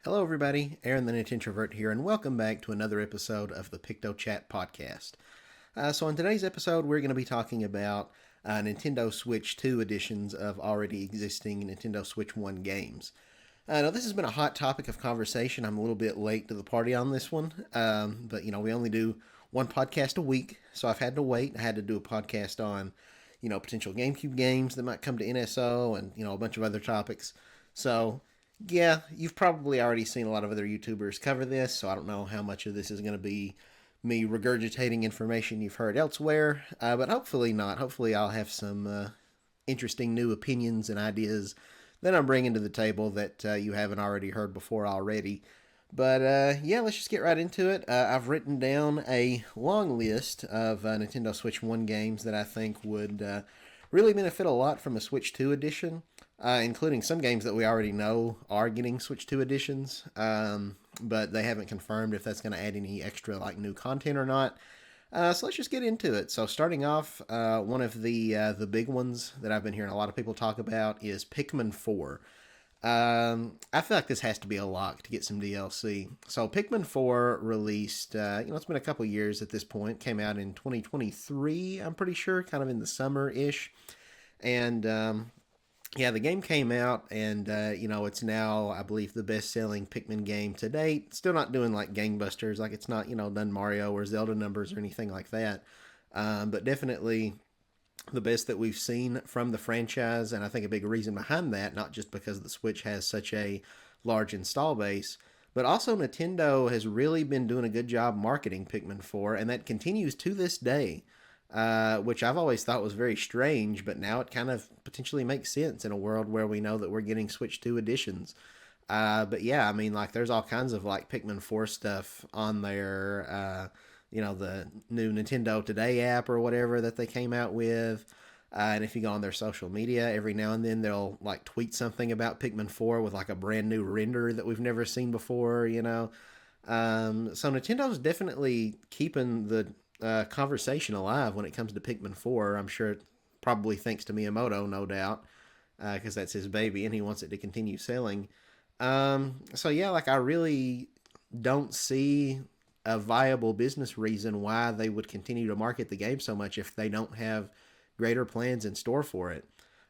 Hello, everybody. Aaron the Nintintrovert here, and welcome back to another episode of the Pictochat podcast. So, in today's episode, we're going to be talking about Nintendo Switch 2 editions of already existing Nintendo Switch 1 games. Now, this has been a hot topic of conversation. I'm a little bit late to the party on this one, but we only do one podcast a week, so I've had to wait. I had to do a podcast on, potential GameCube games that might come to NSO and, a bunch of other topics. So, yeah, you've probably already seen a lot of other YouTubers cover this, so I don't know how much of this is going to be me regurgitating information you've heard elsewhere, but hopefully not. Hopefully, I'll have some interesting new opinions and ideas that I'm bringing to the table that you haven't already heard before already. But yeah, let's just get right into it. I've written down a long list of Nintendo Switch 1 games that I think would really benefit a lot from a Switch 2 edition, including some games that we already know are getting Switch 2 editions, but they haven't confirmed if that's going to add any extra new content or not. So let's just get into it. So starting off, one of the big ones that I've been hearing a lot of people talk about is Pikmin 4. I feel like this has to be a lock to get some DLC. So Pikmin 4 released, it's been a couple years at this point. Came out in 2023, I'm pretty sure, kind of in the summer-ish. And, yeah, the game came out, and, it's now, I believe, the best-selling Pikmin game to date. Still not doing, gangbusters. It's not, done Mario or Zelda numbers or anything like that. But definitely the best that we've seen from the franchise, and I think a big reason behind that, not just because the Switch has such a large install base, but also Nintendo has really been doing a good job marketing Pikmin 4, and that continues to this day, which I've always thought was very strange, but now it kind of potentially makes sense in a world where we know that we're getting Switch 2 editions. But yeah, I mean, there's all kinds of Pikmin 4 stuff on there. The new Nintendo Today app or whatever that they came out with. And if you go on their social media, every now and then they'll tweet something about Pikmin 4 with a brand new render that we've never seen before. So Nintendo's definitely keeping the conversation alive when it comes to Pikmin 4. I'm sure probably thanks to Miyamoto, no doubt, because that's his baby and he wants it to continue selling. So yeah, I really don't see a viable business reason why they would continue to market the game so much if they don't have greater plans in store for it.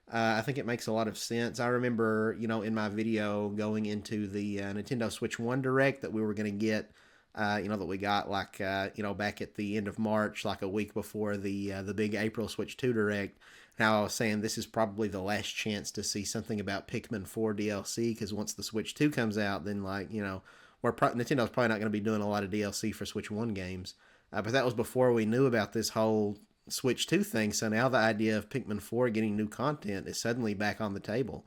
I think it makes a lot of sense. I remember, in my video going into the Nintendo Switch 1 Direct that we were going to get, that we got back at the end of March, a week before the big April Switch 2 Direct. Now I was saying this is probably the last chance to see something about Pikmin 4 DLC, because once the Switch 2 comes out, then Nintendo's probably not going to be doing a lot of DLC for Switch 1 games. But that was before we knew about this whole Switch 2 thing, so now the idea of Pikmin 4 getting new content is suddenly back on the table.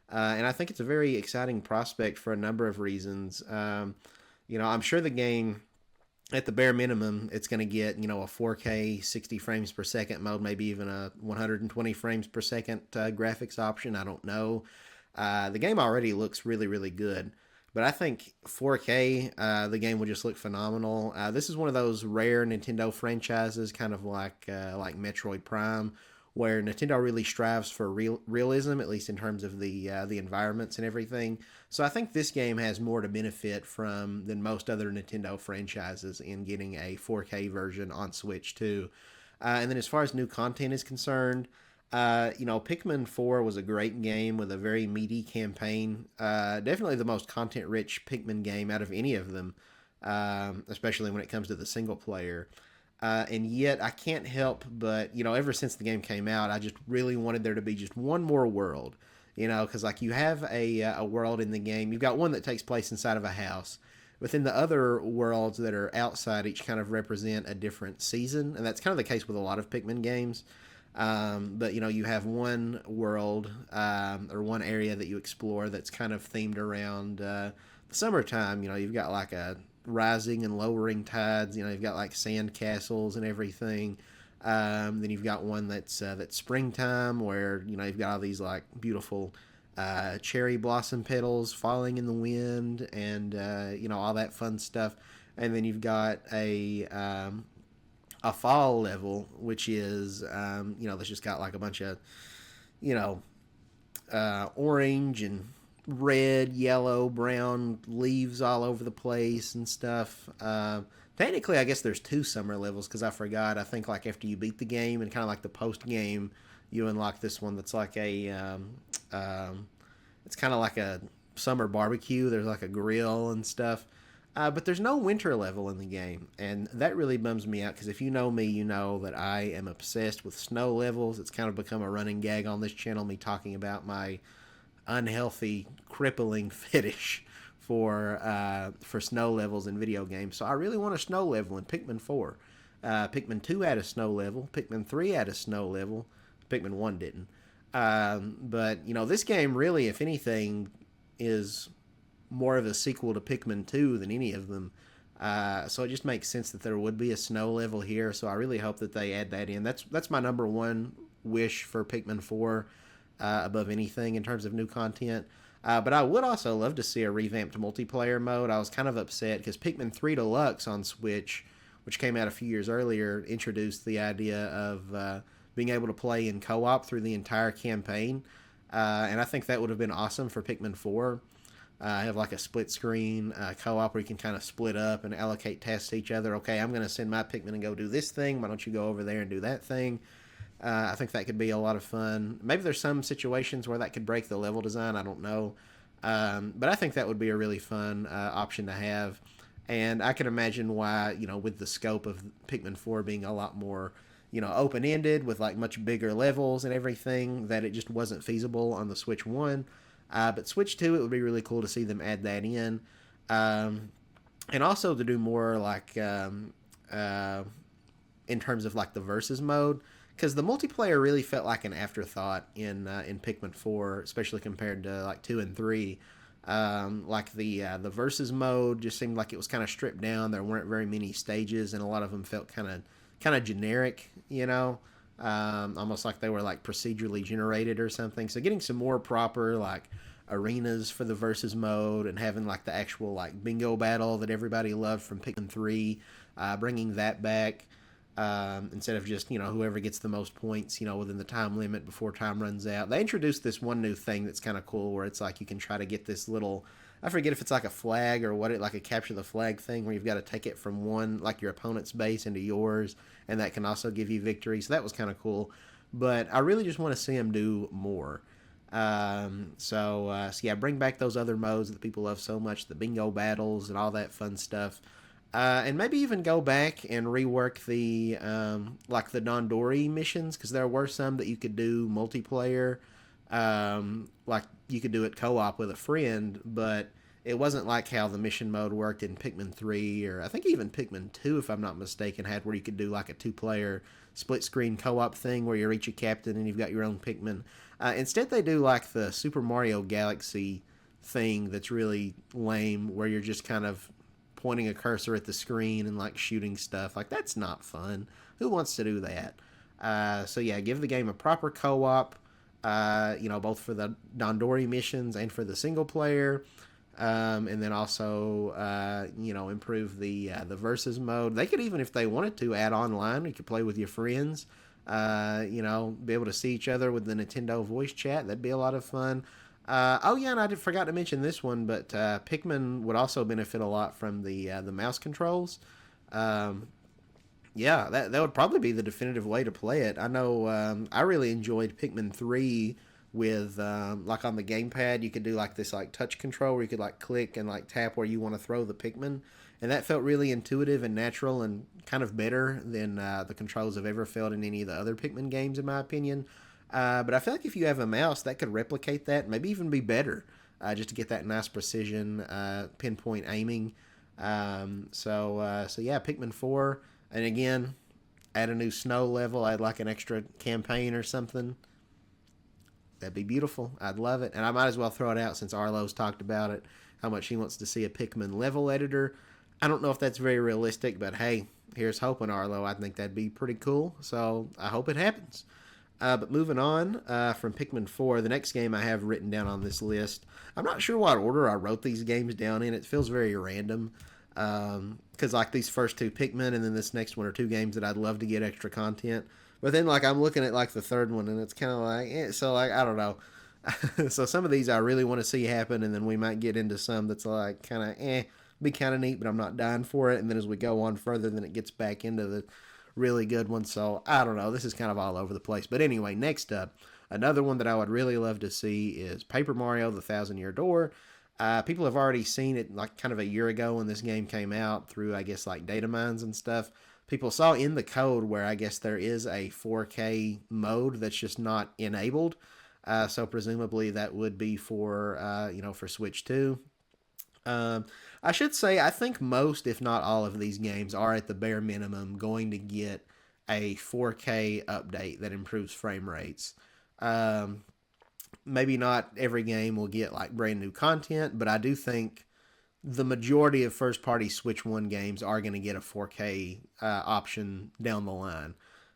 And I think it's a very exciting prospect for a number of reasons. I'm sure the game, at the bare minimum, it's going to get, a 4K 60 frames per second mode, maybe even a 120 frames per second graphics option. I don't know. The game already looks really, really good. But I think 4K, the game will just look phenomenal. This is one of those rare Nintendo franchises, kind of like Metroid Prime, where Nintendo really strives for realism, at least in terms of the environments and everything. So I think this game has more to benefit from than most other Nintendo franchises in getting a 4K version on Switch too. And then as far as new content is concerned, Pikmin 4 was a great game with a very meaty campaign. Definitely the most content-rich Pikmin game out of any of them, especially when it comes to the single player. And yet, I can't help but, ever since the game came out, I just really wanted there to be just one more world. Because you have a world in the game. You've got one that takes place inside of a house. But then the other worlds that are outside each kind of represent a different season. And that's kind of the case with a lot of Pikmin games. But you have one world or one area that you explore that's kind of themed around the summertime. You've got a rising and lowering tides. You've got sand castles and everything. Then you've got one that's springtime, where you've got all these beautiful cherry blossom petals falling in the wind, and all that fun stuff. And then you've got a fall level, which is that's just got a bunch of orange and red, yellow, brown leaves all over the place and stuff. Technically, I guess there's two summer levels because I forgot. I think like after you beat the game and kind of like the post game, you unlock this one that's like um, it's kind of like a summer barbecue. There's like a grill and stuff. But there's no winter level in the game, and that really bums me out because if you know me, you know that I am obsessed with snow levels. It's kind of become a running gag on this channel, me talking about my unhealthy, crippling fetish for snow levels in video games. So I really want a snow level in Pikmin 4. Pikmin 2 had a snow level. Pikmin 3 had a snow level. Pikmin 1 didn't. But, you know, this game really, if anything, is more of a sequel to Pikmin 2 than any of them. So it just makes sense that there would be a snow level here. So I really hope that they add that in. That's my number one wish for Pikmin 4 above anything in terms of new content. But I would also love to see a revamped multiplayer mode. I was kind of upset because Pikmin 3 Deluxe on Switch, which came out a few years earlier, introduced the idea of being able to play in co-op through the entire campaign. And I think that would have been awesome for Pikmin 4. Have like a split screen co-op where you can kind of split up and allocate tasks to each other. Okay, I'm going to send my Pikmin and go do this thing. Why don't you go over there and do that thing? I think that could be a lot of fun. Maybe there's some situations where that could break the level design. I don't know. But I think that would be a really fun option to have. And I can imagine why, you know, with the scope of Pikmin 4 being a lot more, you know, open-ended with like much bigger levels and everything, that it just wasn't feasible on the Switch 1. But Switch 2, it would be really cool to see them add that in. And also to do more like in terms of like the versus mode, because the multiplayer really felt like an afterthought in Pikmin 4, especially compared to like 2 and 3. Like the versus mode just seemed like it was kind of stripped down. There weren't very many stages, and a lot of them felt kind of generic, you know, almost like they were like procedurally generated or something. So getting some more proper like arenas for the versus mode and having like the actual like bingo battle that everybody loved from Pikmin 3, bringing that back. Instead of just, you know, whoever gets the most points, you know, within the time limit before time runs out. They introduced this one new thing that's kind of cool where it's like you can try to get this little, I forget if it's like a flag or what it, like a capture the flag thing where you've got to take it from one, like your opponent's base into yours, and that can also give you victory. So that was kind of cool. But I really just want to see them do more. So yeah, bring back those other modes that people love so much, the bingo battles and all that fun stuff. And maybe even go back and rework the like the Dondori missions, because there were some that you could do multiplayer, like you could do it co-op with a friend, but it wasn't like how the mission mode worked in Pikmin 3, or I think even Pikmin 2, if I'm not mistaken, had where you could do like a two-player split screen co-op thing where you're each a captain and you've got your own Pikmin. Instead, they do like the Super Mario Galaxy thing that's really lame, where you're just kind of pointing a cursor at the screen and like shooting stuff. Like, that's not fun. Who wants to do that? So yeah, give the game a proper co-op, you know, both for the Dondori missions and for the single player. And then also, you know, improve the versus mode. They could even, if they wanted to, add online. You could play with your friends. You know, be able to see each other with the Nintendo voice chat. That'd be a lot of fun. Oh yeah, and I forgot to mention this one, but Pikmin would also benefit a lot from the mouse controls. Um, yeah, that would probably be the definitive way to play it. I know I really enjoyed Pikmin 3 with like on the gamepad. You could do like this like touch control where you could like click and like tap where you want to throw the Pikmin, and that felt really intuitive and natural and kind of better than the controls have ever felt in any of the other Pikmin games, in my opinion. But I feel like if you have a mouse, that could replicate that, maybe even be better, just to get that nice precision, pinpoint aiming. So yeah, Pikmin 4. And again, add a new snow level, add like an extra campaign or something. That'd be beautiful. I'd love it. And I might as well throw it out since Arlo's talked about it, how much he wants to see a Pikmin level editor. I don't know if that's very realistic, but hey, here's hoping, Arlo. I think that'd be pretty cool. So I hope it happens. But moving on from Pikmin 4, the next game I have written down on this list, I'm not sure what order I wrote these games down in. It feels very random. Because like these first two Pikmin and then this next one are two games that I'd love to get extra content. But then like I'm looking at like the third one and it's kind of like, so like, I don't know. So some of these I really want to see happen, and then we might get into some that's like kind of be kind of neat, but I'm not dying for it. And then as we go on further, then it gets back into the really good ones. So I don't know. This is kind of all over the place. But anyway, next up, another one that I would really love to see is Paper Mario: The Thousand Year Door. People have already seen it like kind of a year ago when this game came out through, I guess, like data mines and stuff. People saw in the code where I guess there is a 4K mode that's just not enabled. So presumably that would be for for Switch 2. Um, I should say I think most, if not all, of these games are at the bare minimum going to get a 4K update that improves frame rates. Um, Maybe not every game will get like brand new content, but I do think the majority of first party Switch 1 games are going to get a 4K option down the line.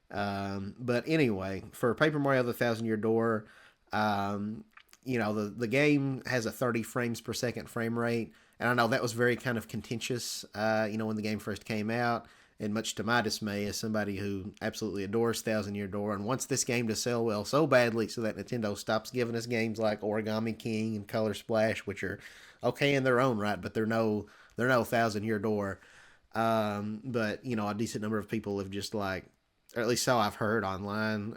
But anyway, for Paper Mario: The Thousand Year Door, um, the game has a 30 frames per second frame rate, and I know that was very kind of contentious. When the game first came out, and much to my dismay, as somebody who absolutely adores Thousand Year Door and wants this game to sell well so badly, so that Nintendo stops giving us games like Origami King and Color Splash, which are okay in their own right, but they're no Thousand Year Door. But a decent number of people have just like, or at least so I've heard online,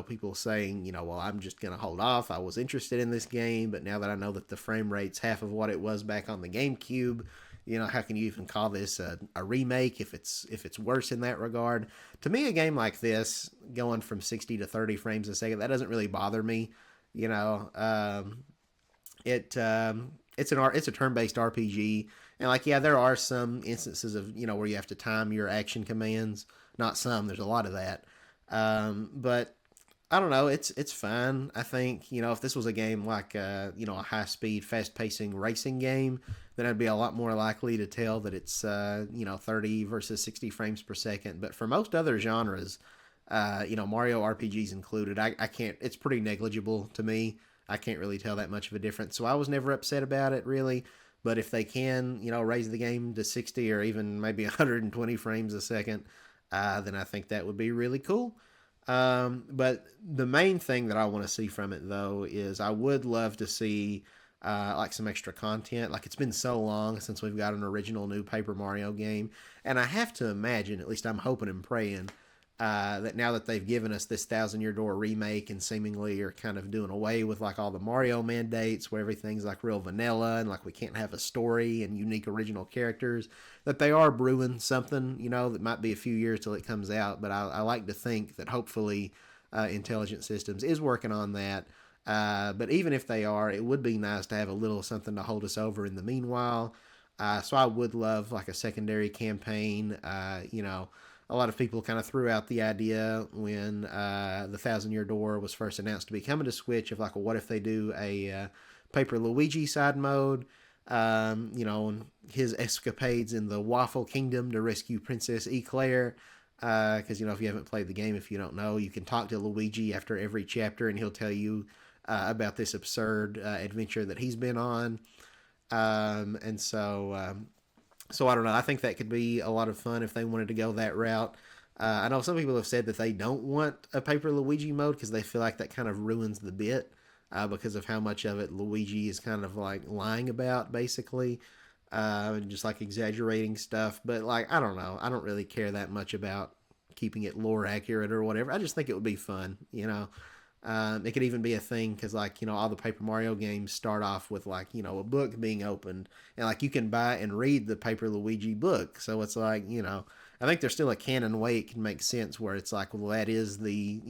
people saying, well, I'm just going to hold off. I was interested in this game, but now that I know that the frame rate's half of what it was back on the GameCube, how can you even call this a remake if it's worse in that regard? To me, a game like this, going from 60 to 30 frames a second, that doesn't really bother me. You know, it's a turn-based RPG, and like yeah, there are some instances of where you have to time your action commands. Not some, there's a lot of that. But I don't know, it's fine. I think if this was a game like a high-speed, fast-pacing racing game, then I'd be a lot more likely to tell that it's 30 versus 60 frames per second. But for most other genres, Mario RPGs included, I can't. It's pretty negligible to me. I can't really tell that much of a difference. So I was never upset about it really. But if they can, raise the game to 60 or even maybe 120 frames a second, then I think that would be really cool. But the main thing that I want to see from it, though, is I would love to see like some extra content. Like it's been so long since we've got an original new Paper Mario game, and I have to imagine, at least I'm hoping and praying, that now that they've given us this Thousand Year Door remake and seemingly are kind of doing away with like all the Mario mandates where everything's like real vanilla and like we can't have a story and unique original characters, that they are brewing something, that might be a few years till it comes out. But I like to think that hopefully Intelligent Systems is working on that. But even if they are, it would be nice to have a little something to hold us over in the meanwhile. So I would love like a secondary campaign, a lot of people kind of threw out the idea when the Thousand Year Door was first announced to be coming to Switch of like, well, what if they do a Paper Luigi side mode? His escapades in the Waffle Kingdom to rescue Princess Eclair. Because if you haven't played the game, if you don't know, you can talk to Luigi after every chapter, and he'll tell you about this absurd adventure that he's been on. So I don't know. I think that could be a lot of fun if they wanted to go that route. I know some people have said that they don't want a Paper Luigi mode because they feel like that kind of ruins the bit because of how much of it Luigi is kind of like lying about, basically, and just like exaggerating stuff. But like, I don't know. I don't really care that much about keeping it lore accurate or whatever. I just think it would be fun. It could even be a thing because, like, all the Paper Mario games start off with, like, a book being opened. And, like, you can buy and read the Paper Luigi book. So it's like, I think there's still a canon way it can make sense where it's like, well, that is the,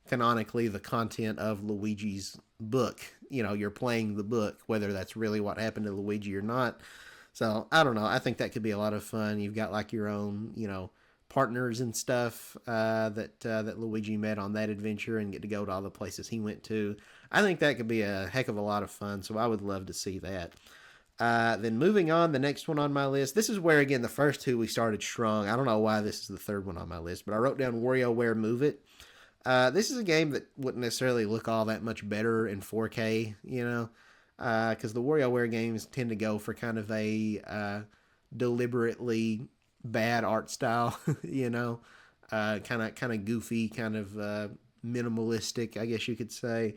canonically the content of Luigi's book. You're playing the book, whether that's really what happened to Luigi or not. So, I don't know. I think that could be a lot of fun. You've got, like, your own, partners and stuff that Luigi met on that adventure and get to go to all the places he went to. I think that could be a heck of a lot of fun, so I would love to see that. Then moving on, the next one on my list. This is where, again, the first two we started strong. I don't know why this is the third one on my list, but I wrote down WarioWare Move It. This is a game that wouldn't necessarily look all that much better in 4K, because the WarioWare games tend to go for kind of a deliberately bad art style, kind of goofy, kind of minimalistic, I guess you could say.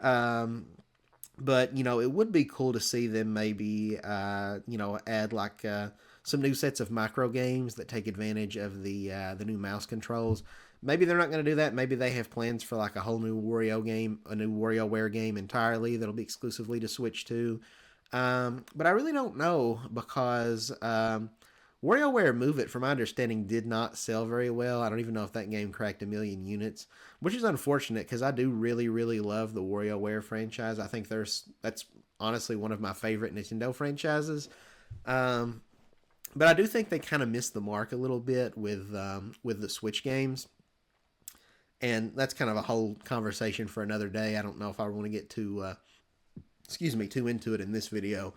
Um, but it would be cool to see them maybe add like some new sets of micro games that take advantage of the new mouse controls. Maybe they're not going to do that. Maybe they have plans for like a whole new Wario game, a new WarioWare game entirely that'll be exclusively to Switch 2. But I really don't know because WarioWare Move It, from my understanding, did not sell very well. I don't even know if that game cracked 1,000,000 units, which is unfortunate because I do really, really love the WarioWare franchise. I think that's honestly one of my favorite Nintendo franchises. Um, but I do think they kind of missed the mark a little bit with the Switch games, and that's kind of a whole conversation for another day. I don't know if I want to get too into it in this video.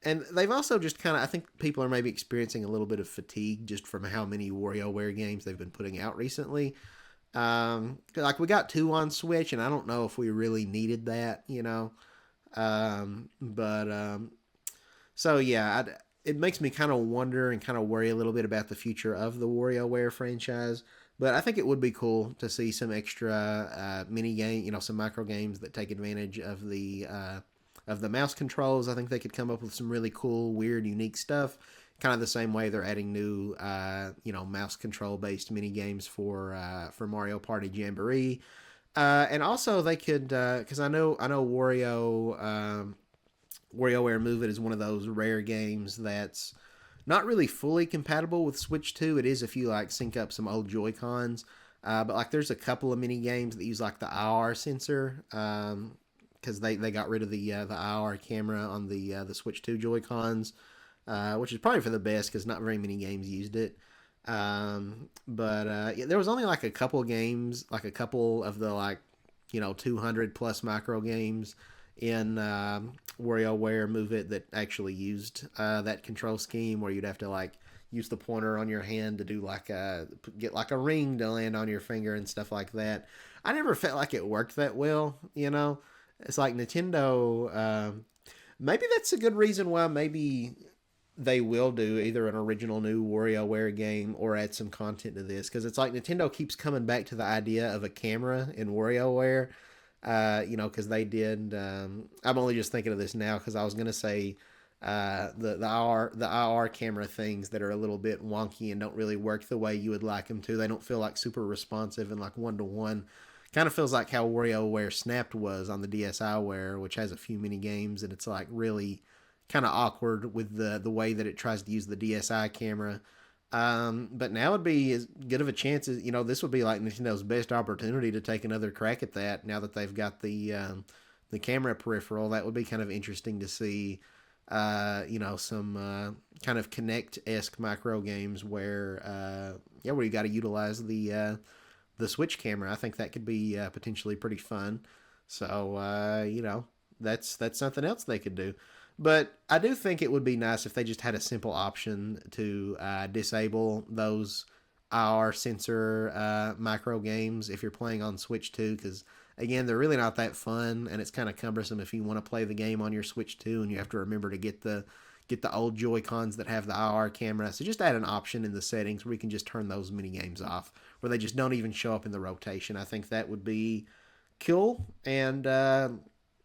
And they've also just kind of, I think people are maybe experiencing a little bit of fatigue just from how many WarioWare games they've been putting out recently. Like we got two on Switch, and I don't know if we really needed that. But so yeah, it makes me kind of wonder and kind of worry a little bit about the future of the WarioWare franchise. But I think it would be cool to see some extra mini game, some micro games that take advantage of the mouse controls. I think they could come up with some really cool, weird, unique stuff. Kind of the same way they're adding new, mouse control based mini games for Mario Party Jamboree. And also they could, because I know WarioWare Move It is one of those rare games that's not really fully compatible with Switch 2. It is if you like sync up some old Joy Cons. But like there's a couple of mini games that use like the IR sensor. Because they got rid of the IR camera on the Switch 2 Joy Cons, which is probably for the best because not very many games used it. But yeah, there was only like a couple games, like a couple of the 200 plus micro games in WarioWare Move It that actually used that control scheme where you'd have to like use the pointer on your hand to do get like a ring to land on your finger and stuff like that. I never felt like it worked that well. It's like Nintendo. Maybe that's a good reason why maybe they will do either an original new WarioWare game or add some content to this, because it's like Nintendo keeps coming back to the idea of a camera in WarioWare. Because they did. I'm only just thinking of this now because I was gonna say the IR camera things that are a little bit wonky and don't really work the way you would like them to. They don't feel like super responsive and like one to one. Kind of feels like how WarioWare Snapped was on the DSiWare, which has a few mini games, and it's like really kind of awkward with the way that it tries to use the DSi camera. But now would be as good of a chance as this would be like Nintendo's best opportunity to take another crack at that. Now that they've got the camera peripheral, that would be kind of interesting to see. Some kind of Kinect-esque micro games where where you got to utilize the Switch camera. I think that could be potentially pretty fun. So that's something else they could do. But I do think it would be nice if they just had a simple option to disable those IR sensor micro games if you're playing on Switch 2, because again, they're really not that fun, and it's kind of cumbersome if you want to play the game on your Switch 2 and you have to remember to get the old Joy Cons that have the IR camera. So just add an option in the settings where you can just turn those mini games off, where they just don't even show up in the rotation. I think that would be cool and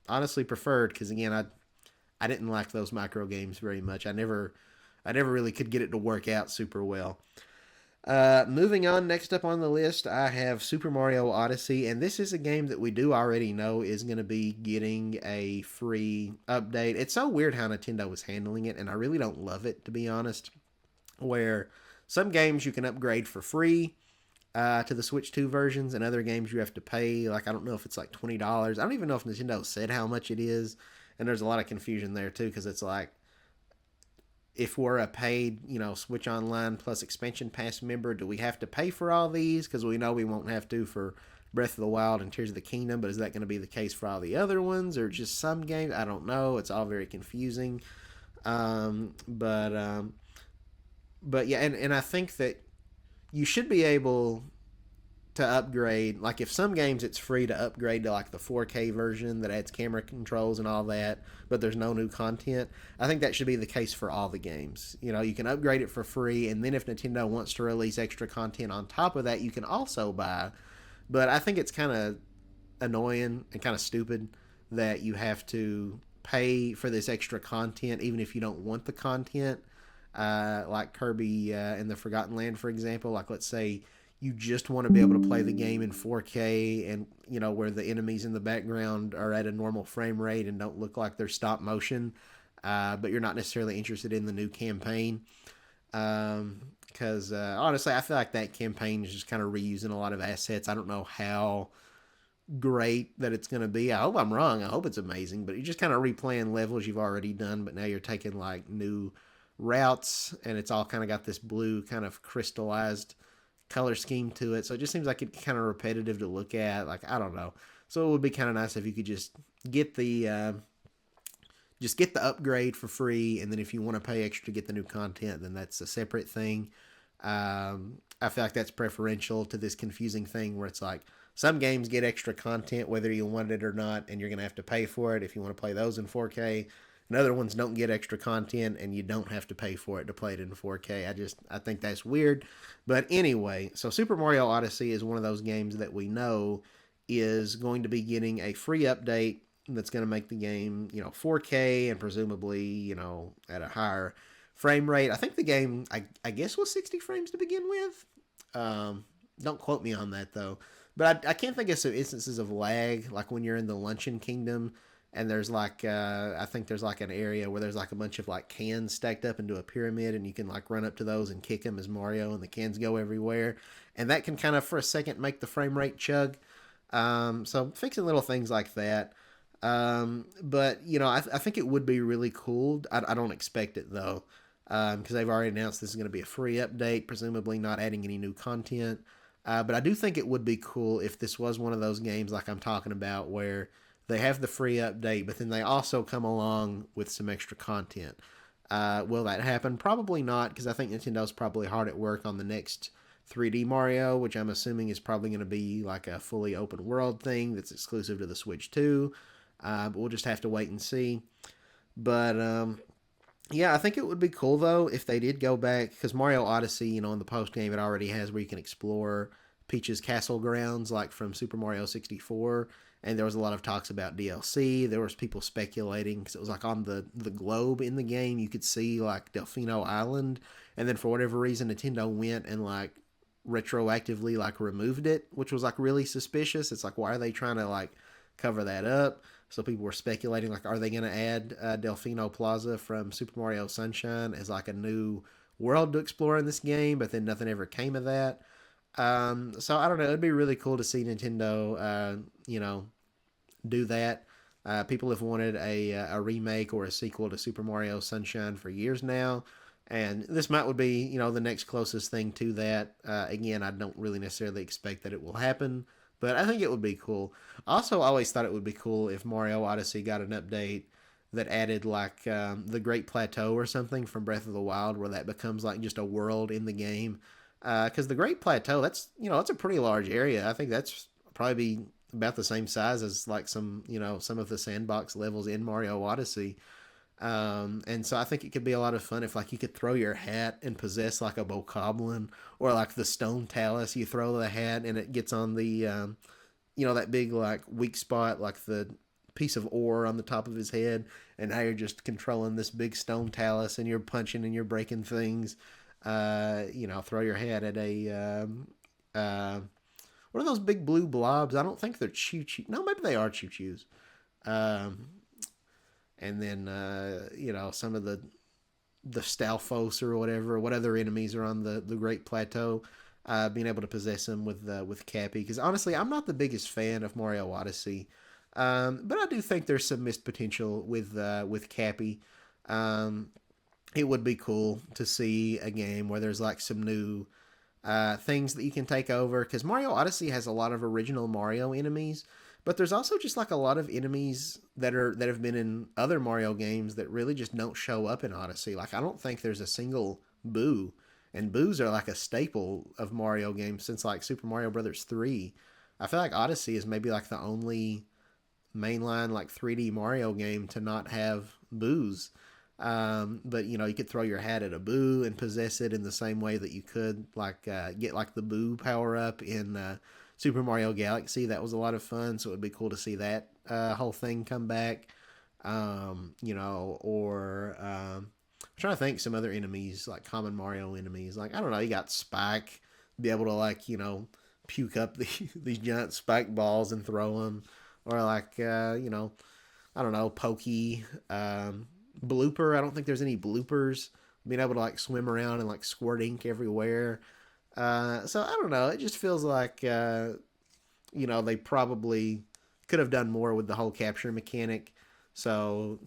honestly preferred, because again, I didn't like those micro games very much. I never really could get it to work out super well. Moving on, next up on the list, I have Super Mario Odyssey, and this is a game that we do already know is going to be getting a free update. It's so weird how Nintendo is handling it, and I really don't love it, to be honest, where some games you can upgrade for free to the Switch 2 versions, and other games you have to pay, like I don't know if it's like $20. I don't even know if Nintendo said how much it is, and there's a lot of confusion there too, because it's like, if we're a paid, Switch Online Plus Expansion Pass member, do we have to pay for all these? Because we know we won't have to for Breath of the Wild and Tears of the Kingdom, but is that going to be the case for all the other ones, or just some games? I don't know. It's all very confusing. But yeah, and I think that you should be able to upgrade. Like if some games it's free to upgrade to like the 4K version that adds camera controls and all that, but there's no new content. I think that should be the case for all the games. You can upgrade it for free, and then if Nintendo wants to release extra content on top of that, you can also buy. But I think it's kind of annoying and kind of stupid that you have to pay for this extra content even if you don't want the content. Like Kirby in the Forgotten Land, for example. Like, let's say you just want to be able to play the game in 4K and, where the enemies in the background are at a normal frame rate and don't look like they're stop motion, but you're not necessarily interested in the new campaign. Because honestly, I feel like that campaign is just kind of reusing a lot of assets. I don't know how great that it's going to be. I hope I'm wrong. I hope it's amazing, but you're just kind of replaying levels you've already done, but now you're taking like new routes, and it's all kind of got this blue kind of crystallized color scheme to it. So it just seems like it's kind of repetitive to look at. Like, I don't know. So it would be kind of nice if you could get the just get the upgrade for free, and then if you want to pay extra to get the new content, then that's a separate thing. I feel like that's preferential to this confusing thing where it's like some games get extra content whether you want it or not, and you're going to have to pay for it if you want to play those in 4K. And other ones don't get extra content, and you don't have to pay for it to play it in 4K. I think that's weird. But anyway, so Super Mario Odyssey is one of those games that we know is going to be getting a free update that's going to make the game, 4K and presumably, at a higher frame rate. I think the game, I guess, was 60 frames to begin with. Don't quote me on that, though. But I can't think of some instances of lag, like when you're in the Luncheon Kingdom, and there's like, I think there's like an area where there's like a bunch of like cans stacked up into a pyramid, and you can like run up to those and kick them as Mario, and the cans go everywhere. And that can kind of, for a second, make the frame rate chug. So fixing little things like that. But I think it would be really cool. I don't expect it though, because they've already announced this is going to be a free update, presumably not adding any new content. But I do think it would be cool if this was one of those games like I'm talking about where they have the free update, but then they also come along with some extra content. Will that happen? Probably not, because I think Nintendo's probably hard at work on the next 3D Mario, which I'm assuming is probably going to be like a fully open world thing that's exclusive to the Switch 2. But we'll just have to wait and see. But yeah, I think it would be cool though if they did go back, because Mario Odyssey, in the post game, it already has where you can explore Peach's castle grounds, like from Super Mario 64. And there was a lot of talks about DLC. There was people speculating because it was like on the globe in the game, you could see like Delfino Island, and then for whatever reason, Nintendo went and like retroactively like removed it, which was like really suspicious. It's like, why are they trying to like cover that up? So people were speculating, like, are they going to add Delfino Plaza from Super Mario Sunshine as like a new world to explore in this game? But then nothing ever came of that. So I don't know. It'd be really cool to see Nintendo, do that. People have wanted a remake or a sequel to Super Mario Sunshine for years now, and this would be the next closest thing to that. Again, I don't really necessarily expect that it will happen, but I think it would be cool. Also, I always thought it would be cool if Mario Odyssey got an update that added like the Great Plateau or something from Breath of the Wild, where that becomes like just a world in the game. Because the Great Plateau, it's a pretty large area. I think that's probably about the same size as like some of the sandbox levels in Mario Odyssey. And so I think it could be a lot of fun if like you could throw your hat and possess like a bokoblin, or like the stone talus. You throw the hat and it gets on the that big like weak spot, like the piece of ore on the top of his head, and now you're just controlling this big stone talus, and you're punching and you're breaking things. Throw your hat at a what are those big blue blobs? I don't think they're choo-choo. No, maybe they are choo-choos. And then some of the Stalfos or whatever, what other enemies are on the Great Plateau, being able to possess them with Cappy. Because honestly, I'm not the biggest fan of Mario Odyssey, but I do think there's some missed potential with Cappy. It would be cool to see a game where there's like some new things that you can take over, because Mario Odyssey has a lot of original Mario enemies, but there's also just like a lot of enemies that have been in other Mario games that really just don't show up in Odyssey. Like, I don't think there's a single Boo, and Boos are like a staple of Mario games since like Super Mario Brothers 3. I feel like Odyssey is maybe like the only mainline like 3D Mario game to not have Boos. But you could throw your hat at a Boo and possess it in the same way that you could like get like the Boo power up in Super Mario Galaxy. That was a lot of fun, so it would be cool to see that whole thing come back. Or I'm trying to think some other enemies, like common Mario enemies. Like, I don't know, you got Spike, be able to, like, puke up these giant spike balls and throw them. Or, like, I don't know, Pokey, Blooper. I don't think there's any bloopers. Being able to, like, swim around and, like, squirt ink everywhere. So I don't know. It just feels like, they probably could have done more with the whole capture mechanic. So,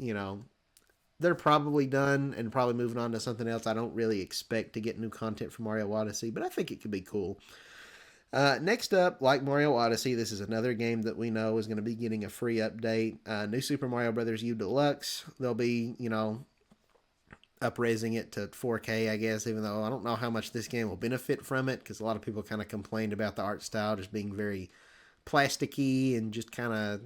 they're probably done and probably moving on to something else. I don't really expect to get new content from Mario Odyssey, but I think it could be cool. Next up, like Mario Odyssey, this is another game that we know is going to be getting a free update. New Super Mario Brothers U Deluxe. They'll be, upraising it to 4K, I guess, even though I don't know how much this game will benefit from it, because a lot of people kind of complained about the art style just being very plasticky and just kind of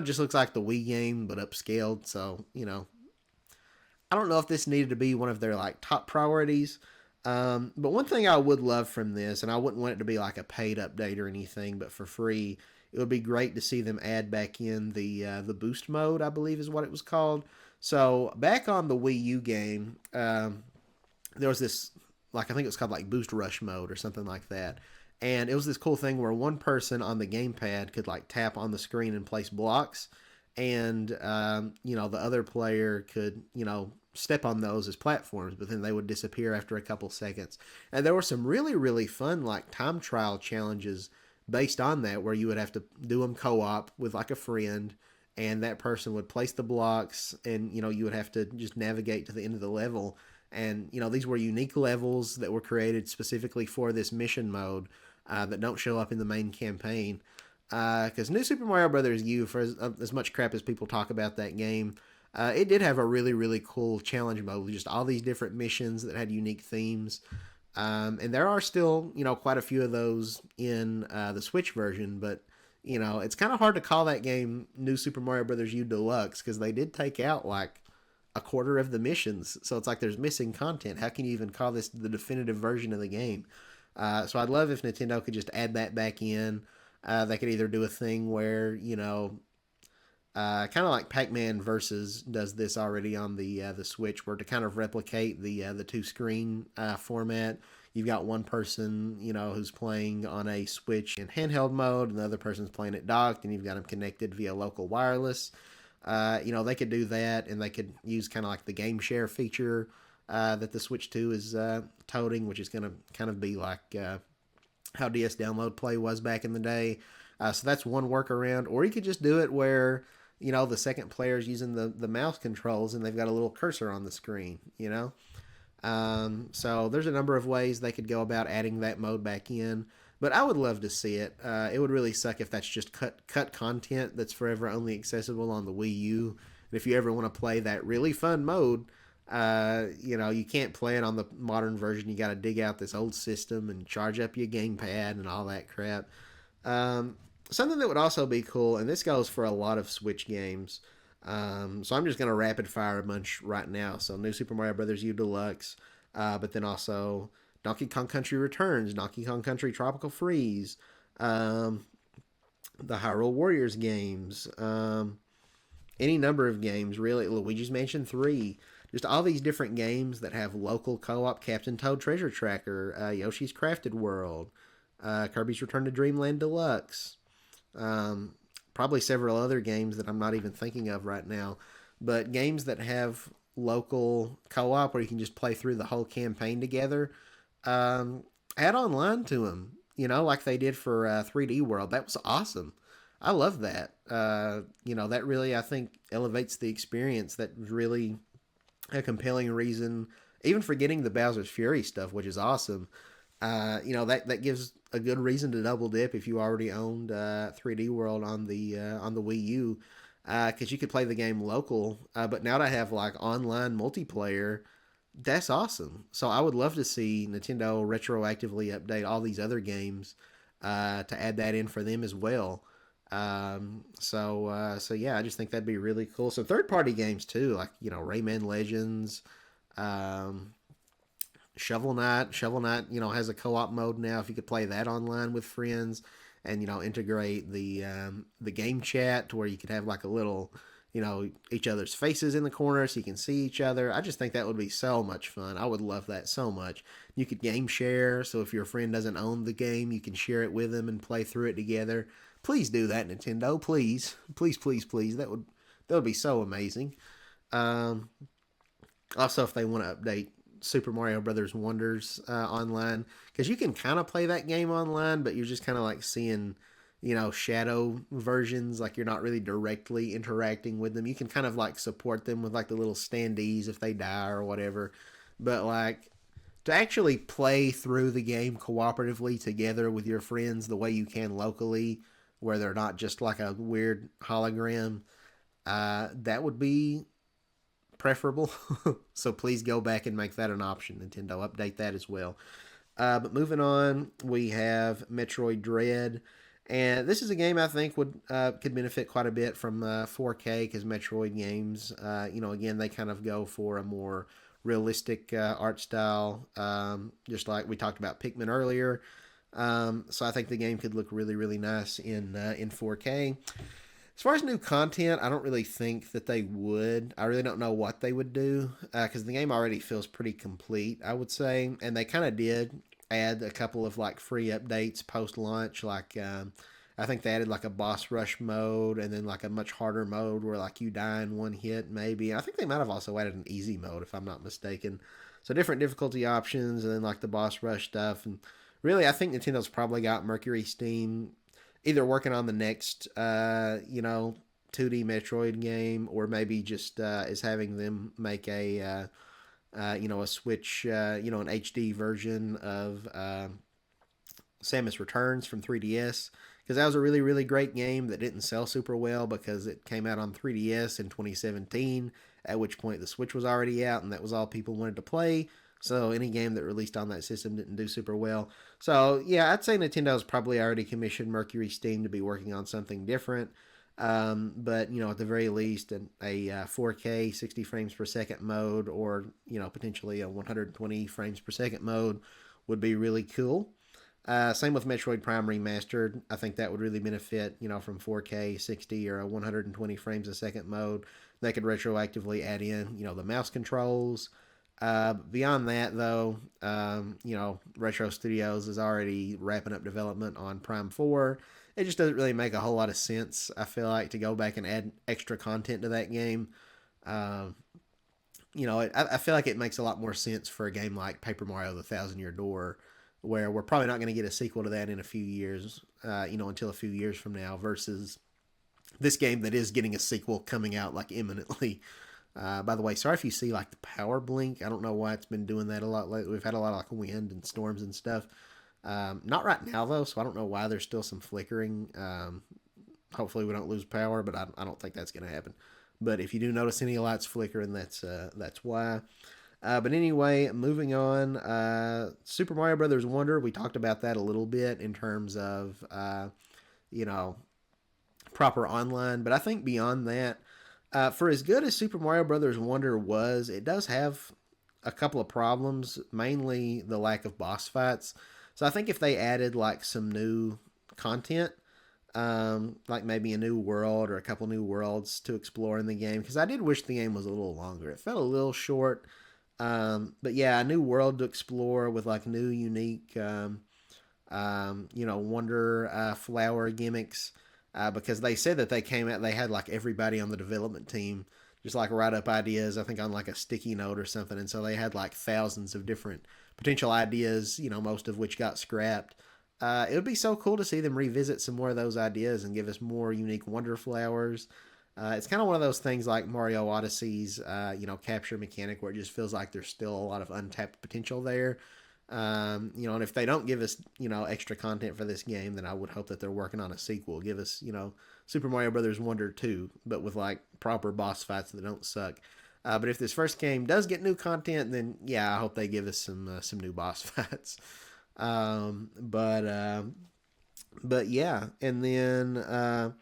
just looks like the Wii game, but upscaled. So, I don't know if this needed to be one of their like top priorities. But one thing I would love from this, and I wouldn't want it to be like a paid update or anything, but for free, it would be great to see them add back in the boost mode, I believe is what it was called. So back on the Wii U game, there was this, like, I think it was called like Boost Rush mode or something like that. And it was this cool thing where one person on the gamepad could like tap on the screen and place blocks, and the other player could step on those as platforms, but then they would disappear after a couple seconds. And there were some really really fun like time trial challenges based on that, where you would have to do them co-op with like a friend, and that person would place the blocks, and you would have to just navigate to the end of the level. And these were unique levels that were created specifically for this mission mode, that don't show up in the main campaign. Because New Super Mario Brothers U, for as much crap as people talk about that game, it did have a really really cool challenge mode with just all these different missions that had unique themes. And there are still quite a few of those in the Switch version, but it's kind of hard to call that game New Super Mario Brothers U Deluxe, because they did take out like a quarter of the missions, so it's like there's missing content. How can you even call this the definitive version of the game? So I'd love if Nintendo could just add that back in. They could either do a thing where kind of like Pac-Man Versus does this already on the Switch, where to kind of replicate the two screen format. You've got one person who's playing on a Switch in handheld mode, and the other person's playing it docked, and you've got them connected via local wireless. They could do that, and they could use kind of like the game share feature that the Switch 2 is toting, which is going to kind of be like how DS Download Play was back in the day. So that's one workaround. Or you could just do it where, the second player is using the mouse controls and they've got a little cursor on the screen, So there's a number of ways they could go about adding that mode back in. But I would love to see it. It would really suck if that's just cut content that's forever only accessible on the Wii U. And if you ever want to play that really fun mode, you can't play it on the modern version. You got to dig out this old system and charge up your gamepad and all that crap. Something that would also be cool, and this goes for a lot of Switch games. So I'm just going to rapid fire a bunch right now. So New Super Mario Brothers U Deluxe, but then also Donkey Kong Country Returns, Donkey Kong Country Tropical Freeze, the Hyrule Warriors games, any number of games, really. Luigi's Mansion 3, just all these different games that have local co-op. Captain Toad Treasure Tracker, Yoshi's Crafted World, Kirby's Return to Dreamland Deluxe, probably several other games that I'm not even thinking of right now, but games that have local co-op where you can just play through the whole campaign together. Add online to them, like they did for 3D World. That was awesome. I love that. That really, I think, elevates the experience. That was really a compelling reason, even for getting the Bowser's Fury stuff, which is awesome. That gives a good reason to double dip if you already owned 3D World on the Wii U, because you could play the game local. But now to have like online multiplayer, that's awesome. So I would love to see Nintendo retroactively update all these other games to add that in for them as well. So yeah, I just think that'd be really cool. So third party games too, like Rayman Legends, Shovel Knight. Shovel Knight, has a co-op mode now. If you could play that online with friends, and integrate the game chat to where you could have like a little, each other's faces in the corner so you can see each other. I just think that would be so much fun. I would love that so much. You could game share, so if your friend doesn't own the game, you can share it with them and play through it together. Please do that, Nintendo. Please, please, please, please. That would be so amazing. Um, Also, if they want to update Super Mario Brothers Wonders online, because you can kind of play that game online, but you're just kind of like seeing, shadow versions. Like you're not really directly interacting with them. You can kind of like support them with like the little standees if they die or whatever. But like to actually play through the game cooperatively together with your friends the way you can locally, where they're not just like a weird hologram, that would be preferable. So please go back and make that an option. Nintendo, update that as well. But moving on, we have Metroid Dread, and this is a game I think would could benefit quite a bit from 4K because Metroid games, again they kind of go for a more realistic art style, just like we talked about Pikmin earlier. So I think the game could look really really nice in 4K. As far as new content, I don't really think that they would. I really don't know what they would do because the game already feels pretty complete, I would say. And they kind of did add a couple of like free updates post launch. Like I think they added like a boss rush mode and then like a much harder mode where like you die in one hit maybe. I think they might have also added an easy mode if I'm not mistaken. So different difficulty options and then like the boss rush stuff. And really, I think Nintendo's probably got Mercury Steam either working on the next 2D Metroid game, or maybe just is having them make a Switch, an HD version of Samus Returns from 3DS, because that was a really really great game that didn't sell super well because it came out on 3DS in 2017, at which point the Switch was already out and that was all people wanted to play. So any game that released on that system didn't do super well. So yeah, I'd say Nintendo's probably already commissioned Mercury Steam to be working on something different. But at the very least, a 4K 60 frames per second mode, or potentially a 120 frames per second mode, would be really cool. Same with Metroid Prime Remastered. I think that would really benefit, from 4K 60 or a 120 frames a second mode. They could retroactively add in, the mouse controls. Beyond that, though, Retro Studios is already wrapping up development on Prime 4. It just doesn't really make a whole lot of sense, I feel like, to go back and add extra content to that game. Um, I feel like it makes a lot more sense for a game like Paper Mario: The Thousand Year Door, where we're probably not going to get a sequel to that in a few years, until a few years from now, versus this game that is getting a sequel coming out like imminently. By the way, sorry if you see like the power blink. I don't know why it's been doing that a lot lately. We've had a lot of like wind and storms and stuff. Not right now though, so I don't know why there's still some flickering. Hopefully we don't lose power, but I don't think that's going to happen. But if you do notice any lights flickering, that's why. But anyway, moving on. Super Mario Brothers Wonder. We talked about that a little bit in terms of you know proper online, but I think beyond that, for as good as Super Mario Brothers Wonder was, it does have a couple of problems, mainly the lack of boss fights. So I think if they added like some new content, like maybe a new world or a couple new worlds to explore in the game, because I did wish the game was a little longer. It felt a little short, but yeah, a new world to explore with like new, unique, wonder flower gimmicks. Because they said that they came out, they had like everybody on the development team just like write up ideas, I think on like a sticky note or something. And so they had like thousands of different potential ideas, most of which got scrapped. It would be so cool to see them revisit some more of those ideas and give us more unique wonder flowers. It's kind of one of those things like Mario Odyssey's, capture mechanic, where it just feels like there's still a lot of untapped potential there. And if they don't give us, extra content for this game, then I would hope that they're working on a sequel. Give us, Super Mario Brothers Wonder 2, but with like proper boss fights that don't suck. But if this first game does get new content, then yeah, I hope they give us some new boss fights. But yeah, and then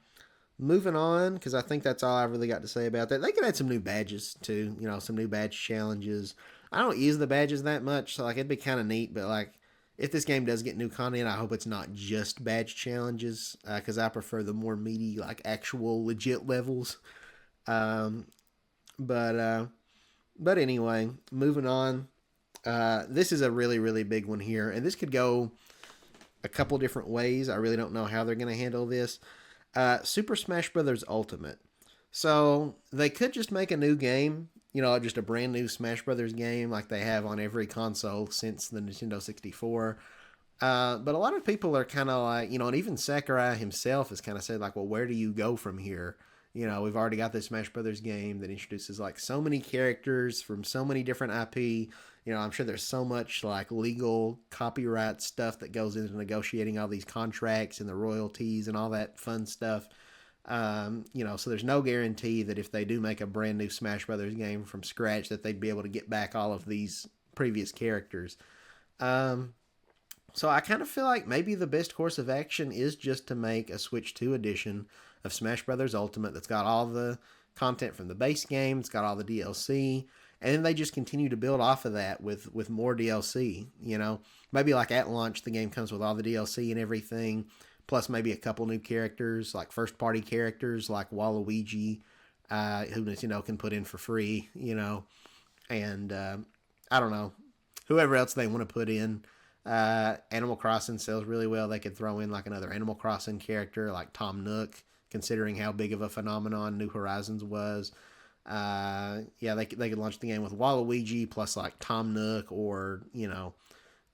moving on, because I think that's all I've really got to say about that. They could add some new badges too, some new badge challenges. I don't use the badges that much, so like it'd be kind of neat. But like, if this game does get new content, I hope it's not just badge challenges, because I prefer the more meaty, like actual legit levels. Um, but uh, but anyway, moving on. This is a really really big one here, and this could go a couple different ways. I really don't know how they're going to handle this. Super Smash Brothers Ultimate. So they could just make a new game, just a brand new Smash Brothers game like they have on every console since the Nintendo 64. But a lot of people are kind of like, and even Sakurai himself has kind of said, like, well, where do you go from here? We've already got this Smash Brothers game that introduces like so many characters from so many different IP. I'm sure there's so much like legal copyright stuff that goes into negotiating all these contracts and the royalties and all that fun stuff. So there's no guarantee that if they do make a brand new Smash Brothers game from scratch, that they'd be able to get back all of these previous characters. So I kind of feel like maybe the best course of action is just to make a Switch 2 edition of Smash Brothers Ultimate that's got all the content from the base game, it's got all the DLC, and then they just continue to build off of that with more DLC. Maybe like at launch the game comes with all the DLC and everything, plus maybe a couple new characters like first party characters like Waluigi, who can put in for free. And I don't know, whoever else they want to put in. Animal Crossing sells really well. They could throw in like another Animal Crossing character like Tom Nook, considering how big of a phenomenon New Horizons was. They could launch the game with Waluigi plus like Tom Nook, or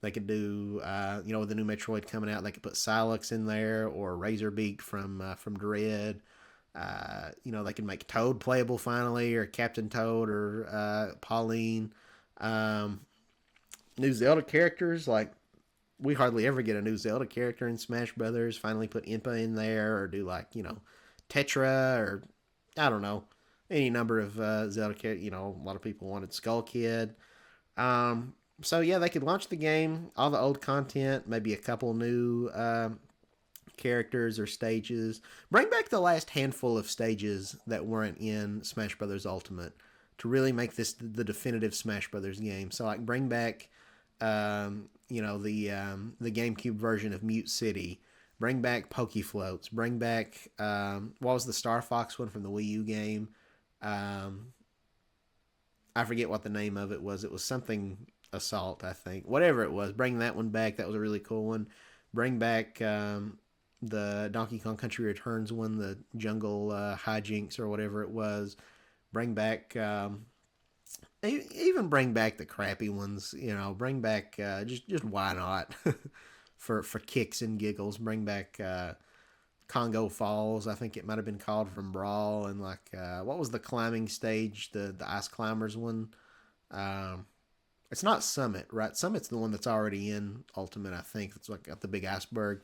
they could do with the new Metroid coming out, they could put Silex in there, or Razorbeak from Dread. They can make Toad playable finally, or Captain Toad, or Pauline. New Zelda characters, like we hardly ever get a new Zelda character in Smash Brothers. Finally put Impa in there, or do like Tetra, or I don't know, any number of Zelda characters. A lot of people wanted Skull Kid. So yeah, they could launch the game, all the old content, maybe a couple new characters or stages. Bring back the last handful of stages that weren't in Smash Brothers Ultimate to really make this the definitive Smash Brothers game. So like bring back the GameCube version of Mute City. Bring back Pokefloats. Bring back what was the Star Fox one from the Wii U game? I forget what the name of it was. It was something Assault, I think. Whatever it was, bring that one back. That was a really cool one. Bring back the Donkey Kong Country Returns one, the Jungle Hijinks or whatever it was. Bring back even bring back the crappy ones. Bring back just why not for kicks and giggles. Bring back Congo Falls, I think it might have been called, from Brawl, and like what was the climbing stage, the ice climbers one? It's not Summit, right? Summit's the one that's already in Ultimate, I think. It's like got the big iceberg.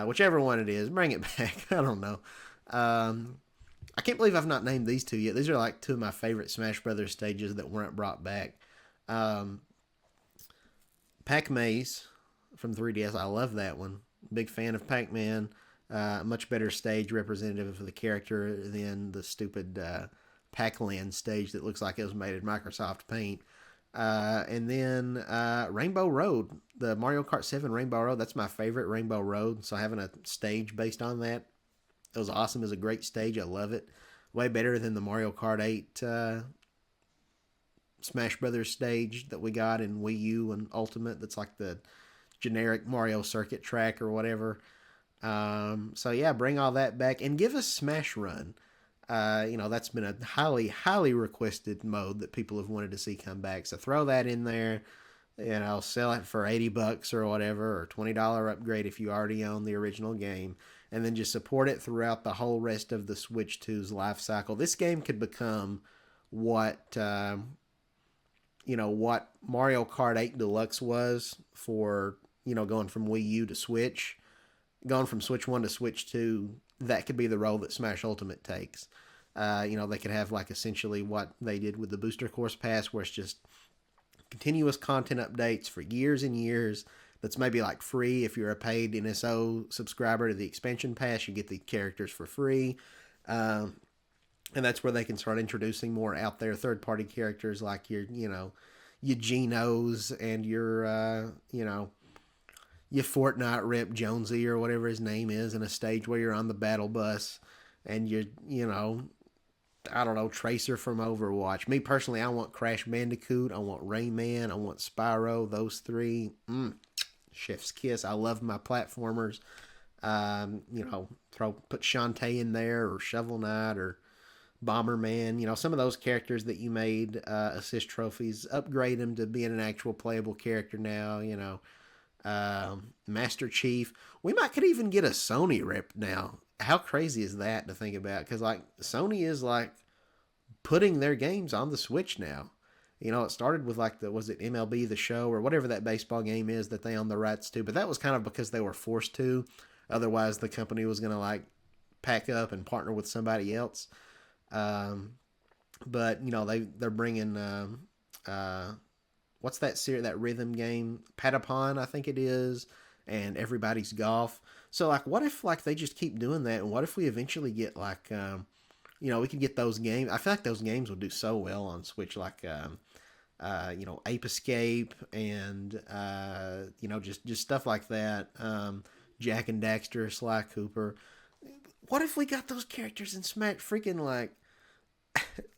Whichever one it is, bring it back. I don't know. I can't believe I've not named these two yet. These are like two of my favorite Smash Brothers stages that weren't brought back. Pac Maze from 3DS, I love that one. Big fan of Pac-Man. Much better stage representative of the character than the stupid Pac-Land stage that looks like it was made in Microsoft Paint. And then Rainbow Road, the Mario Kart 7 Rainbow Road. That's my favorite Rainbow Road. So having a stage based on that, it was awesome. It was a great stage. I love it. Way better than the Mario Kart 8 Smash Brothers stage that we got in Wii U and Ultimate. That's like the generic Mario circuit track or whatever. So yeah, bring all that back and give us Smash Run. That's been a highly, highly requested mode that people have wanted to see come back. So throw that in there. Sell it for $80 or whatever, or $20 upgrade if you already own the original game, and then just support it throughout the whole rest of the Switch 2's life cycle. This game could become what what Mario Kart 8 Deluxe was for going from Wii U to Switch, going from Switch 1 to Switch 2. That could be the role that Smash Ultimate takes. They could have like essentially what they did with the Booster Course Pass, where it's just continuous content updates for years and years. That's maybe like free if you're a paid NSO subscriber to the expansion pass. You get the characters for free. And that's where they can start introducing more out there third-party characters like your your Genos and your Fortnite rep Jonesy or whatever his name is in a stage where you're on the battle bus and I don't know, Tracer from Overwatch. Me personally, I want Crash Bandicoot, I want Rayman, I want Spyro, those three. Chef's kiss. I love my platformers. Put Shantae in there or Shovel Knight or Bomberman. Some of those characters that you made assist trophies, upgrade them to being an actual playable character now. Master Chief. We might could even get a Sony rep now. How crazy is that to think about? Because like Sony is like putting their games on the Switch now. It started with like was it MLB the Show or whatever that baseball game is that they own the rights to, but that was kind of because they were forced to. Otherwise, the company was gonna like pack up and partner with somebody else. Um, but they're bringing what's that series, that rhythm game, Patapon, I think it is, and Everybody's Golf. So like, what if like they just keep doing that, and what if we eventually get like we could get those games. I feel like those games would do so well on Switch, like Ape Escape and just stuff like that. Jack and Daxter, Sly Cooper. What if we got those characters in Smash? Freaking like,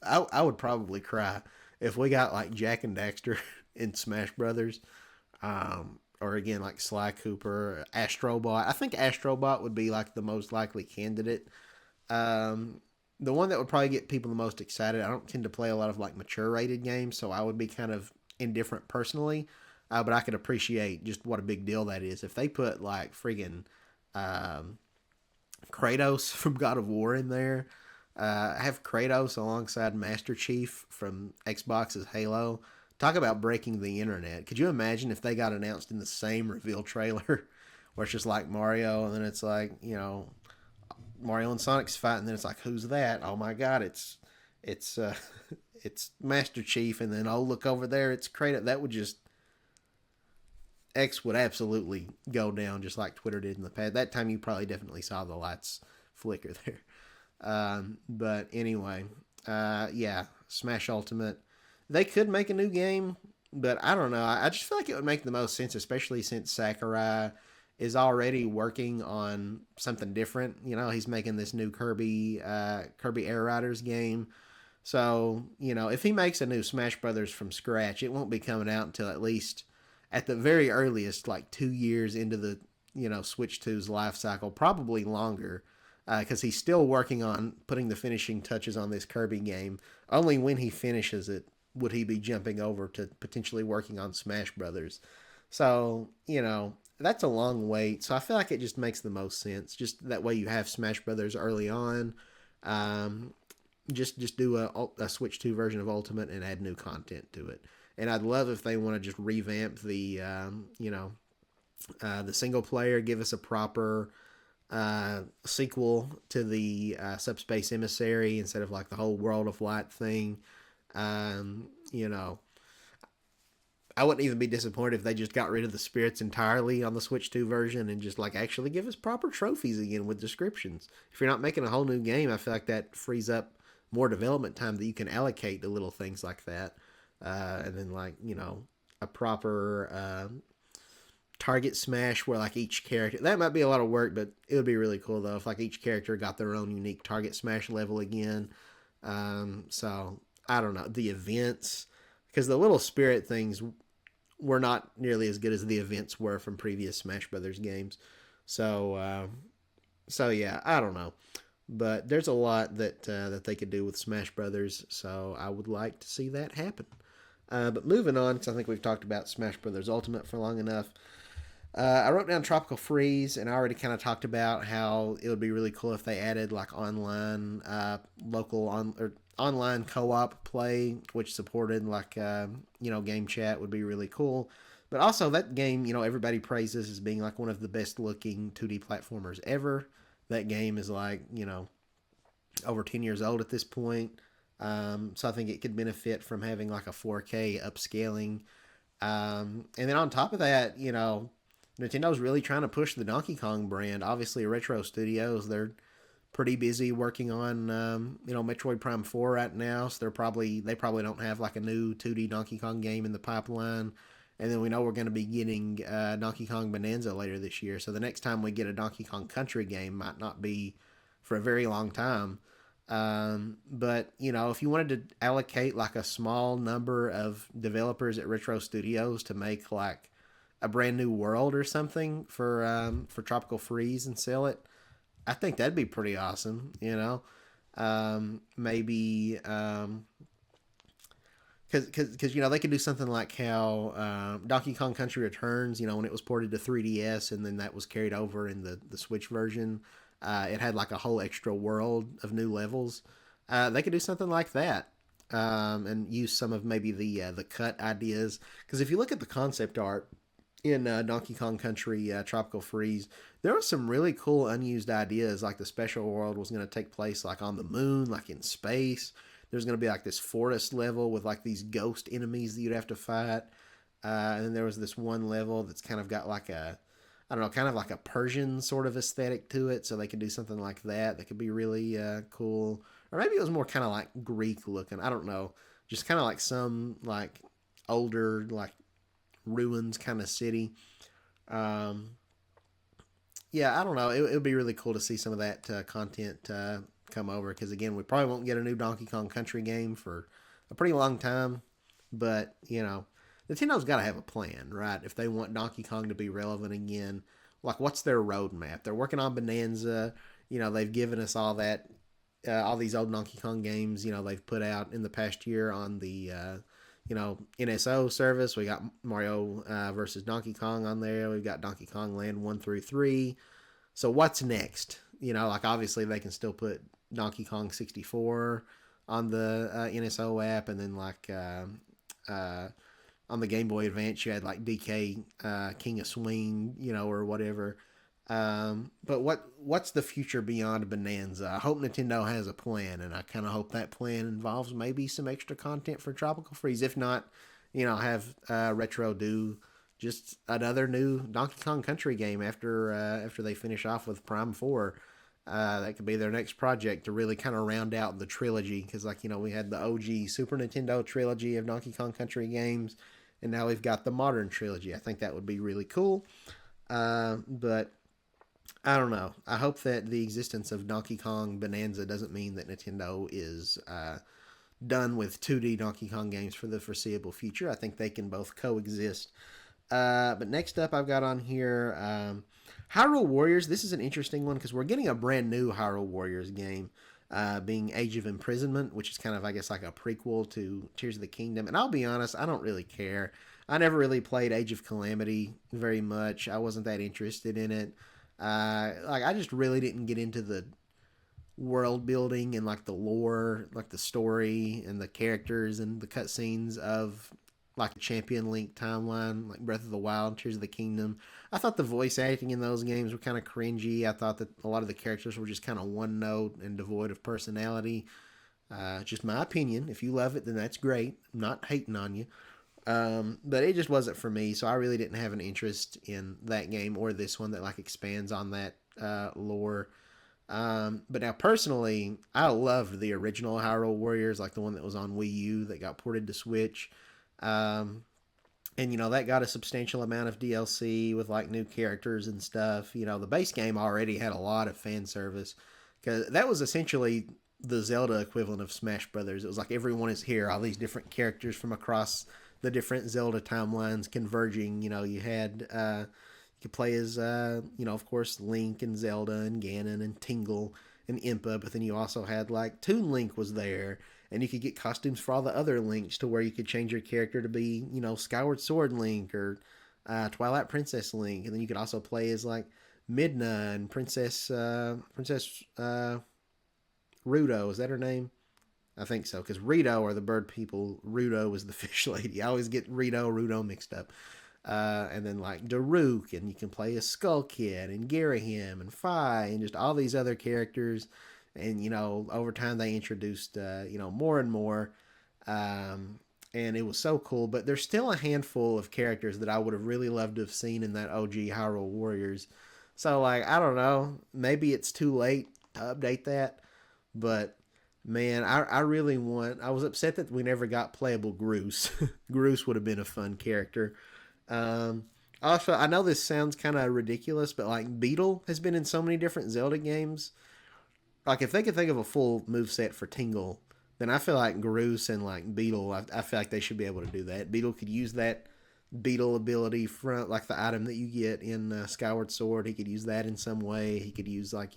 I would probably cry if we got like Jack and Daxter in Smash Brothers. Or again like Sly Cooper, Astrobot. I think Astrobot would be like the most likely candidate. The one that would probably get people the most excited. I don't tend to play a lot of like mature rated games, so I would be kind of indifferent personally. But I could appreciate just what a big deal that is. If they put like friggin' um, Kratos from God of War in there, have Kratos alongside Master Chief from Xbox's Halo. Talk about breaking the internet. Could you imagine if they got announced in the same reveal trailer where it's just like Mario and then it's like, Mario and Sonic's fighting, and then it's like, who's that? Oh my god, it's it's Master Chief, and then oh look over there, it's Kratos. That would just X would absolutely go down just like Twitter did in the past. That time you probably definitely saw the lights flicker there. But anyway, yeah, Smash Ultimate. They could make a new game, but I don't know. I just feel like it would make the most sense, especially since Sakurai is already working on something different. He's making this new Kirby Air Riders game. So, if he makes a new Smash Brothers from scratch, it won't be coming out until at least, at the very earliest, like 2 years into the, Switch 2's life cycle, probably longer, because he's still working on putting the finishing touches on this Kirby game. Only when he finishes it would he be jumping over to potentially working on Smash Brothers. So, that's a long wait. So I feel like it just makes the most sense. Just that way you have Smash Brothers early on. Um, just do a Switch 2 version of Ultimate and add new content to it. And I'd love if they want to just revamp the single player, give us a proper sequel to the Subspace Emissary instead of like the whole World of Light thing. Um, you know, I wouldn't even be disappointed if they just got rid of the spirits entirely on the Switch 2 version and just like actually give us proper trophies again with descriptions. If you're not making a whole new game, I feel like that frees up more development time that you can allocate to little things like that. And then like, a proper target smash where like each character, that might be a lot of work, but it would be really cool though if like each character got their own unique target smash level again. So I don't know, the events, because the little spirit things were not nearly as good as the events were from previous Smash Brothers games. So yeah, I don't know, but there's a lot that they could do with Smash Brothers. So I would like to see that happen. But moving on, because I think we've talked about Smash Brothers Ultimate for long enough. I wrote down Tropical Freeze, and I already kind of talked about how it would be really cool if they added like online, local or online co-op play, which supported like game chat would be really cool. But also that game, everybody praises as being like one of the best looking 2D platformers ever. That game is like over 10 years old at this point. So I think it could benefit from having like a 4K upscaling. And then on top of that, Nintendo's really trying to push the Donkey Kong brand. Obviously, Retro Studios, they're pretty busy working on Metroid Prime 4 right now, so they probably don't have like a new 2D Donkey Kong game in the pipeline. And then we know we're going to be getting Donkey Kong Bonanza later this year. So the next time we get a Donkey Kong Country game might not be for a very long time. But if you wanted to allocate like a small number of developers at Retro Studios to make like a brand new world or something for Tropical Freeze and sell it, I think that'd be pretty awesome. Maybe because they could do something like how Donkey Kong Country Returns, when it was ported to 3DS and then that was carried over in the Switch version, it had like a whole extra world of new levels. They could do something like that, and use some of maybe the cut ideas. Because if you look at the concept art in Donkey Kong Country Tropical Freeze, there were some really cool unused ideas. Like the special world was going to take place like on the moon, like in space. There's going to be like this forest level with like these ghost enemies that you'd have to fight. And then there was this one level that's kind of got like I don't know, kind of like a Persian sort of aesthetic to it. So they could do something like that. That could be really cool. Or maybe it was more kind of like Greek looking. I don't know. Just kind of like some like older like ruins kind of city. Um, yeah, I don't know. It would be really cool to see some of that content come over because again, we probably won't get a new Donkey Kong Country game for a pretty long time. But Nintendo's got to have a plan, right? If they want Donkey Kong to be relevant again, like what's their roadmap? They're working on Bonanza. They've given us all these old Donkey Kong games. They've put out in the past year on the NSO service. We got Mario versus Donkey Kong on there. We've got Donkey Kong Land 1 through 3. So what's next? Like obviously they can still put Donkey Kong 64 on the NSO app, and then like on the Game Boy Advance you had like DK King of Swing, or whatever. But what's the future beyond Bonanza? I hope Nintendo has a plan, and I kind of hope that plan involves maybe some extra content for Tropical Freeze. If not, have Retro do just another new Donkey Kong Country game after they finish off with Prime 4. That could be their next project to really kind of round out the trilogy, because we had the OG Super Nintendo trilogy of Donkey Kong Country games, and now we've got the modern trilogy. I think that would be really cool. But I don't know. I hope that the existence of Donkey Kong Bonanza doesn't mean that Nintendo is done with 2D Donkey Kong games for the foreseeable future. I think they can both coexist. But next up, I've got on here Hyrule Warriors. This is an interesting one because we're getting a brand new Hyrule Warriors game, being Age of Imprisonment, which is kind of, I guess, like a prequel to Tears of the Kingdom. And I'll be honest, I don't really care. I never really played Age of Calamity very much. I wasn't that interested in it. I just really didn't get into the world building and like the lore, like the story and the characters and the cutscenes of like the Champion Link timeline, like Breath of the Wild, Tears of the Kingdom. I thought the voice acting in those games were kind of cringy. I thought that a lot of the characters were just kind of one note and devoid of personality. Just my opinion. If you love it, then that's great. I'm not hating on you. But it just wasn't for me, so I really didn't have an interest in that game or this one that like expands on that lore. But now personally, I loved the original Hyrule Warriors, like the one that was on Wii U that got ported to Switch. And that got a substantial amount of DLC with like new characters and stuff. The base game already had a lot of fan service because that was essentially the Zelda equivalent of Smash Brothers. It was like everyone is here, all these different characters from across the different Zelda timelines converging. You had you could play as of course Link and Zelda and Ganon and Tingle and Impa, but then you also had like Toon Link was there, and you could get costumes for all the other Links to where you could change your character to be Skyward Sword Link or Twilight Princess Link, and then you could also play as like Midna and Princess Rudo. Is that her name? I think so, because Rito are the bird people. Rudo is the fish lady. I always get Rudo mixed up. And then like Daruk, and you can play as Skull Kid and Garahim and Fi and just all these other characters. And over time they introduced more and more, and it was so cool. But there's still a handful of characters that I would have really loved to have seen in that OG Hyrule Warriors. So like I don't know, maybe it's too late to update that. But man, I really want. I was upset that we never got playable Groose. Groose would have been a fun character. Um, Also, I know this sounds kind of ridiculous, but like Beetle has been in so many different Zelda games. Like if they could think of a full move set for Tingle, then I feel like Groose and like Beetle, I feel like they should be able to do that. Beetle could use that Beetle ability front, like the item that you get in Skyward Sword. He could use that in some way. He could use like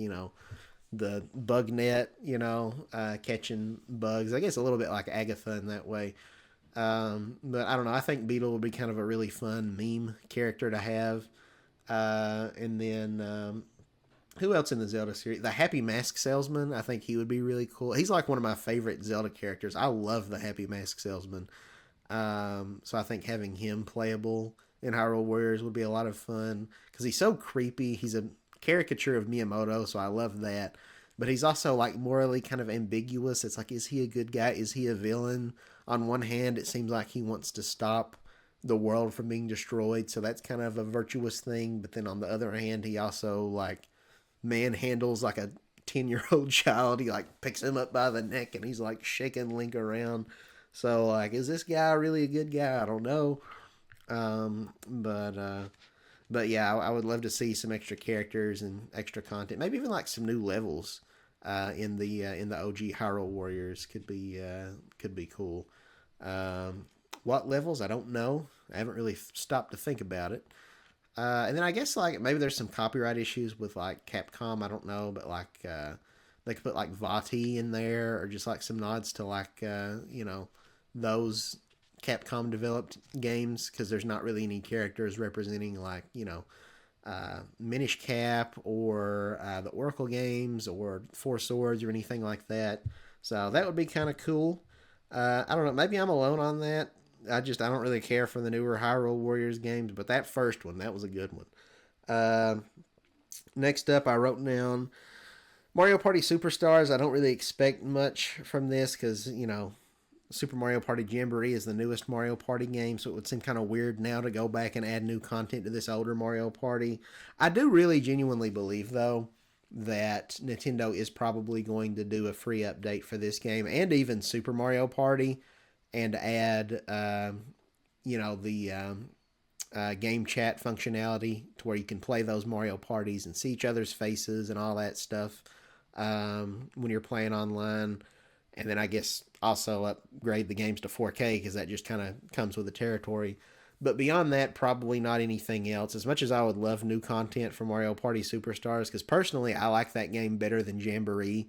the bug net, catching bugs. I guess a little bit like Agatha in that way. But I don't know. I think Beetle would be kind of a really fun meme character to have. And then who else in the Zelda series? The Happy Mask Salesman. I think he would be really cool. He's like one of my favorite Zelda characters. I love the Happy Mask Salesman. So I think having him playable in Hyrule Warriors would be a lot of fun because he's so creepy. He's a caricature of Miyamoto, so I love that. But he's also like morally kind of ambiguous. It's like, is he a good guy? Is he a villain? On one hand, it seems like he wants to stop the world from being destroyed, so that's kind of a virtuous thing. But then on the other hand, he also like manhandles like a 10-year-old child. He like picks him up by the neck and he's like shaking Link around. So like, is this guy really a good guy? I don't know. But yeah, I would love to see some extra characters and extra content. Maybe even like some new levels in the OG Hyrule Warriors could be cool. What levels? I don't know. I haven't really stopped to think about it. And then I guess like maybe there's some copyright issues with like Capcom. I don't know, but like they could put like Vati in there or just like some nods to like those Capcom developed games because there's not really any characters representing like Minish Cap or the Oracle games or Four Swords or anything like that. So that would be kind of cool. I don't know. Maybe I'm alone on that. I don't really care for the newer Hyrule Warriors games, but that first one that was a good one. Uh, Next up, I wrote down Mario Party Superstars. I don't really expect much from this because Super Mario Party Jamboree is the newest Mario Party game, so it would seem kind of weird now to go back and add new content to this older Mario Party. I do really genuinely believe, though, that Nintendo is probably going to do a free update for this game and even Super Mario Party and add, the game chat functionality to where you can play those Mario parties and see each other's faces and all that stuff when you're playing online. And then I guess also upgrade the games to 4K because that just kind of comes with the territory. But beyond that, probably not anything else. As much as I would love new content for Mario Party Superstars, because personally I like that game better than Jamboree.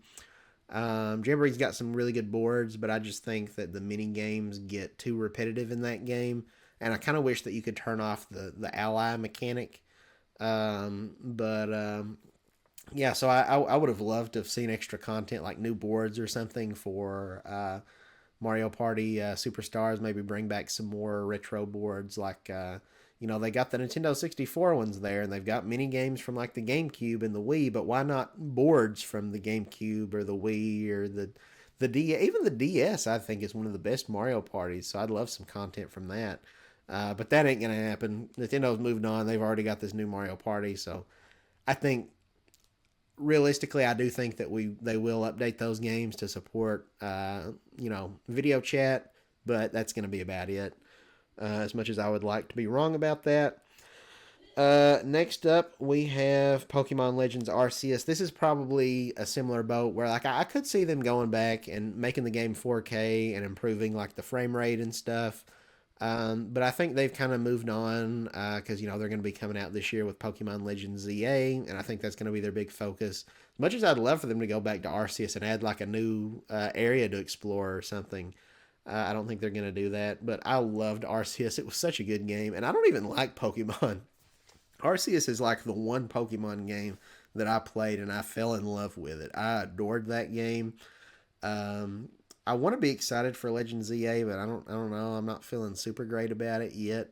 Jamboree's got some really good boards, but I just think that the mini games get too repetitive in that game, and I kind of wish that you could turn off the ally mechanic. But Yeah, so I would have loved to have seen extra content like new boards or something for Mario Party Superstars. Maybe bring back some more retro boards like they got the Nintendo 64 ones there, and they've got mini games from like the GameCube and the Wii. But why not boards from the GameCube or the Wii or the D? Even the DS, I think, is one of the best Mario parties. So I'd love some content from that. But that ain't gonna happen. Nintendo's moved on. They've already got this new Mario Party. So I think realistically, I do think that they will update those games to support video chat, but that's going to be about it. As much as I would like to be wrong about that. Next up, we have Pokemon Legends Arceus. This is probably a similar boat where like I could see them going back and making the game 4K and improving like the frame rate and stuff. But I think they've kind of moved on because they're going to be coming out this year with Pokemon Legends ZA, and I think that's going to be their big focus. As much as I'd love for them to go back to Arceus and add like a new area to explore or something, I don't think they're going to do that. But I loved Arceus; it was such a good game, and I don't even like Pokemon. Arceus is like the one Pokemon game that I played and I fell in love with it. I adored that game. Um, I want to be excited for Legends ZA, but I don't know. I'm not feeling super great about it yet.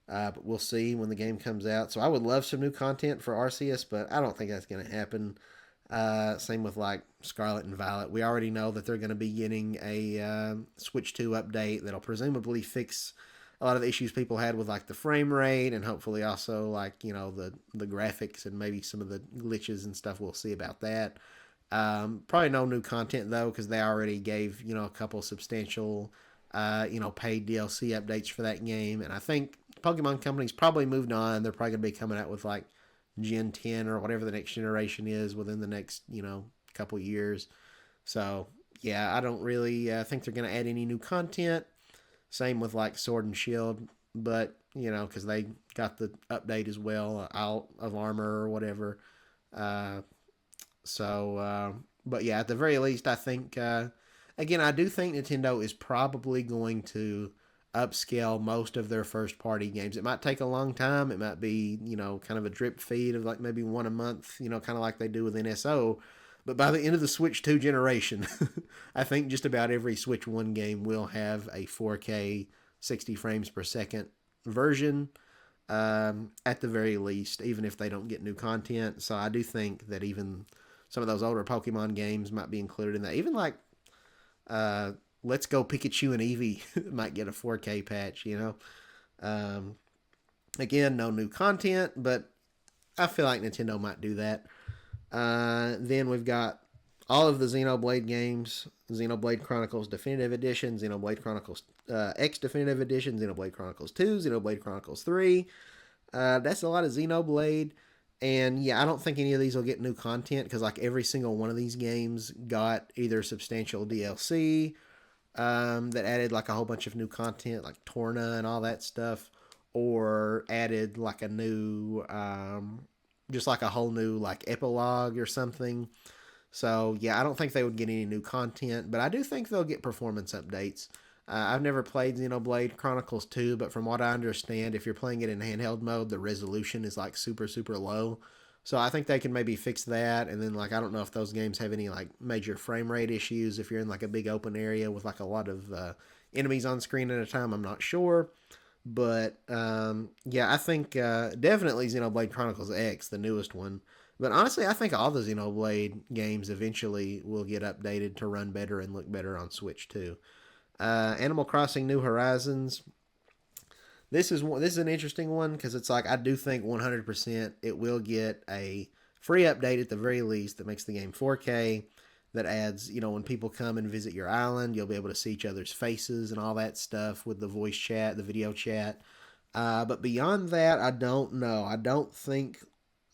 But we'll see when the game comes out. So I would love some new content for Arceus, but I don't think that's going to happen. Same with like Scarlet and Violet. We already know that they're going to be getting a Switch 2 update that'll presumably fix a lot of the issues people had with like the frame rate and hopefully also like the graphics and maybe some of the glitches and stuff. We'll see about that. Probably no new content though, because they already gave a couple substantial, paid DLC updates for that game, and I think Pokemon Company's probably moved on. They're probably gonna be coming out with like Gen 10 or whatever the next generation is within the next couple years. So yeah, I don't really think they're gonna add any new content. Same with like Sword and Shield, but because they got the update as well, out of armor or whatever. Uh, but yeah, at the very least, I think, again, I do think Nintendo is probably going to upscale most of their first party games. It might take a long time. It might be, kind of a drip feed of like maybe one a month, kind of like they do with NSO. But by the end of the Switch 2 generation, I think just about every Switch 1 game will have a 4K 60 frames per second version, at the very least, even if they don't get new content. So I do think that even some of those older Pokemon games might be included in that. Even like uh, Let's Go Pikachu and Eevee might get a 4K patch. Um, Again, no new content, but I feel like Nintendo might do that. Then we've got all of the Xenoblade games: Xenoblade Chronicles Definitive Edition, Xenoblade Chronicles X Definitive Edition, Xenoblade Chronicles 2, Xenoblade Chronicles 3. That's a lot of Xenoblade. And yeah, I don't think any of these will get new content because like every single one of these games got either substantial DLC, that added like a whole bunch of new content like Torna and all that stuff, or added like a new, just like a whole new like epilogue or something. So yeah, I don't think they would get any new content, but I do think they'll get performance updates. I've never played Xenoblade Chronicles 2, but from what I understand, if you're playing it in handheld mode, the resolution is like super, super low. So I think they can maybe fix that. And then, like, I don't know if those games have any like major frame rate issues if you're in like a big open area with like a lot of enemies on screen at a time. I'm not sure. But yeah, I think definitely Xenoblade Chronicles X, the newest one. But honestly, I think all the Xenoblade games eventually will get updated to run better and look better on Switch too. Animal Crossing New Horizons. This is an interesting one because it's like I do think 100% it will get a free update at the very least that makes the game 4K. That adds, when people come and visit your island, you'll be able to see each other's faces and all that stuff with the voice chat, the video chat. But beyond that, I don't know. I don't think.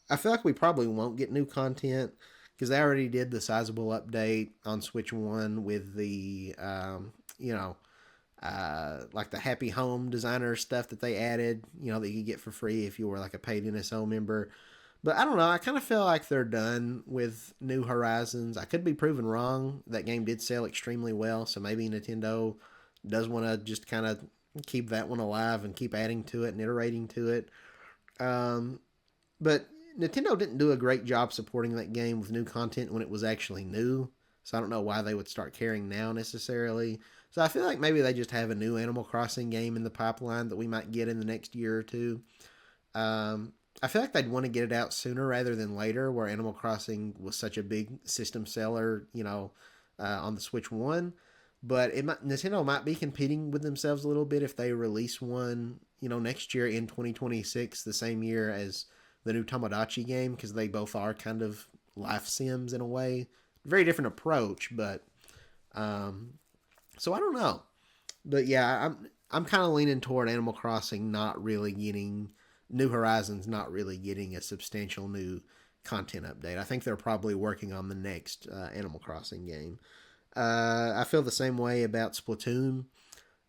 I feel like we probably won't get new content because they already did the sizable update on Switch 1 with the, like the Happy Home Designer stuff that they added, that you could get for free if you were like a paid NSO member. But I don't know. I kind of feel like they're done with New Horizons. I could be proven wrong. That game did sell extremely well, so maybe Nintendo does want to just kind of keep that one alive and keep adding to it and iterating to it. But Nintendo didn't do a great job supporting that game with new content when it was actually new. So I don't know why they would start caring now necessarily. So I feel like maybe they just have a new Animal Crossing game in the pipeline that we might get in the next year or two. I feel like they'd want to get it out sooner rather than later, where Animal Crossing was such a big system seller, on the Switch 1. But Nintendo might be competing with themselves a little bit if they release one, next year in 2026, the same year as the new Tomodachi game, because they both are kind of life sims in a way. Very different approach, but so I don't know. But yeah, I'm kind of leaning toward Animal Crossing not really getting New Horizons, not really getting a substantial new content update. I think they're probably working on the next Animal Crossing game. I feel the same way about Splatoon.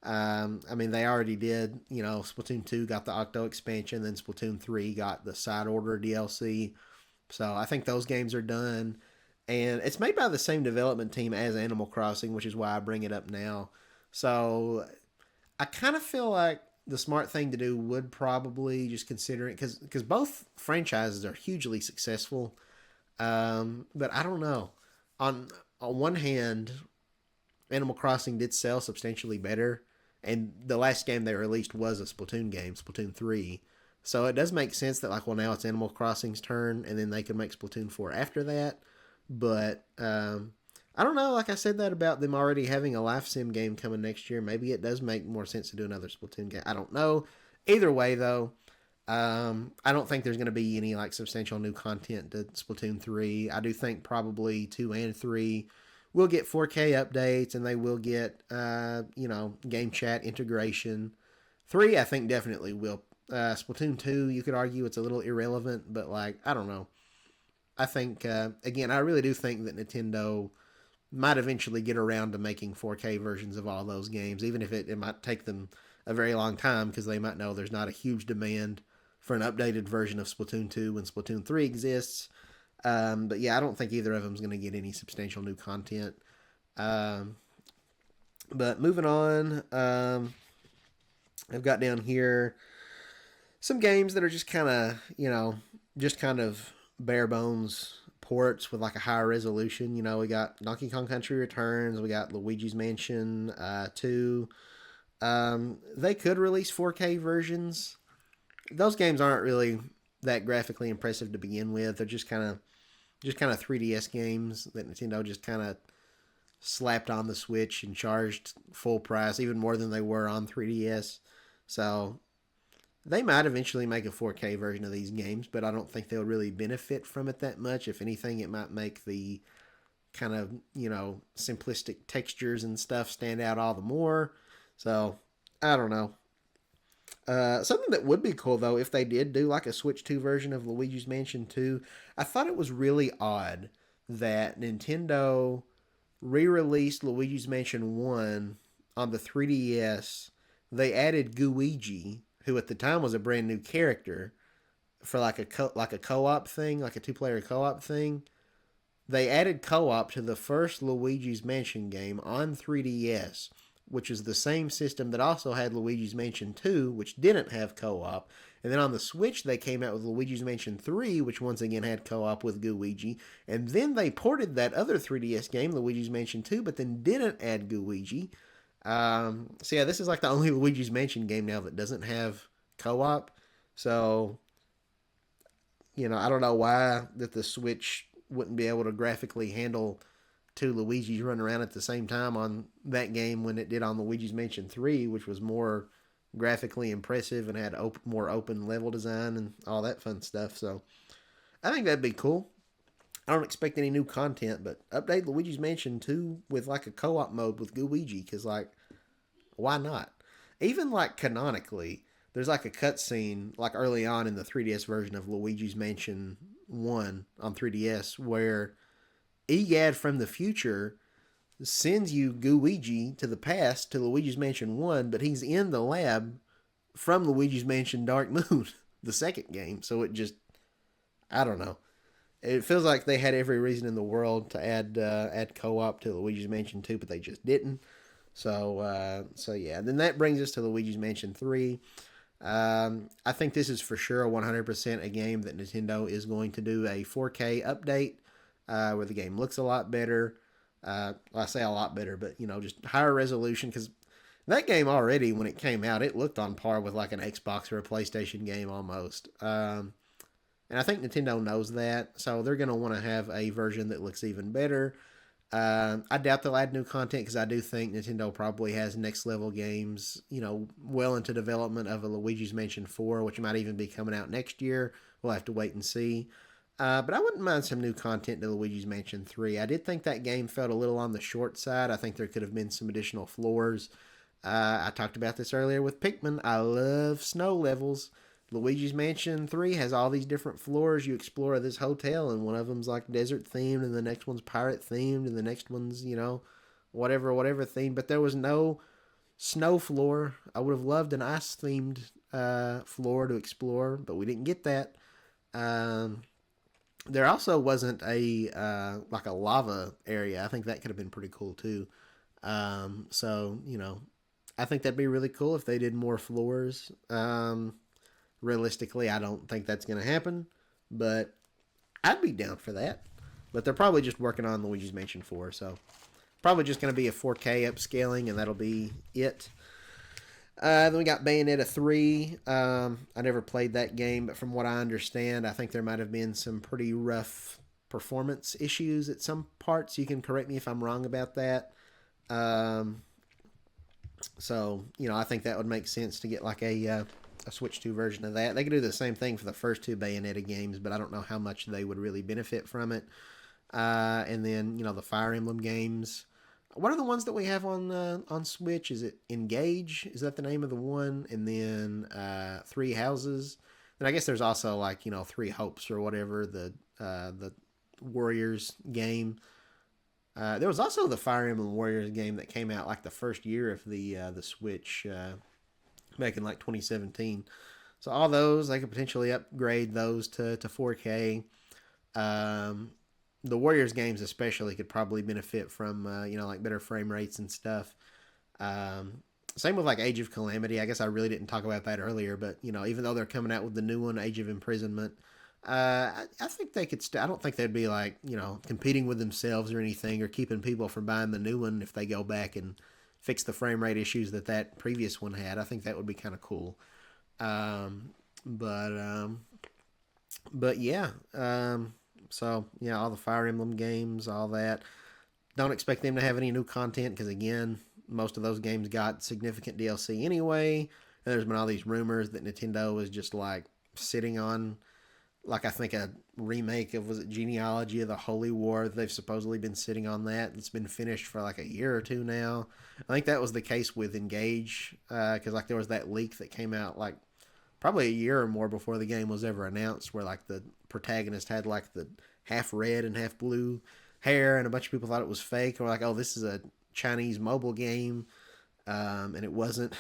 I mean, they already did, Splatoon 2 got the Octo expansion, then Splatoon 3 got the Side Order DLC. So I think those games are done. And it's made by the same development team as Animal Crossing, which is why I bring it up now. So I kind of feel like the smart thing to do would probably just consider it because both franchises are hugely successful. But I don't know. On one hand, Animal Crossing did sell substantially better, and the last game they released was a Splatoon game, Splatoon 3. So it does make sense that like, well, now it's Animal Crossing's turn, and then they could make Splatoon 4 after that. But I don't know. Like I said that about them already having a life sim game coming next year. Maybe it does make more sense to do another Splatoon game. I don't know. Either way, though, I don't think there's going to be any like substantial new content to Splatoon 3. I do think probably 2 and 3 will get 4K updates and they will get, game chat integration. 3, I think definitely will. Splatoon 2, you could argue it's a little irrelevant, but like, I don't know. I think, again, I really do think that Nintendo might eventually get around to making 4K versions of all those games, even if it might take them a very long time because they might know there's not a huge demand for an updated version of Splatoon 2 when Splatoon 3 exists. But yeah, I don't think either of them is going to get any substantial new content. Um, but moving on, I've got down here some games that are just kind of, just kind of bare bones ports with like a higher resolution. We got Donkey Kong Country Returns, we got Luigi's Mansion 2. They could release 4K versions. Those games aren't really that graphically impressive to begin with. They're just kind of 3DS games that Nintendo just kind of slapped on the Switch and charged full price, even more than they were on 3DS. So they might eventually make a 4K version of these games, but I don't think they'll really benefit from it that much. If anything, it might make the kind of, simplistic textures and stuff stand out all the more. So, I don't know. Something that would be cool, though, if they did do like a Switch 2 version of Luigi's Mansion 2, I thought it was really odd that Nintendo re released Luigi's Mansion 1 on the 3DS. They added Gooigi, who at the time was a brand new character, for like a co-op thing, like a two-player co-op thing. They added co-op to the first Luigi's Mansion game on 3DS, which is the same system that also had Luigi's Mansion 2, which didn't have co-op. And then on the Switch, they came out with Luigi's Mansion 3, which once again had co-op with Gooigi. And then they ported that other 3DS game, Luigi's Mansion 2, but then didn't add Gooigi. So yeah, this is like the only Luigi's Mansion game now that doesn't have co-op. So, I don't know why that the Switch wouldn't be able to graphically handle two Luigi's running around at the same time on that game when it did on Luigi's Mansion 3, which was more graphically impressive and had more open level design and all that fun stuff. So I think that'd be cool. I don't expect any new content, but update Luigi's Mansion 2 with like a co-op mode with Luigi, because like, why not? Even like canonically, there's like a cutscene like early on in the 3DS version of Luigi's Mansion 1 on 3DS where EGAD from the future sends you Gooigi to the past to Luigi's Mansion 1, but he's in the lab from Luigi's Mansion Dark Moon, the second game. So it just, I don't know. It feels like they had every reason in the world to add co-op to Luigi's Mansion 2, but they just didn't. So yeah. Then that brings us to Luigi's Mansion 3. I think this is for sure 100% a game that Nintendo is going to do a 4K update where the game looks a lot better. I say a lot better, but just higher resolution, because that game already, when it came out, it looked on par with like an Xbox or a PlayStation game almost. And I think Nintendo knows that, so they're going to want to have a version that looks even better. I doubt they'll add new content because I do think Nintendo probably has next level games, well into development of a Luigi's Mansion 4, which might even be coming out next year. We'll have to wait and see. But I wouldn't mind some new content to Luigi's Mansion 3. I did think that game felt a little on the short side. I think there could have been some additional floors. I talked about this earlier with Pikmin. I love snow levels. Luigi's Mansion 3 has all these different floors. You explore this hotel, and one of them's like desert themed, and the next one's pirate themed, and the next one's, whatever themed. But there was no snow floor. I would have loved an ice themed floor to explore, but we didn't get that. There also wasn't a like a lava area. I think that could have been pretty cool too. So I think that'd be really cool if they did more floors. Realistically, I don't think that's going to happen, but I'd be down for that. But they're probably just working on Luigi's Mansion 4, so probably just going to be a 4K upscaling, and that'll be it. Then we got Bayonetta 3. I never played that game, but from what I understand, I think there might have been some pretty rough performance issues at some parts. You can correct me if I'm wrong about that. So, I think that would make sense to get like a a Switch 2 version of that. They could do the same thing for the first two Bayonetta games, but I don't know how much they would really benefit from it. And then the Fire Emblem games. What are the ones that we have on Switch? Is it Engage? Is that the name of the one? And then Three Houses. And I guess there's also like Three Hopes or whatever, the Warriors game. There was also the Fire Emblem Warriors game that came out like the first year of the Switch back in like 2017. So all those, they could potentially upgrade those to 4K. The Warriors games especially could probably benefit from like better frame rates and stuff. Same with like Age of Calamity. I guess I really didn't talk about that earlier, but even though they're coming out with the new one, Age of Imprisonment, I think they could. I don't think they'd be like competing with themselves or anything, or keeping people from buying the new one if they go back and fix the frame rate issues that previous one had. I think that would be kind of cool. But yeah. So yeah, all the Fire Emblem games, all that. Don't expect them to have any new content because again, most of those games got significant DLC anyway. And there's been all these rumors that Nintendo is just like sitting on, like I think a remake of, was it Genealogy of the Holy War? They've supposedly been sitting on that. It's been finished for like a year or two now. I think that was the case with Engage because like there was that leak that came out like probably a year or more before the game was ever announced, where like the protagonist had like the half red and half blue hair, and a bunch of people thought it was fake, or like, oh, this is a Chinese mobile game, and it wasn't.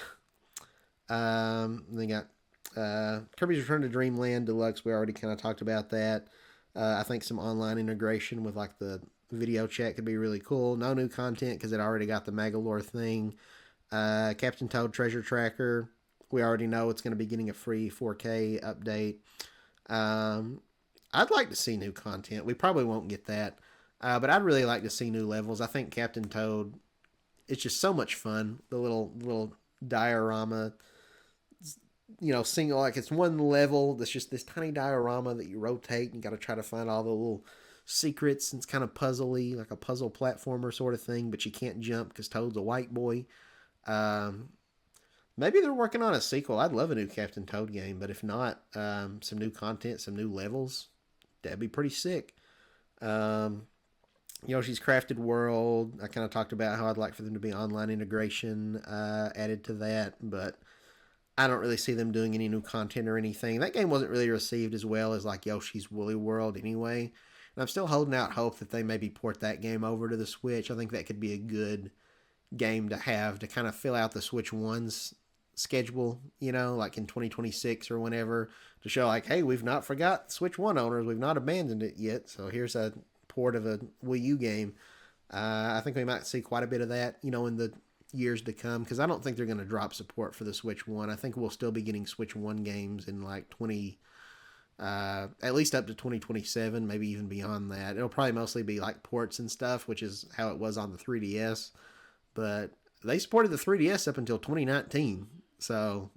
They got Kirby's Return to Dreamland Deluxe. We already kind of talked about that. I think some online integration with like the video chat could be really cool. No new content because it already got the Magalore thing. Captain Toad Treasure Tracker. We already know it's going to be getting a free 4K update. I'd like to see new content. We probably won't get that. But I'd really like to see new levels. I think Captain Toad, it's just so much fun. The little diorama, single, like it's one level that's just this tiny diorama that you rotate and you got to try to find all the little secrets. And it's kind of puzzly, like a puzzle platformer sort of thing, but you can't jump because Toad's a white boy. Maybe they're working on a sequel. I'd love a new Captain Toad game, but if not, some new content, some new levels, that'd be pretty sick. Yoshi's Crafted World, I kind of talked about how I'd like for them to be online integration added to that, but I don't really see them doing any new content or anything. That game wasn't really received as well as like Yoshi's Woolly World anyway, and I'm still holding out hope that they maybe port that game over to the Switch. I think that could be a good game to have to kind of fill out the Switch One's schedule, like in 2026 or whenever, to show like, hey, we've not forgot Switch One owners, we've not abandoned it yet, so here's a port of a Wii U game. I think we might see quite a bit of that, in the years to come, because I don't think they're going to drop support for the Switch One. I think we'll still be getting Switch One games in like at least up to 2027, maybe even beyond that. It'll probably mostly be like ports and stuff, which is how it was on the 3DS, but they supported the 3DS up until 2019. So,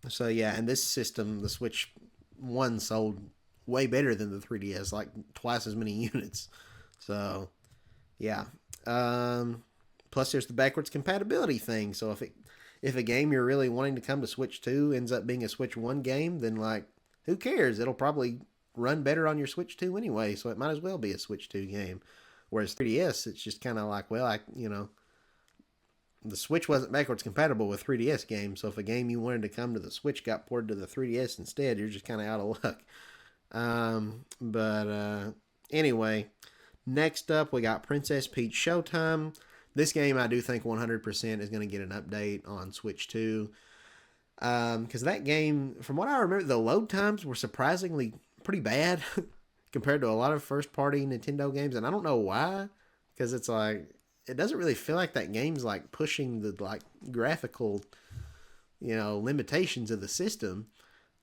so yeah, and this system, the Switch 1 sold way better than the 3DS, like twice as many units. So, yeah. Plus there's the backwards compatibility thing. So if a game you're really wanting to come to Switch 2 ends up being a Switch 1 game, then like, who cares? It'll probably run better on your Switch 2 anyway, so it might as well be a Switch 2 game. Whereas 3DS, it's just kind of like, well, the Switch wasn't backwards compatible with 3DS games, so if a game you wanted to come to the Switch got ported to the 3DS instead, you're just kind of out of luck. Anyway, next up we got Princess Peach Showtime. This game I do think 100% is going to get an update on Switch 2. Because that game, from what I remember, the load times were surprisingly pretty bad compared to a lot of first-party Nintendo games, and I don't know why, because it's like, it doesn't really feel like that game's like pushing the like graphical, limitations of the system.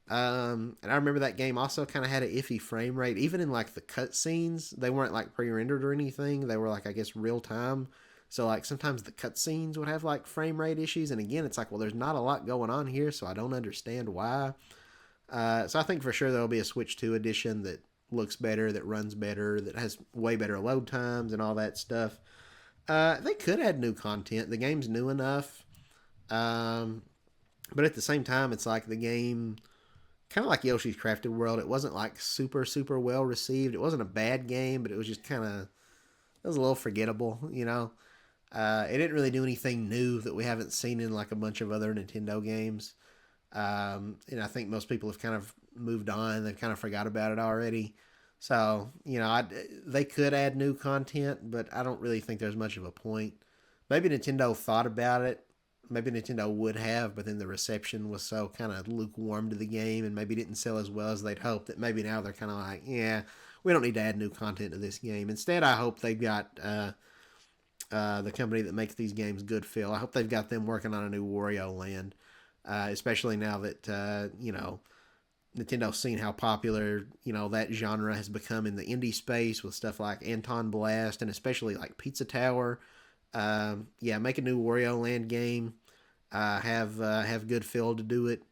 And I remember that game also kind of had an iffy frame rate, even in like the cutscenes. They weren't like pre-rendered or anything. They were like, I guess, real time. So like sometimes the cutscenes would have like frame rate issues, and again, it's like, well, there's not a lot going on here, so I don't understand why. So I think for sure there'll be a Switch 2 edition that looks better, that runs better, that has way better load times and all that stuff. They could add new content. The game's new enough. Um, but at the same time, it's like the game, kind of like Yoshi's Crafted World. It wasn't like super super well received. It wasn't a bad game, but it was just kind of, it was a little forgettable, you know. It didn't really do anything new that we haven't seen in like a bunch of other Nintendo games. And I think most people have kind of moved on. They've kind of forgot about it already. So, you know, they could add new content, but I don't really think there's much of a point. Maybe Nintendo thought about it. Maybe Nintendo would have, but then the reception was so kind of lukewarm to the game and maybe didn't sell as well as they'd hoped that maybe now they're kind of like, yeah, we don't need to add new content to this game. Instead, I hope they've got the company that makes these games, Good Feel. I hope they've got them working on a new Wario Land, especially now that you know, Nintendo's seen how popular, you know, that genre has become in the indie space with stuff like Anton Blast and especially like Pizza Tower. Yeah, make a new Wario Land game. Have Good Feel to do it,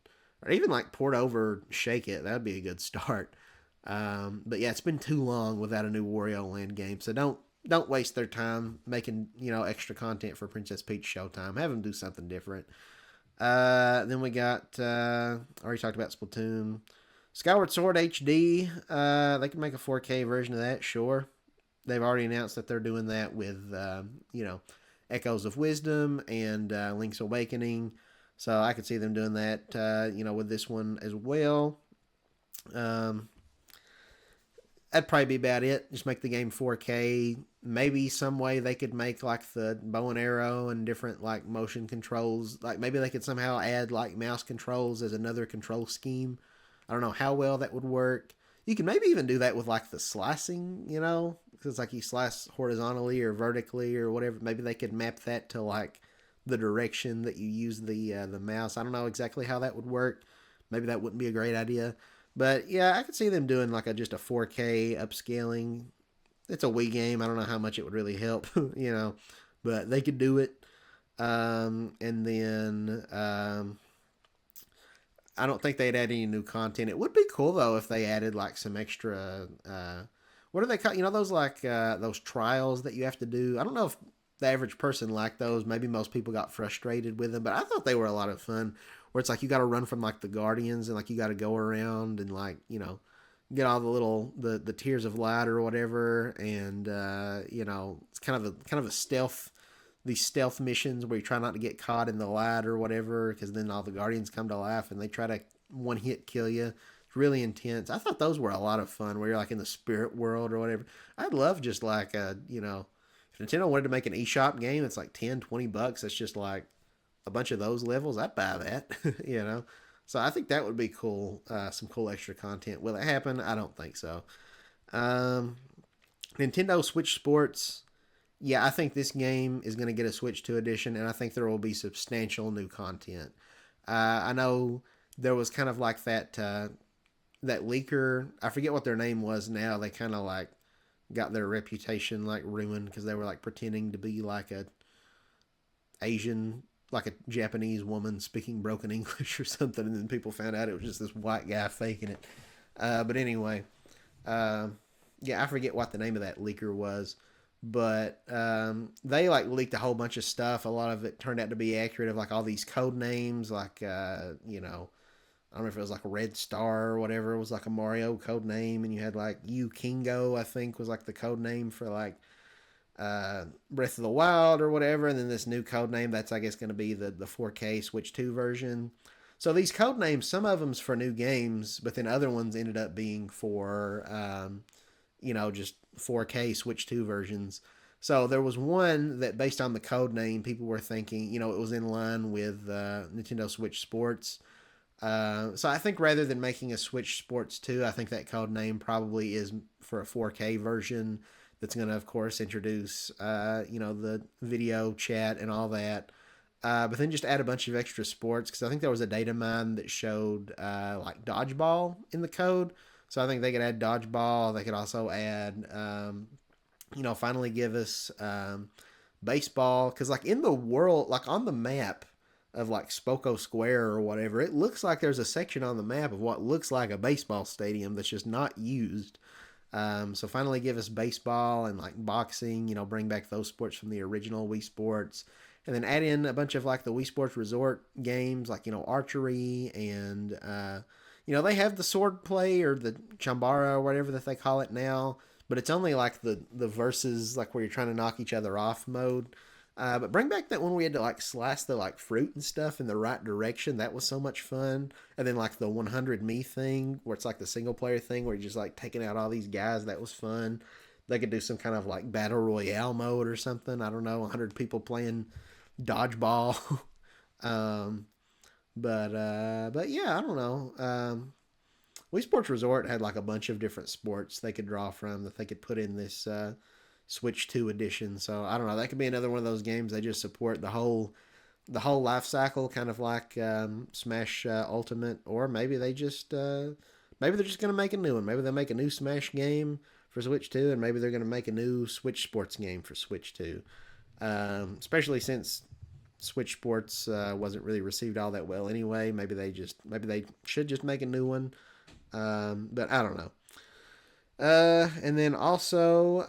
or even like port over Shake It. That'd be a good start. But yeah, it's been too long without a new Wario Land game, so don't waste their time making, you know, extra content for Princess Peach Showtime. Have them do something different. Then we got already talked about Splatoon, Skyward Sword HD. They can make a 4K version of that, sure. They've already announced that they're doing that with you know, Echoes of Wisdom and Link's Awakening. So I could see them doing that, you know, with this one as well. Um, that'd probably be about it. Just make the game 4K. Maybe some way they could make like the bow and arrow and different like motion controls. Like maybe they could somehow add like mouse controls as another control scheme. I don't know how well that would work. You can maybe even do that with like the slicing, you know, because like you slice horizontally or vertically or whatever. Maybe they could map that to like the direction that you use the mouse. I don't know exactly how that would work. Maybe that wouldn't be a great idea. But yeah, I could see them doing like a just a 4K upscaling. It's a Wii game. I don't know how much it would really help, you know, but they could do it. And then I don't think they'd add any new content. It would be cool though if they added like some extra. What are they called? You know, those like those trials that you have to do. I don't know if the average person liked those. Maybe most people got frustrated with them, but I thought they were a lot of fun. Where it's like you got to run from like the guardians and like you got to go around and like, you know, get all the little the tiers of light or whatever, and you know, it's kind of a stealth, these stealth missions where you try not to get caught in the light or whatever, because then all the guardians come to life and they try to one hit kill you. It's really intense. I thought those were a lot of fun where you're like in the spirit world or whatever. I'd love just like a, you know, if Nintendo wanted to make an eShop game, it's like 10-20 bucks. It's just like a bunch of those levels. I'd buy that, you know. So I think that would be cool. Some cool extra content. Will it happen? I don't think so. Um, Nintendo Switch Sports. Yeah, I think this game is going to get a Switch 2 edition, and I think there will be substantial new content. I know there was kind of like that leaker. I forget what their name was now. They kind of like got their reputation like ruined because they were like pretending to be like a Asian, like a Japanese woman speaking broken English or something, and then people found out it was just this white guy faking it. But anyway, uh, yeah, I forget what the name of that leaker was, but they like leaked a whole bunch of stuff. A lot of it turned out to be accurate, of like all these code names, like you know, I don't know if it was like a Red Star or whatever. It was like a Mario code name, and you had like U Kingo, I think, was like the code name for like Breath of the Wild or whatever, and then this new code name that's I guess going to be the 4K Switch 2 version. So these code names, some of them's for new games, but then other ones ended up being for you know, just 4K Switch 2 versions. So there was one that, based on the code name, people were thinking, you know, it was in line with Nintendo Switch Sports. So I think rather than making a Switch Sports 2, I think that code name probably is for a 4K version that's going to, of course, introduce, you know, the video chat and all that. But then just add a bunch of extra sports, because I think there was a data mine that showed like dodgeball in the code. So I think they could add dodgeball. They could also add, you know, finally give us baseball. Because like in the world, like on the map of like Spoko Square or whatever, it looks like there's a section on the map of what looks like a baseball stadium that's just not used. So finally give us baseball and like boxing, you know, bring back those sports from the original Wii Sports. and then add in a bunch of like the Wii Sports Resort games, like archery and they have the sword play or the chambara or whatever that they call it now, but it's only like the versus like where you're trying to knock each other off mode. But bring back that one where we had to like slice the like fruit and stuff in the right direction. That was so much fun. And then like the 100 me thing where it's like the single player thing where you're just like taking out all these guys. That was fun. They could do some kind of like battle royale mode or something. I don't know, 100 people playing dodgeball. um, but yeah, I don't know. Wii Sports Resort had like a bunch of different sports they could draw from that they could put in this Switch 2 edition. So I don't know. That could be another one of those games they just support the whole life cycle, kind of like Smash Ultimate, or maybe they're just gonna make a new one. Maybe they'll make a new Smash game for Switch 2, and maybe they're gonna make a new Switch Sports game for Switch 2. Especially since Switch Sports wasn't really received all that well anyway. Maybe they should just make a new one. But I don't know. And then also,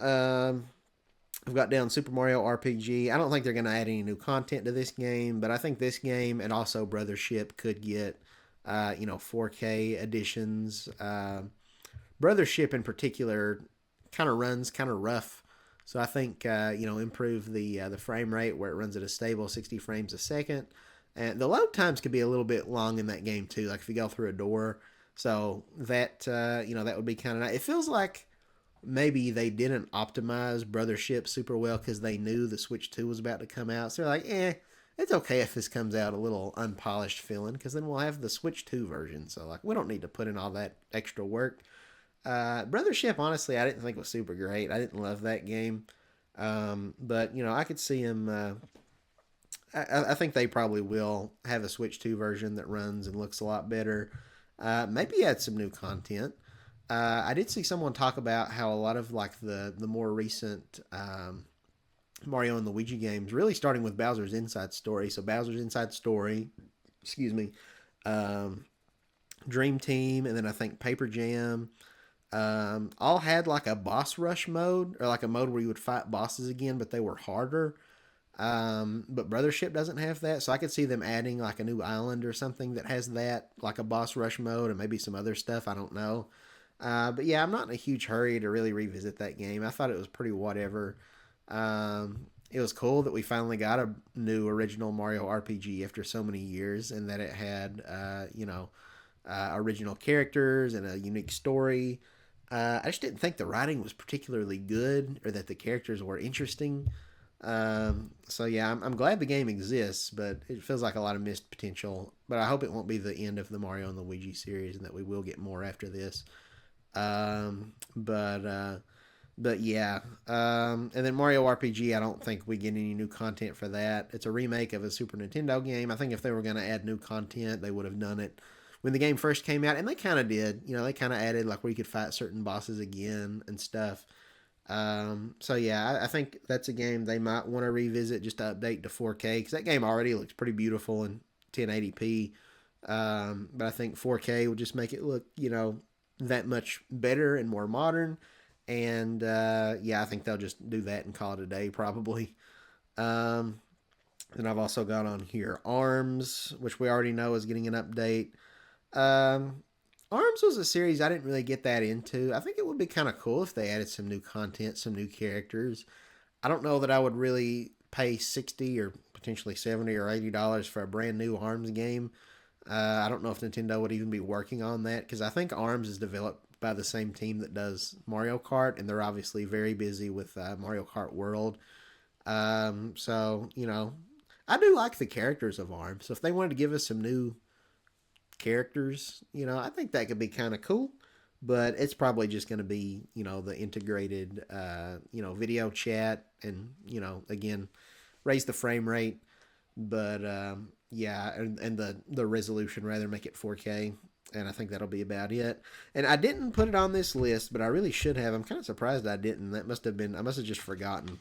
I've got down Super Mario RPG. I don't think they're going to add any new content to this game, but I think this game and also Brothership could get, 4K editions. Brothership in particular kind of runs kind of rough. So I think, improve the frame rate where it runs at a stable 60 frames a second. And the load times could be a little bit long in that game too. Like if you go through a door, so that that would be kind of nice. It feels like maybe they didn't optimize Brothership super well because they knew the Switch 2 was about to come out. So they're like, it's okay if this comes out a little unpolished feeling because then we'll have the Switch 2 version. So like we don't need to put in all that extra work. Brothership, honestly, I didn't think was super great. I didn't love that game. But I could see him. I think they probably will have a Switch 2 version that runs and looks a lot better. Maybe add some new content. I did see someone talk about how a lot of like the more recent Mario and Luigi games, really starting with Bowser's Inside Story. So Bowser's Inside Story, excuse me, Dream Team, and then I think Paper Jam, all had like a boss rush mode or like a mode where you would fight bosses again, but they were harder. But Brothership doesn't have that, so I could see them adding like a new island or something that has that, like a boss rush mode, and maybe some other stuff. I don't know. But yeah, I'm not in a huge hurry to really revisit that game. I thought it was pretty whatever. It was cool that we finally got a new original Mario RPG after so many years, and that it had, original characters and a unique story. I just didn't think the writing was particularly good or that the characters were interesting. So yeah, I'm glad the game exists, but it feels like a lot of missed potential. But I hope it won't be the end of the Mario and Luigi series, and that we will get more after this. Um, but uh, but yeah, and then Mario RPG, I don't think we get any new content for that. It's a remake of a Super Nintendo game. I think if they were going to add new content, they would have done it when the game first came out, and they kind of did. They kind of added like where you could fight certain bosses again and stuff. So yeah, I think that's a game they might want to revisit just to update to 4K because that game already looks pretty beautiful in 1080p. But I think 4K would just make it look, that much better and more modern. And yeah, I think they'll just do that and call it a day probably. Um, then I've also got on here Arms, which we already know is getting an update. Um, Arms was a series I didn't really get that into. I think it would be kind of cool if they added some new content, some new characters. I don't know that I would really pay 60 or potentially 70 or $80 for a brand new Arms game. I don't know if Nintendo would even be working on that because I think Arms is developed by the same team that does Mario Kart, and they're obviously very busy with Mario Kart World. So I do like the characters of Arms. So if they wanted to give us some new characters, I think that could be kind of cool. But it's probably just going to be, the integrated, video chat and, again, raise the frame rate. But yeah, and the resolution rather make it 4K. And I think that'll be about it. And I didn't put it on this list, but I really should have. I'm kind of surprised I didn't. I must have just forgotten.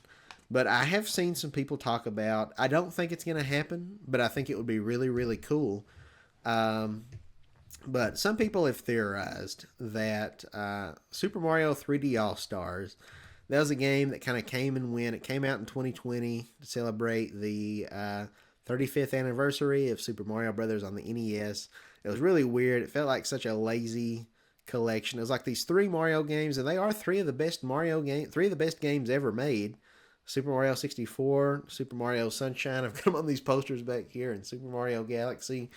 But I have seen some people talk about, I don't think it's going to happen, but I think it would be really, really cool. Um, but some people have theorized that Super Mario 3D All Stars, that was a game that kind of came and went. It came out in 2020 to celebrate the 35th anniversary of Super Mario Brothers on the NES. It was really weird. It felt like such a lazy collection. It was like these three Mario games, and they are three of the best games ever made. Super Mario 64, Super Mario Sunshine. I've got them on these posters back here, and Super Mario Galaxy.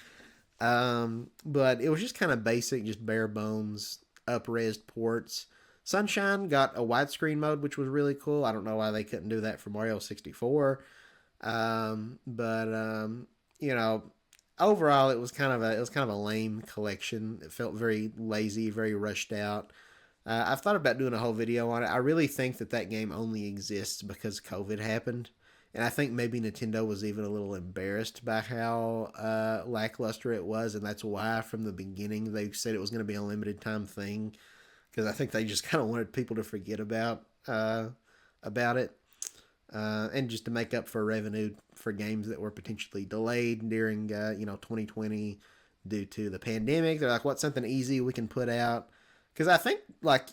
But it was just kind of basic, just bare bones, up-resed ports. Sunshine got a widescreen mode, which was really cool. I don't know why they couldn't do that for Mario 64. But you know, overall it was kind of a lame collection. It felt very lazy, very rushed out. I've thought about doing a whole video on it. I really think that that game only exists because COVID happened. And I think maybe Nintendo was even a little embarrassed by how lackluster it was, and that's why from the beginning they said it was going to be a limited time thing, because I think they just kind of wanted people to forget about it, and just to make up for revenue for games that were potentially delayed during 2020 due to the pandemic. They're like, what's something easy we can put out? Because I think like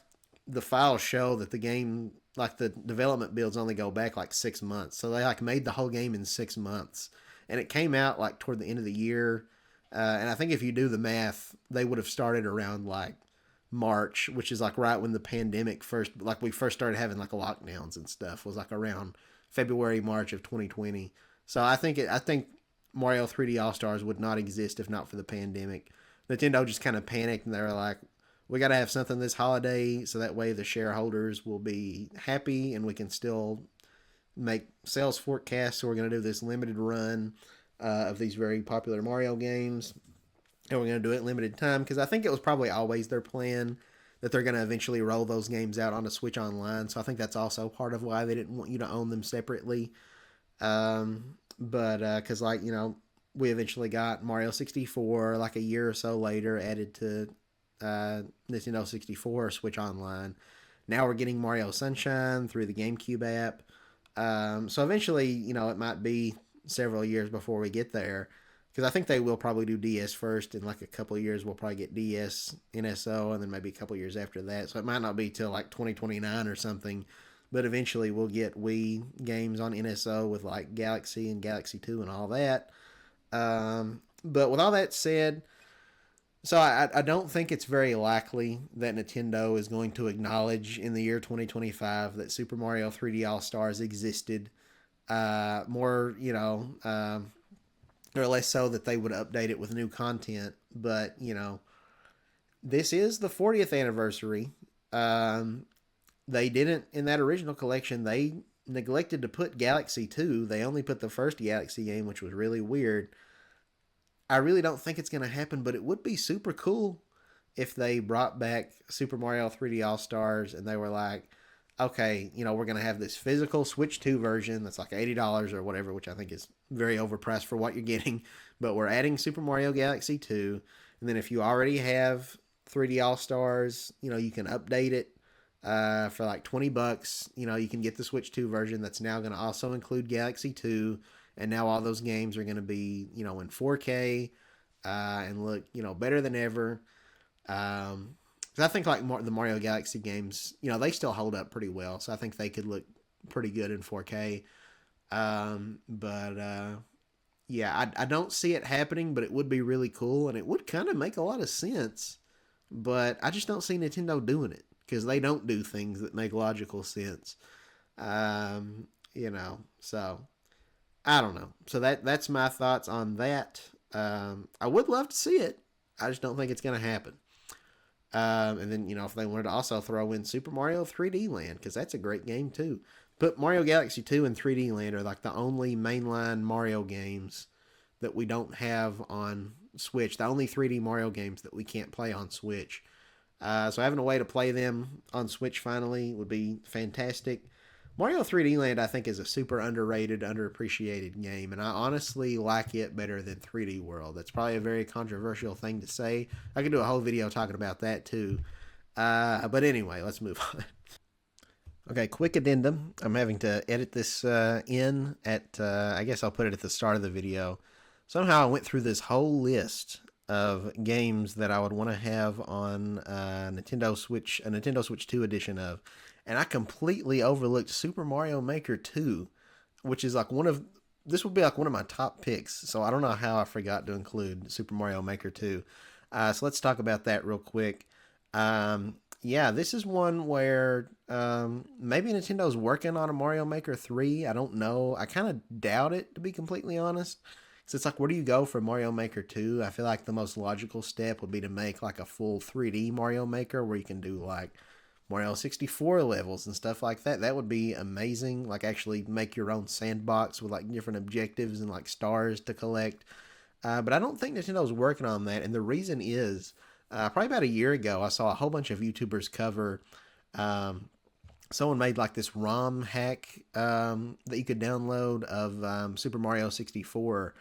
the files show that the game, like the development builds only go back like 6 months, so they like made the whole game in 6 months, and it came out like toward the end of the year. And I think if you do the math, they would have started around like March, which is like right when the pandemic first, like we first started having like lockdowns and stuff, was like around February, March of 2020. So I think Mario 3D All Stars would not exist if not for the pandemic. Nintendo just kind of panicked, and they were like, we got to have something this holiday so that way the shareholders will be happy and we can still make sales forecasts. So we're going to do this limited run of these very popular Mario games, and we're going to do it limited time, because I think it was probably always their plan that they're going to eventually roll those games out on a Switch Online. So I think that's also part of why they didn't want you to own them separately. But because we eventually got Mario 64 like a year or so later added to Nintendo 64 Switch Online. Now we're getting Mario Sunshine through the GameCube app. So eventually, it might be several years before we get there, because I think they will probably do DS first. In like a couple of years, we'll probably get DS, NSO, and then maybe a couple of years after that. So it might not be till like 2029 or something, but eventually we'll get Wii games on NSO with like Galaxy and Galaxy 2 and all that. But with all that said, so I don't think it's very likely that Nintendo is going to acknowledge in the year 2025 that Super Mario 3D All Stars existed. More, or less so that they would update it with new content. But, this is the 40th anniversary. They didn't, in that original collection, they neglected to put Galaxy 2. They only put the first Galaxy game, which was really weird. I really don't think it's going to happen, but it would be super cool if they brought back Super Mario 3D All Stars and they were like, okay, we're going to have this physical Switch 2 version that's like $80 or whatever, which I think is very overpriced for what you're getting. But we're adding Super Mario Galaxy 2. And then if you already have 3D All Stars, you can update it for like $20. You can get the Switch 2 version that's now going to also include Galaxy 2. And now all those games are going to be, in 4K and look, better than ever. Because I think like the Mario Galaxy games, they still hold up pretty well. So I think they could look pretty good in 4K. Yeah, I don't see it happening, but it would be really cool. And it would kind of make a lot of sense. But I just don't see Nintendo doing it, because they don't do things that make logical sense. So I don't know. So that's my thoughts on that. I would love to see it. I just don't think it's going to happen. And then, if they wanted to also throw in Super Mario 3D Land, because that's a great game too. But Mario Galaxy 2 and 3D Land are like the only mainline Mario games that we don't have on Switch. The only 3D Mario games that we can't play on Switch. So having a way to play them on Switch finally would be fantastic. Mario 3D Land, I think, is a super underrated, underappreciated game, and I honestly like it better than 3D World. That's probably a very controversial thing to say. I could do a whole video talking about that, too. But anyway, let's move on. Okay, quick addendum. I'm having to edit this in at, I guess I'll put it at the start of the video. Somehow I went through this whole list of games that I would want to have on a Nintendo Switch 2 edition of. and I completely overlooked Super Mario Maker 2, which is like this would be like one of my top picks. So I don't know how I forgot to include Super Mario Maker 2. So let's talk about that real quick. Yeah, this is one where maybe Nintendo's working on a Mario Maker 3. I don't know. I kind of doubt it, to be completely honest. So it's like, where do you go for Mario Maker 2? I feel like the most logical step would be to make like a full 3D Mario Maker where you can do like Mario 64 levels and stuff like that. That would be amazing. Like actually make your own sandbox with like different objectives and like stars to collect. But I don't think Nintendo's working on that. And the reason is probably about a year ago, I saw a whole bunch of YouTubers cover. Um, Someone made like this ROM hack that you could download of Super Mario 64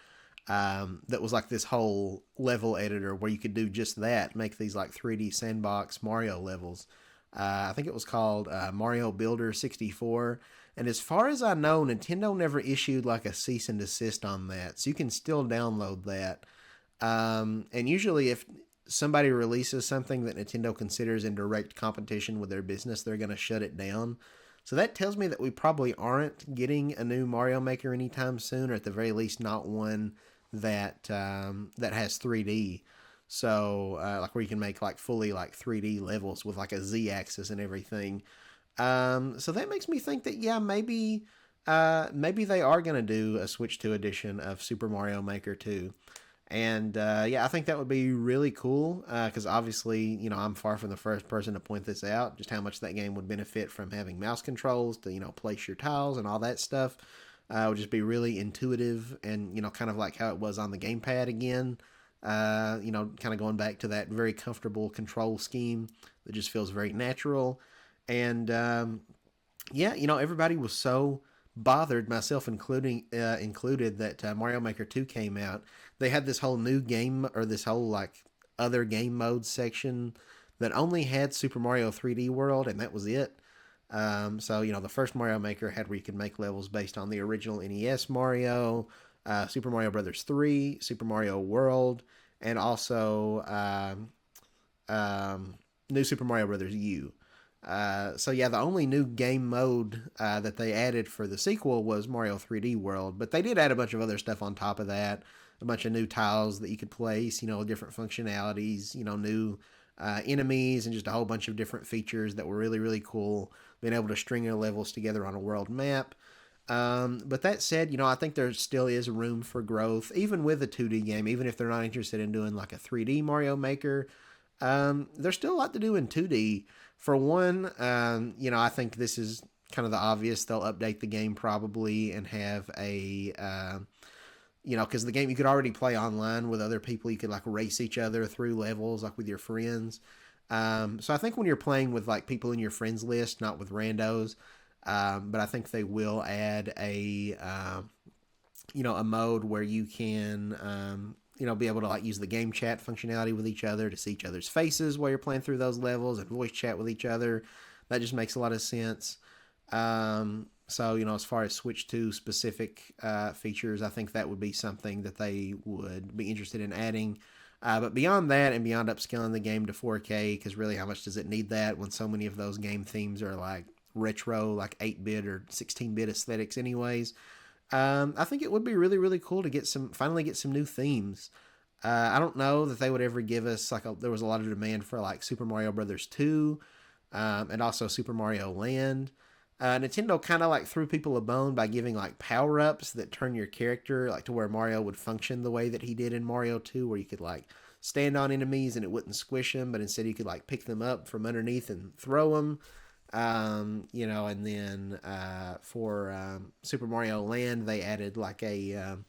that was like this whole level editor where you could do just that, make these like 3D sandbox Mario levels. I think it was called Mario Builder 64. And as far as I know, Nintendo never issued like a cease and desist on that. So you can still download that. And usually, if somebody releases something that Nintendo considers in direct competition with their business, they're going to shut it down. So that tells me that we probably aren't getting a new Mario Maker anytime soon, or at the very least, not one that has 3D. So like where you can make like fully like 3D levels with like a Z axis and everything. So that makes me think that yeah, maybe they are gonna do a Switch 2 edition of Super Mario Maker 2. And yeah, I think that would be really cool because obviously, I'm far from the first person to point this out, just how much that game would benefit from having mouse controls to, place your tiles and all that stuff. It would just be really intuitive and, kind of like how it was on the gamepad again. Kind of going back to that very comfortable control scheme that just feels very natural. And yeah, everybody was so bothered, myself included, that Mario Maker 2 came out. They had this whole new game, or this whole like other game mode section that only had Super Mario 3D World, and that was it. So the first Mario Maker had where you could make levels based on the original NES Mario, Super Mario Brothers 3, Super Mario World, and also New Super Mario Brothers U. So yeah, the only new game mode that they added for the sequel was Mario 3D World, but they did add a bunch of other stuff on top of that, a bunch of new tiles that you could place, different functionalities, new enemies, and just a whole bunch of different features that were really, really cool, being able to string your levels together on a world map. But that said, I think there still is room for growth, even with a 2D game, even if they're not interested in doing like a 3D Mario Maker. There's still a lot to do in 2D. For one, I think this is kind of the obvious. They'll update the game probably and have because the game you could already play online with other people. You could like race each other through levels, like with your friends. So I think when you're playing with like people in your friends list, not with randos, but I think they will add a mode where you can be able to like use the game chat functionality with each other to see each other's faces while you're playing through those levels and voice chat with each other. That just makes a lot of sense. So as far as Switch 2 specific features, I think that would be something that they would be interested in adding. But beyond that, and beyond upscaling the game to 4K, because really, how much does it need that when so many of those game themes are like retro, like 8-bit or 16-bit aesthetics, anyways? I think it would be really, really cool to finally get some new themes. I don't know that they would ever give us there was a lot of demand for like Super Mario Brothers 2, and also Super Mario Land. Nintendo kind of like threw people a bone by giving like power ups that turn your character like to where Mario would function the way that he did in Mario 2, where you could like stand on enemies and it wouldn't squish them, but instead you could like pick them up from underneath and throw them. And then for Super Mario Land, they added like an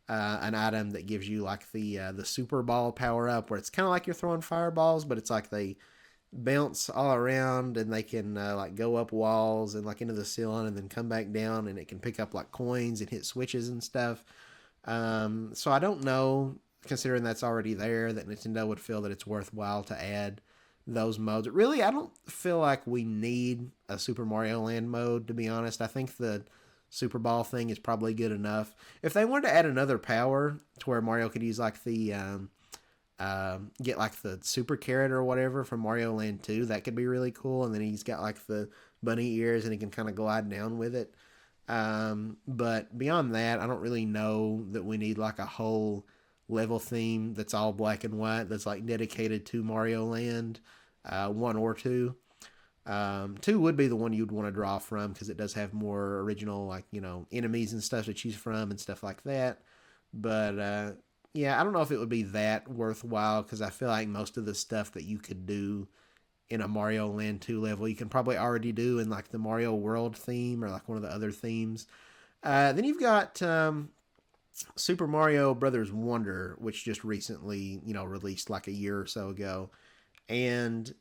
item that gives you like the Super Ball power up, where it's kind of like you're throwing fireballs, but it's like they bounce all around and they can like go up walls and like into the ceiling and then come back down, and it can pick up like coins and hit switches and stuff. So I don't know, considering that's already there, that Nintendo would feel that it's worthwhile to add those modes. Really, I don't feel like we need a Super Mario Land mode, to be honest. I think the Super Ball thing is probably good enough. If they wanted to add another power to where Mario could use like the get like the Super Carrot or whatever from Mario Land 2, that could be really cool. And then he's got like the bunny ears and he can kind of glide down with it. But beyond that, I don't really know that we need like a whole level theme that's all black and white that's like dedicated to Mario Land, one or two. Two would be the one you'd want to draw from because it does have more original, like, enemies and stuff to choose from and stuff like that. But yeah, I don't know if it would be that worthwhile because I feel like most of the stuff that you could do in a Mario Land 2 level, you can probably already do in like the Mario World theme or like one of the other themes. Then you've got Super Mario Brothers Wonder, which just recently, released like a year or so ago. And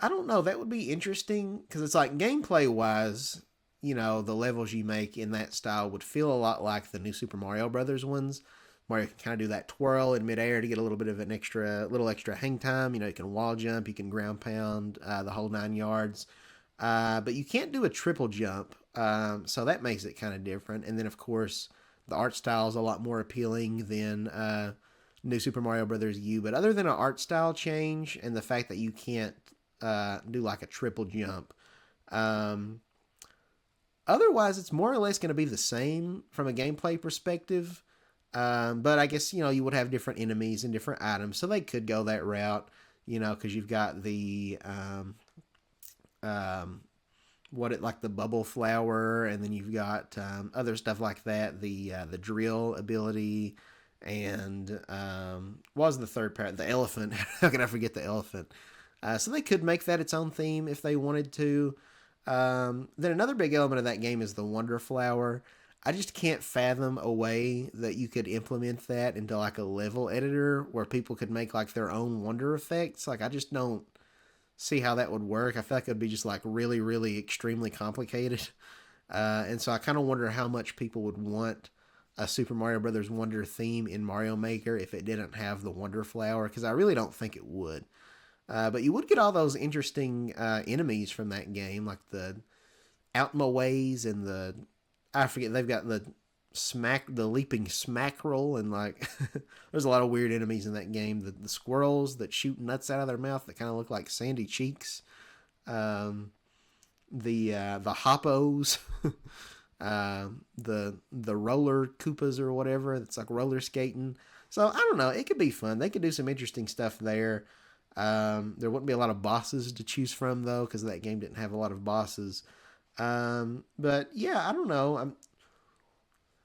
I don't know, that would be interesting because it's like gameplay wise, the levels you make in that style would feel a lot like the new Super Mario Brothers ones. Mario can kind of do that twirl in midair to get a little bit of an little extra hang time. You can wall jump, you can ground pound, the whole 9 yards. But you can't do a triple jump, so that makes it kind of different. And then, of course, the art style is a lot more appealing than New Super Mario Brothers U. But other than an art style change and the fact that you can't do like a triple jump, otherwise it's more or less going to be the same from a gameplay perspective. But I guess, you would have different enemies and different items, so they could go that route, because you've got the, like the bubble flower, and then you've got other stuff like that, the drill ability, and what was the third part? The elephant. How can I forget the elephant? So they could make that its own theme if they wanted to. Then another big element of that game is the Wonder Flower. I just can't fathom a way that you could implement that into like a level editor where people could make like their own wonder effects. Like, I just don't see how that would work. I feel like it would be just like really, really extremely complicated. And so I kind of wonder how much people would want a Super Mario Brothers Wonder theme in Mario Maker if it didn't have the Wonder Flower, because I really don't think it would. But you would get all those interesting enemies from that game, like the Outmaways and I forget, they've got the leaping smackerel, and like there's a lot of weird enemies in that game. The squirrels that shoot nuts out of their mouth that kind of look like sandy cheeks. The hoppos, the roller Koopas or whatever. It's like roller skating. So I don't know. It could be fun. They could do some interesting stuff there. There wouldn't be a lot of bosses to choose from though, because that game didn't have a lot of bosses. But yeah, I don't know.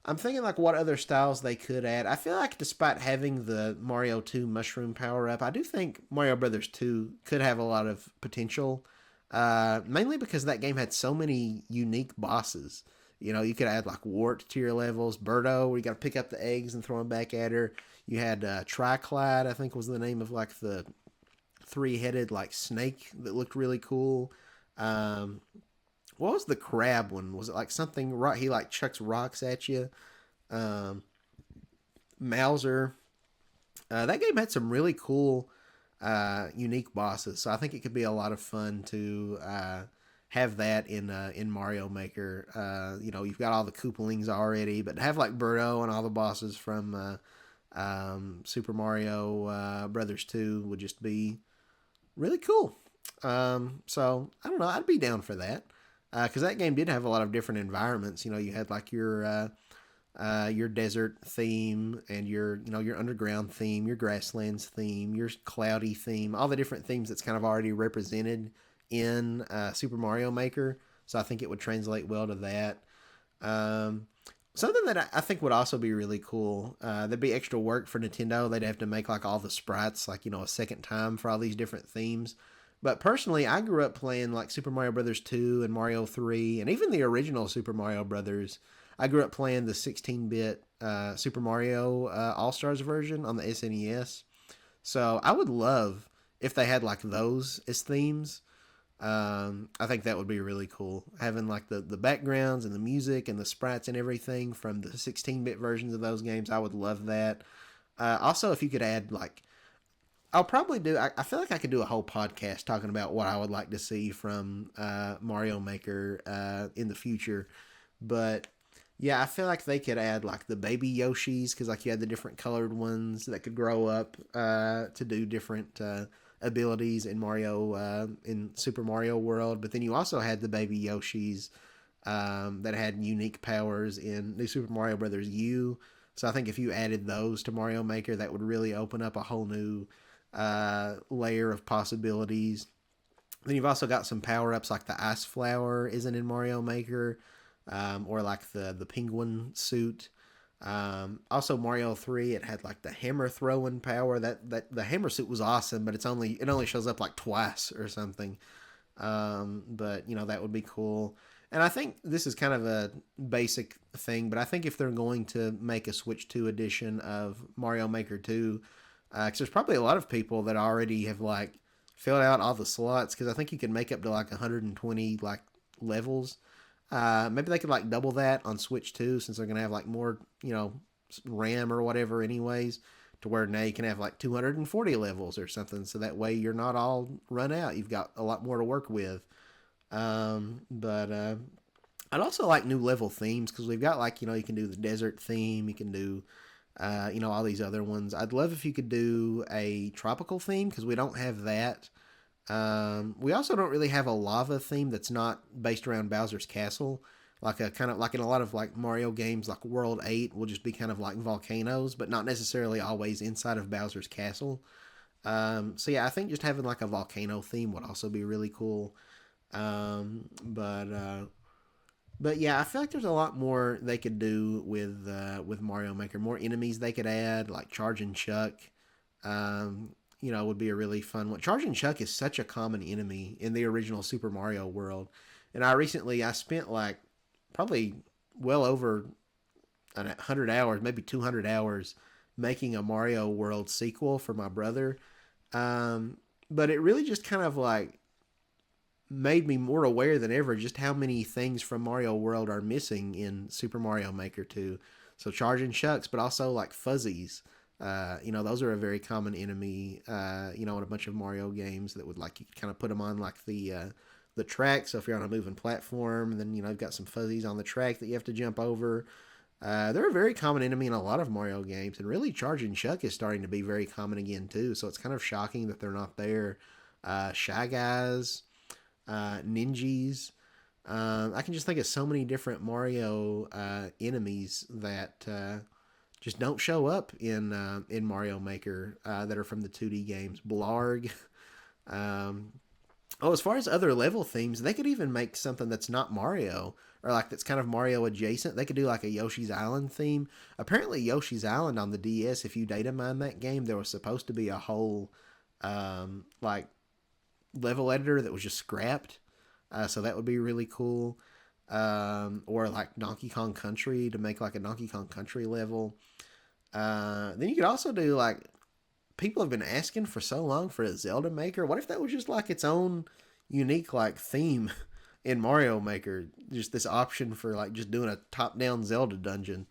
I'm thinking like what other styles they could add. I feel like despite having the Mario 2 mushroom power up, I do think Mario Brothers 2 could have a lot of potential. Mainly because that game had so many unique bosses. You could add like Wart to your levels, Birdo, where you got to pick up the eggs and throw them back at her. You had Triclad, I think was the name of like the three-headed like snake that looked really cool. What was the crab one? Was it like something right? He like chucks rocks at you. Mauser. That game had some really cool, unique bosses. So I think it could be a lot of fun to have that in Mario Maker. You've got all the Koopalings already, but to have like Birdo and all the bosses from Super Mario Brothers 2 would just be really cool. So I don't know. I'd be down for that. Because that game did have a lot of different environments. You had like your desert theme and your underground theme, your grasslands theme, your cloudy theme, all the different themes that's kind of already represented in Super Mario Maker. So I think it would translate well to that. Something that I think would also be really cool, there'd be extra work for Nintendo. They'd have to make like all the sprites like, a second time for all these different themes. But personally, I grew up playing like Super Mario Brothers 2 and Mario 3, and even the original Super Mario Brothers. I grew up playing the 16-bit Super Mario All-Stars version on the SNES. So I would love if they had like those as themes. I think that would be really cool. Having like the backgrounds and the music and the sprites and everything from the 16-bit versions of those games, I would love that. Also, if you could add like, I'll probably do. I feel like I could do a whole podcast talking about what I would like to see from Mario Maker in the future. But yeah, I feel like they could add like the baby Yoshis, because like you had the different colored ones that could grow up to do different abilities in Mario in Super Mario World, but then you also had the baby Yoshis that had unique powers in New Super Mario Brothers U. So I think if you added those to Mario Maker, that would really open up a whole new layer of possibilities. Then you've also got some power ups like the ice flower isn't in Mario Maker, or like the penguin suit. Also Mario 3, it had like the hammer throwing power. That the hammer suit was awesome, but it only shows up like twice or something. But that would be cool. And I think this is kind of a basic thing, but I think if they're going to make a Switch 2 edition of Mario Maker 2, because there's probably a lot of people that already have like filled out all the slots, because I think you can make up to like 120 like levels. Maybe they could like double that on Switch 2, since they're gonna have like more RAM or whatever anyways, to where now you can have like 240 levels or something, so that way you're not all run out. You've got a lot more to work with. But I'd also like new level themes, because we've got like you can do the desert theme, you can do all these other ones. I'd love if you could do a tropical theme, because we don't have that. We also don't really have a lava theme that's not based around Bowser's Castle. Like a kind of like in a lot of like Mario games, like World 8 will just be kind of like volcanoes, but not necessarily always inside of Bowser's Castle. So yeah, I think just having like a volcano theme would also be really cool. But yeah, I feel like there's a lot more they could do with Mario Maker. More enemies they could add, like Charging Chuck. Would be a really fun one. Charging Chuck is such a common enemy in the original Super Mario world, and I spent like probably well over 100 hours, maybe 200 hours, making a Mario World sequel for my brother. But it really just kind of like made me more aware than ever just how many things from Mario World are missing in Super Mario Maker 2. So charging chucks, but also like fuzzies. Those are a very common enemy. In a bunch of Mario games that would like you kind of put them on like the track. So if you're on a moving platform, then you've got some fuzzies on the track that you have to jump over. They're a very common enemy in a lot of Mario games, and really Charging Chuck is starting to be very common again too. So it's kind of shocking that they're not there. Shy Guys, Ninjas. I can just think of so many different Mario enemies that just don't show up in Mario Maker that are from the 2D games. Blarg. As far as other level themes, they could even make something that's not Mario, or like that's kind of Mario adjacent. They could do like a Yoshi's Island theme. Apparently, Yoshi's Island on the DS, if you data mine that game, there was supposed to be a whole like level editor that was just scrapped. So that would be really cool. Or like Donkey Kong Country, to make like a Donkey Kong Country level. Then you could also do like, people have been asking for so long for a Zelda Maker. What if that was just like its own unique like theme in Mario Maker? Just this option for like just doing a top-down Zelda dungeon.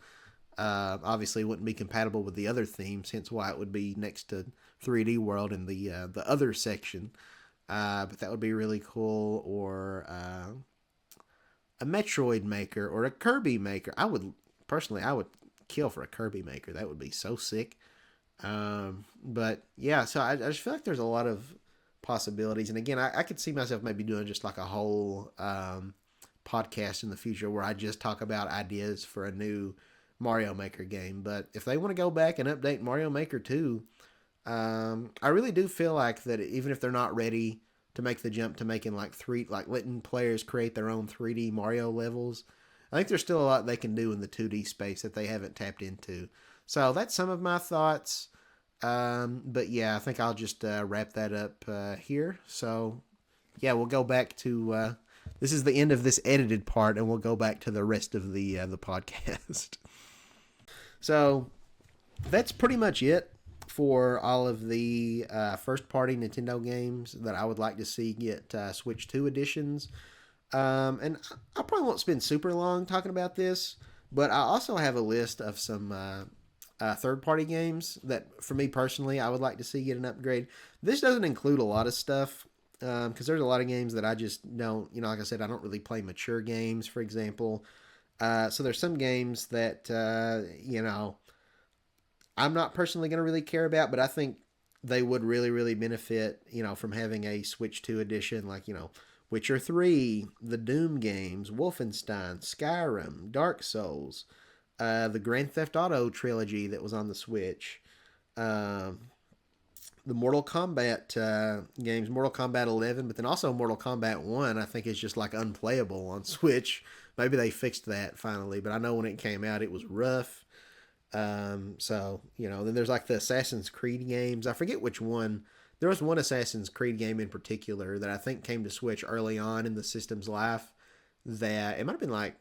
Obviously, it wouldn't be compatible with the other themes, hence why it would be next to 3D World in the other section. But that would be really cool. Or a Metroid Maker or a Kirby Maker. I would kill for a Kirby Maker. That would be so sick. But yeah, so I just feel like there's a lot of possibilities. And again, I could see myself maybe doing just like a whole podcast in the future where I just talk about ideas for a new Mario Maker game. But if they want to go back and update Mario Maker 2, I really do feel like that even if they're not ready to make the jump to making like letting players create their own 3D Mario levels, I think there's still a lot they can do in the 2D space that they haven't tapped into. So that's some of my thoughts. But yeah, I think I'll just wrap that up here. So yeah, we'll go back to this is the end of this edited part, and we'll go back to the rest of the podcast. So that's pretty much it for all of the first-party Nintendo games that I would like to see get Switch 2 editions. And I probably won't spend super long talking about this, but I also have a list of some third-party games that, for me personally, I would like to see get an upgrade. This doesn't include a lot of stuff, because there's a lot of games that I just don't, like I said, I don't really play mature games, for example. So there's some games that, I'm not personally going to really care about, but I think they would really, really benefit, from having a Switch 2 edition, like, Witcher 3, the Doom games, Wolfenstein, Skyrim, Dark Souls, the Grand Theft Auto trilogy that was on the Switch, um, the Mortal Kombat games, Mortal Kombat 11, but then also Mortal Kombat 1, I think is just like unplayable on Switch. Maybe they fixed that finally, but I know when it came out, it was rough. Then there's like the Assassin's Creed games. I forget which one. There was one Assassin's Creed game in particular that I think came to Switch early on in the system's life. That it might have been like,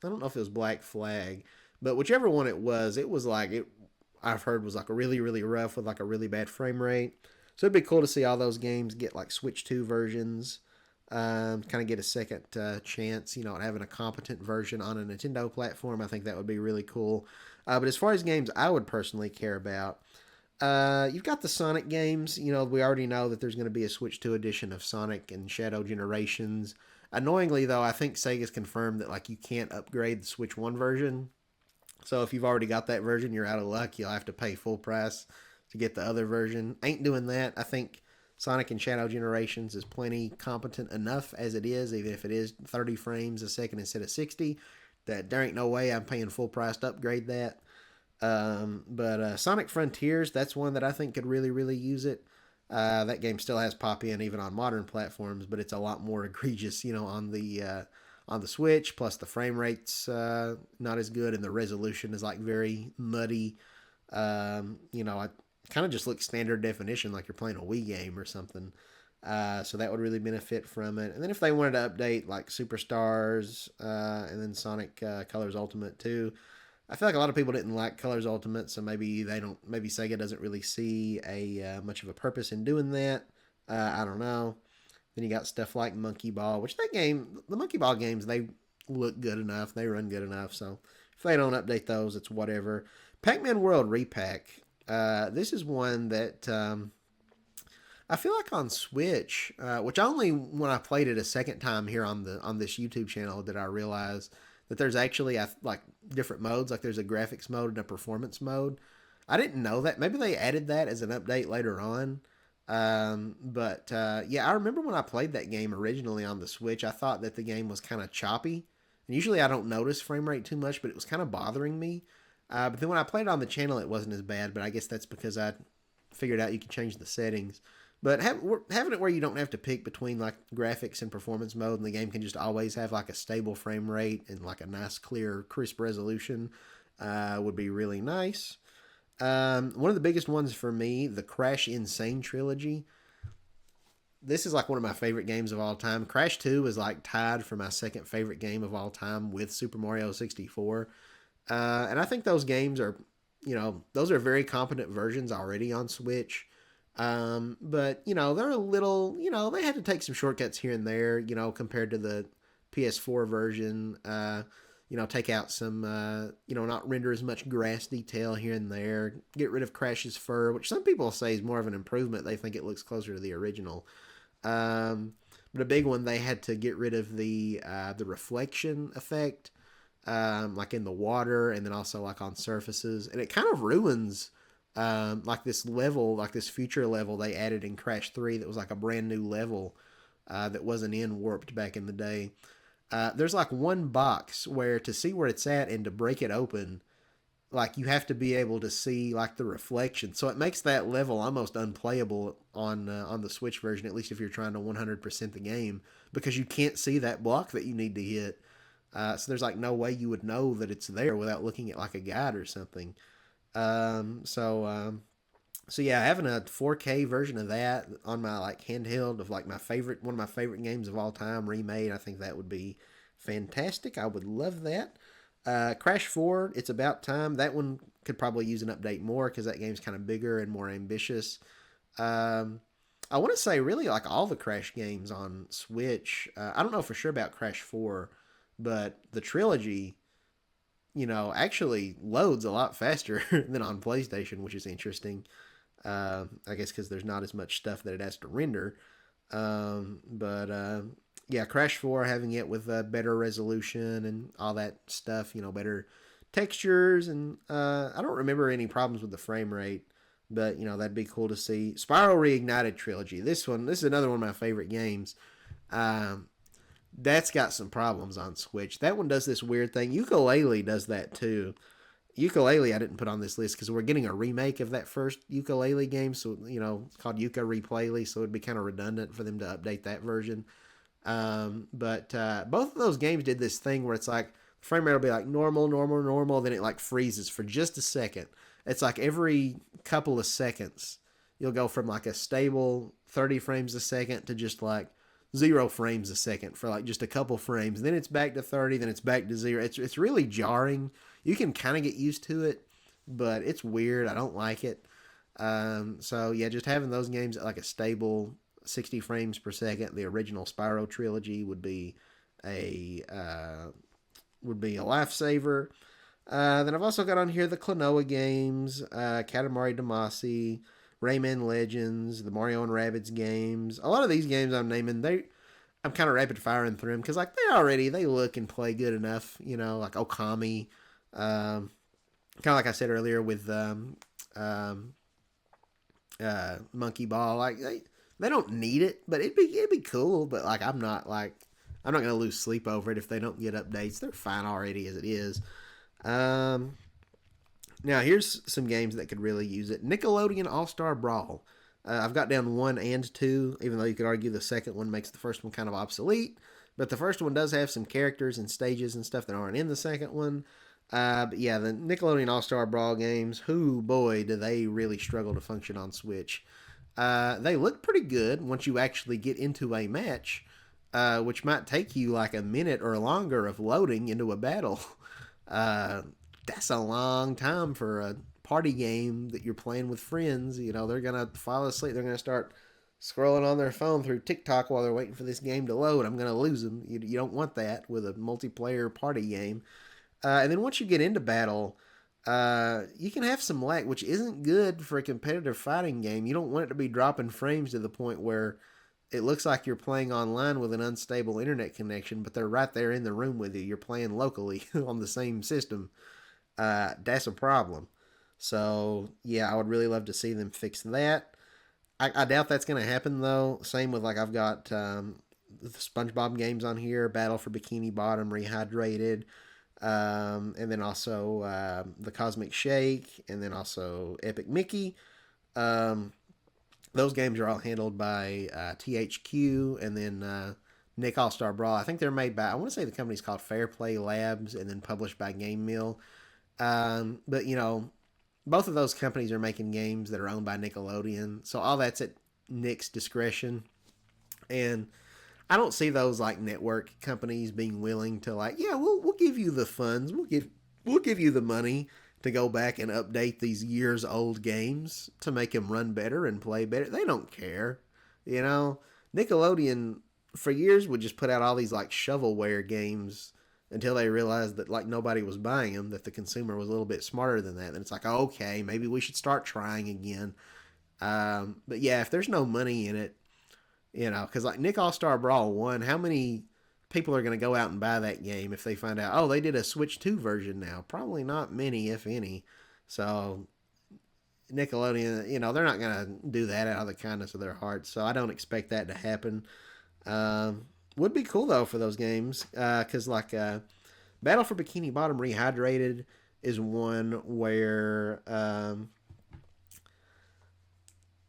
I don't know if it was Black Flag, but whichever one it was like it. I've heard was like a really really rough with like a really bad frame rate. So it'd be cool to see all those games get like Switch 2 versions. Kind of get a second chance, at having a competent version on a Nintendo platform. I think that would be really cool. But as far as games I would personally care about, you've got the Sonic games. We already know that there's going to be a Switch 2 edition of Sonic and Shadow Generations. Annoyingly, though, I think Sega's confirmed that like you can't upgrade the Switch 1 version. So if you've already got that version, you're out of luck. You'll have to pay full price to get the other version. Ain't doing that. I think Sonic and Shadow Generations is plenty competent enough as it is, even if it is 30 frames a second instead of 60. That there ain't no way I'm paying full price to upgrade that. But Sonic Frontiers, that's one that I think could really, really use it. That game still has pop-in even on modern platforms, but it's a lot more egregious, on the Switch. Plus the frame rate's not as good, and the resolution is like very muddy. It kind of just looks standard definition, like you're playing a Wii game or something. So that would really benefit from it. And then if they wanted to update like Superstars and then Sonic Colors Ultimate too, I feel like a lot of people didn't like Colors Ultimate, so maybe they don't. Maybe Sega doesn't really see a much of a purpose in doing that. I don't know. Then you got stuff like Monkey Ball, which that game, the Monkey Ball games, they look good enough, they run good enough. So if they don't update those, it's whatever. Pac-Man World Repack. This is one that I feel like on Switch, which only when I played it a second time here on this YouTube channel did I realize that there's actually like different modes. Like there's a graphics mode and a performance mode. I didn't know that. Maybe they added that as an update later on. I remember when I played that game originally on the Switch, I thought that the game was kind of choppy. And usually I don't notice frame rate too much, but it was kind of bothering me. But then when I played it on the channel, it wasn't as bad. But I guess that's because I figured out you could change the settings. But having it where you don't have to pick between like graphics and performance mode, and the game can just always have like a stable frame rate and like a nice, clear, crisp resolution, would be really nice. One of the biggest ones for me, the Crash Insane trilogy. This is like one of my favorite games of all time. Crash 2 is like tied for my second favorite game of all time with Super Mario 64. And I think those games are, those are very competent versions already on Switch. But they're a little, they had to take some shortcuts here and there, compared to the PS4 version. Take out some, not render as much grass detail here and there. Get rid of Crash's fur, which some people say is more of an improvement. They think it looks closer to the original. But a big one, they had to get rid of the reflection effect, like in the water and then also like on surfaces. And it kind of ruins like this level, like this future level they added in Crash 3 that was like a brand new level that wasn't in Warped back in the day. There's like one box where to see where it's at and to break it open, like you have to be able to see like the reflection. So it makes that level almost unplayable on the Switch version, at least if you're trying to 100% the game, because you can't see that block that you need to hit. So there's like no way you would know that it's there without looking at like a guide or something. So yeah, having a 4K version of that on my like handheld of like one of my favorite games of all time remade, I think that would be fantastic. I would love that. Crash 4, it's about time. That one could probably use an update more because that game's kind of bigger and more ambitious. I want to say really like all the Crash games on Switch. I don't know for sure about Crash 4, but the trilogy, actually loads a lot faster than on PlayStation, which is interesting. I guess because there's not as much stuff that it has to render. Yeah, Crash 4 having it with better resolution and all that stuff, better textures. And I don't remember any problems with the frame rate. But that'd be cool to see. Spiral Reignited Trilogy. This is another one of my favorite games. Um, that's got some problems on Switch. That one does this weird thing. Ukulele does that too. Ukulele I didn't put on this list because we're getting a remake of that first Ukulele game, so it's called Yuka Replayley, so it'd be kind of redundant for them to update that version. But both of those games did this thing where it's like frame rate will be like normal, normal, normal, then it like freezes for just a second. It's like every couple of seconds you'll go from like a stable 30 frames a second to just like 0 frames a second for like just a couple frames. Then it's back to 30, then it's back to 0. It's really jarring. You can kind of get used to it, but it's weird. I don't like it. So yeah, just having those games at like a stable 60 frames per second, the original Spyro trilogy a would be a lifesaver. Then I've also got on here the Klonoa games, Katamari Damacy, Rayman Legends, the Mario and Rabbids games. A lot of these games I'm naming, I'm kind of rapid firing through them because like they look and play good enough. Like Okami, kind of like I said earlier with Monkey Ball. Like they don't need it, but it'd be cool. But like I'm not gonna lose sleep over it if they don't get updates. They're fine already as it is. Um, Now here's some games that could really use it. Nickelodeon All Star Brawl. I've got down 1 and 2, even though you could argue the second one makes the first one kind of obsolete. But the first one does have some characters and stages and stuff that aren't in the second one. But yeah, the Nickelodeon All Star Brawl games, who boy, do they really struggle to function on Switch. They look pretty good once you actually get into a match, which might take you like a minute or longer of loading into a battle. Uh, that's a long time for a party game that you're playing with friends. They're gonna fall asleep. They're gonna start scrolling on their phone through TikTok while they're waiting for this game to load. I'm gonna lose them. You don't want that with a multiplayer party game. And then once you get into battle, you can have some lag, which isn't good for a competitive fighting game. You don't want it to be dropping frames to the point where it looks like you're playing online with an unstable internet connection, but they're right there in the room with you. You're playing locally on the same system. That's a problem. So yeah, I would really love to see them fix that. I doubt that's going to happen though. Same with like I've got the SpongeBob games on here, Battle for Bikini Bottom, Rehydrated, and then also the Cosmic Shake, and then also Epic Mickey. Um, those games are all handled by THQ, and then Nick All Star Brawl. I think they're made by, I want to say the company's called Fair Play Labs, and then published by Game Mill. But both of those companies are making games that are owned by Nickelodeon, so all that's at Nick's discretion. And I don't see those like network companies being willing to like, yeah, we'll give you the funds, we'll give you the money to go back and update these years old games to make them run better and play better. They don't care, Nickelodeon for years would just put out all these like shovelware games until they realized that like nobody was buying them, that the consumer was a little bit smarter than that. And it's like, okay, maybe we should start trying again. But yeah, if there's no money in it, because like Nick All Star Brawl 1, how many people are going to go out and buy that game if they find out, oh, they did a Switch 2 version now? Probably not many, if any. So Nickelodeon, they're not going to do that out of the kindness of their hearts. So I don't expect that to happen. Would be cool though for those games, because like Battle for Bikini Bottom Rehydrated is one where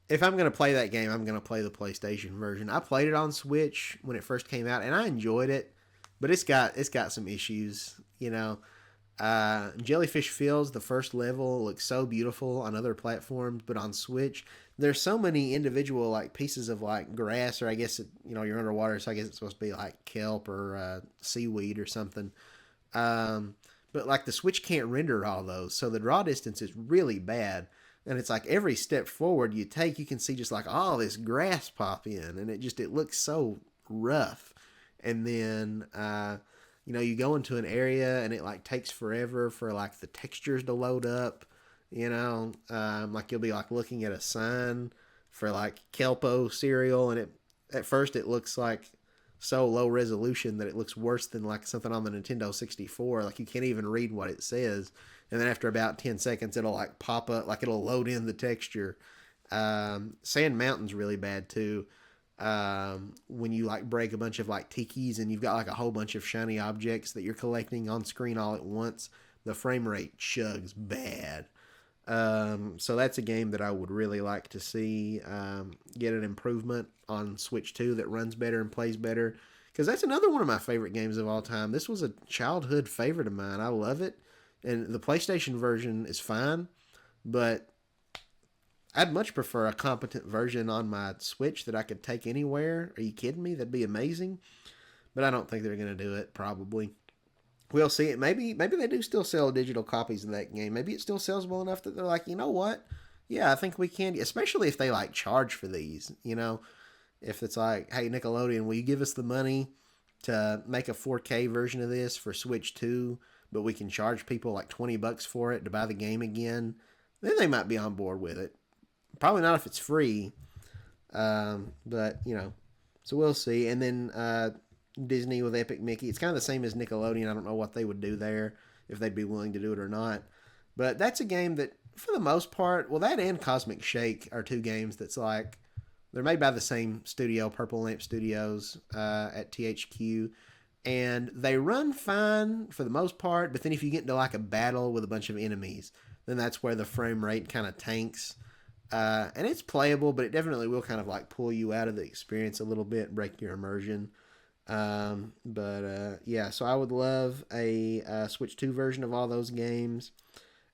if I'm gonna play that game, I'm gonna play the PlayStation version. I played it on Switch when it first came out, and I enjoyed it, but it's got some issues. Jellyfish Fields, the first level, looks so beautiful on other platforms, but on Switch, there's so many individual like pieces of like grass, or I guess you're underwater, so I guess it's supposed to be like kelp or seaweed or something. But like the Switch can't render all those, so the draw distance is really bad. And it's like every step forward you take, you can see just like all this grass pop in, and it looks so rough. And then you go into an area and it like takes forever for like the textures to load up. Like you'll be like looking at a sign for like Kelpo cereal, and at first it looks like so low resolution that it looks worse than like something on the Nintendo 64. Like you can't even read what it says. and then after about 10 seconds, it'll like pop up, like it'll load in the texture. Sand Mountain's really bad too. When you like break a bunch of like tikis and you've got like a whole bunch of shiny objects that you're collecting on screen all at once, the frame rate chugs bad. So that's a game that I would really like to see get an improvement on Switch 2 that runs better and plays better. Because that's another one of my favorite games of all time. This was a childhood favorite of mine. I love it. And the PlayStation version is fine, but I'd much prefer a competent version on my Switch that I could take anywhere. Are you kidding me? That'd be amazing. But I don't think they're going to do it, probably. We'll see it. Maybe they do still sell digital copies of that game. Maybe it still sells well enough that they're like, you know what? Yeah, I think we can. Especially if they like charge for these. You know, if it's like, hey Nickelodeon, will you give us the money to make a 4K version of this for Switch 2, but we can charge people like $20 for it to buy the game again? Then they might be on board with it. Probably not if it's free, but you know, so we'll see. And then Disney with Epic Mickey. It's kind of the same as Nickelodeon. I don't know what they would do there, if they'd be willing to do it or not. But that's a game that, for the most part, well, that and Cosmic Shake are two games that's like, they're made by the same studio, Purple Lamp Studios at THQ. And they run fine for the most part, but then if you get into like a battle with a bunch of enemies, then that's where the frame rate kind of tanks. And it's playable, but it definitely will kind of like pull you out of the experience a little bit, break your immersion. Yeah, so I would love a Switch 2 version of all those games.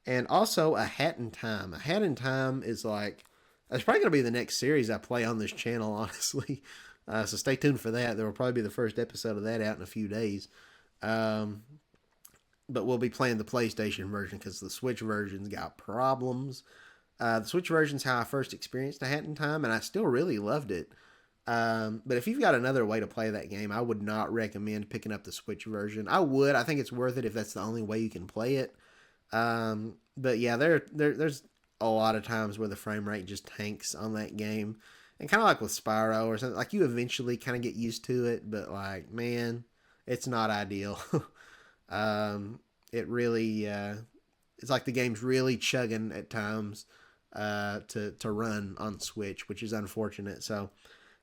And also a Hat in Time. A Hat in Time is like, it's probably going to be the next series I play on this channel, honestly. So stay tuned for that. There will probably be the first episode of that out in a few days. But we'll be playing the PlayStation version because the Switch version's got problems. The Switch version's how I first experienced A Hat in Time, and I still really loved it. But if you've got another way to play that game, I would not recommend picking up the Switch version. I would. I think it's worth it if that's the only way you can play it. But yeah, there's a lot of times where the frame rate just tanks on that game. And kind of like with Spyro or something, like you eventually kind of get used to it, but like, man, it's not ideal. It really, it's like the game's really chugging at times to run on Switch, which is unfortunate. So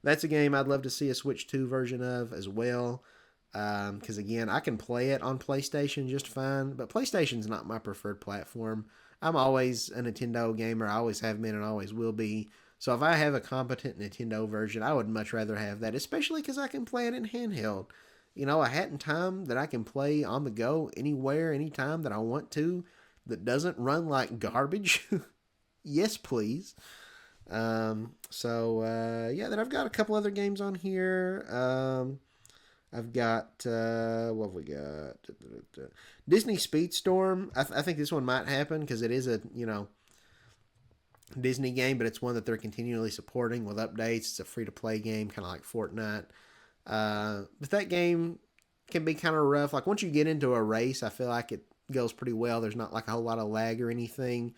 that's a game I'd love to see a Switch 2 version of as well. Because again, I can play it on PlayStation just fine, but PlayStation's not my preferred platform. I'm always a Nintendo gamer. I always have been and always will be. So if I have a competent Nintendo version, I would much rather have that, especially because I can play it in handheld. You know, A Hat in Time that I can play on the go anywhere, anytime that I want to, that doesn't run like garbage. Yes, please. Yeah, then I've got a couple other games on here. I've got, what have we got? Disney Speedstorm. I think this one might happen because it is a, you know, Disney game, but it's one that they're continually supporting with updates. It's a free-to-play game, kind of like Fortnite. But that game can be kind of rough. Like, once you get into a race, I feel like it goes pretty well. There's not like a whole lot of lag or anything.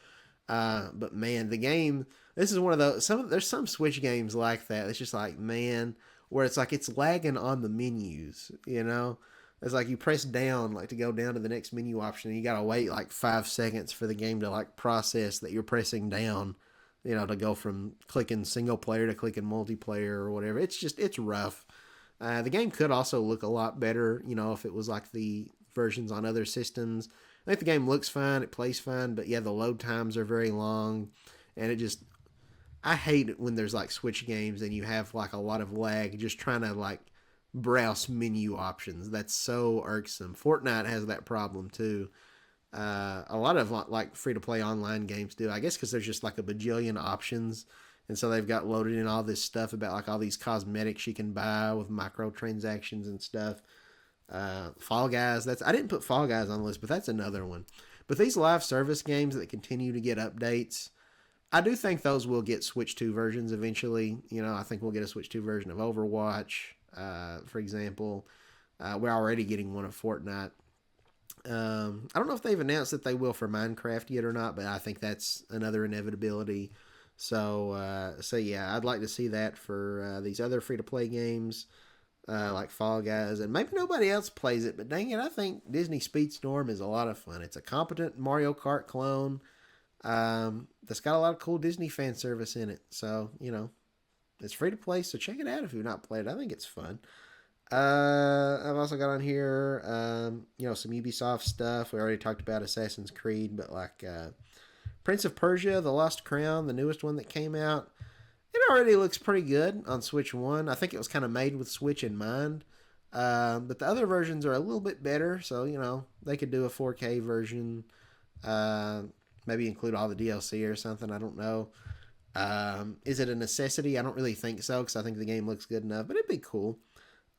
But man, the game, this is one of those, there's some Switch games like that. It's just like, man, where it's like it's lagging on the menus, you know? It's like you press down, like to go down to the next menu option, and you gotta wait like 5 seconds for the game to like process that you're pressing down, you know, to go from clicking single player to clicking multiplayer or whatever. It's rough. The game could also look a lot better, you know, if it was like the versions on other systems. I think the game looks fine, it plays fine, but yeah, the load times are very long, and I hate it when there's like Switch games and you have like a lot of lag just trying to like browse menu options. That's so irksome. Fortnite has that problem too. A lot of like free-to-play online games do, I guess, because there's just like a bajillion options, and so they've got loaded in all this stuff about like all these cosmetics you can buy with microtransactions and stuff. Fall Guys, I didn't put Fall Guys on the list, but that's another one. But these live service games that continue to get updates, I do think those will get Switch 2 versions eventually. You know, I think we'll get a Switch 2 version of Overwatch, for example. We're already getting one of Fortnite. I don't know if they've announced that they will for Minecraft yet or not, but I think that's another inevitability. So yeah, I'd like to see that for these other free-to-play games. like Fall Guys, and maybe nobody else plays it, but dang it, I think Disney Speedstorm is a lot of fun. It's a competent Mario Kart clone that's got a lot of cool Disney fan service in it. So, it's free to play, so check it out if you've not played it. I think it's fun. I've also got on here, some Ubisoft stuff. We already talked about Assassin's Creed, but like Prince of Persia, The Lost Crown, the newest one that came out, it already looks pretty good on Switch 1. I think it was kind of made with Switch in mind. But the other versions are a little bit better, so, they could do a 4K version. Uh, Maybe include all the DLC or something. I don't know. Is it a necessity? I don't really think so because I think the game looks good enough, but it'd be cool.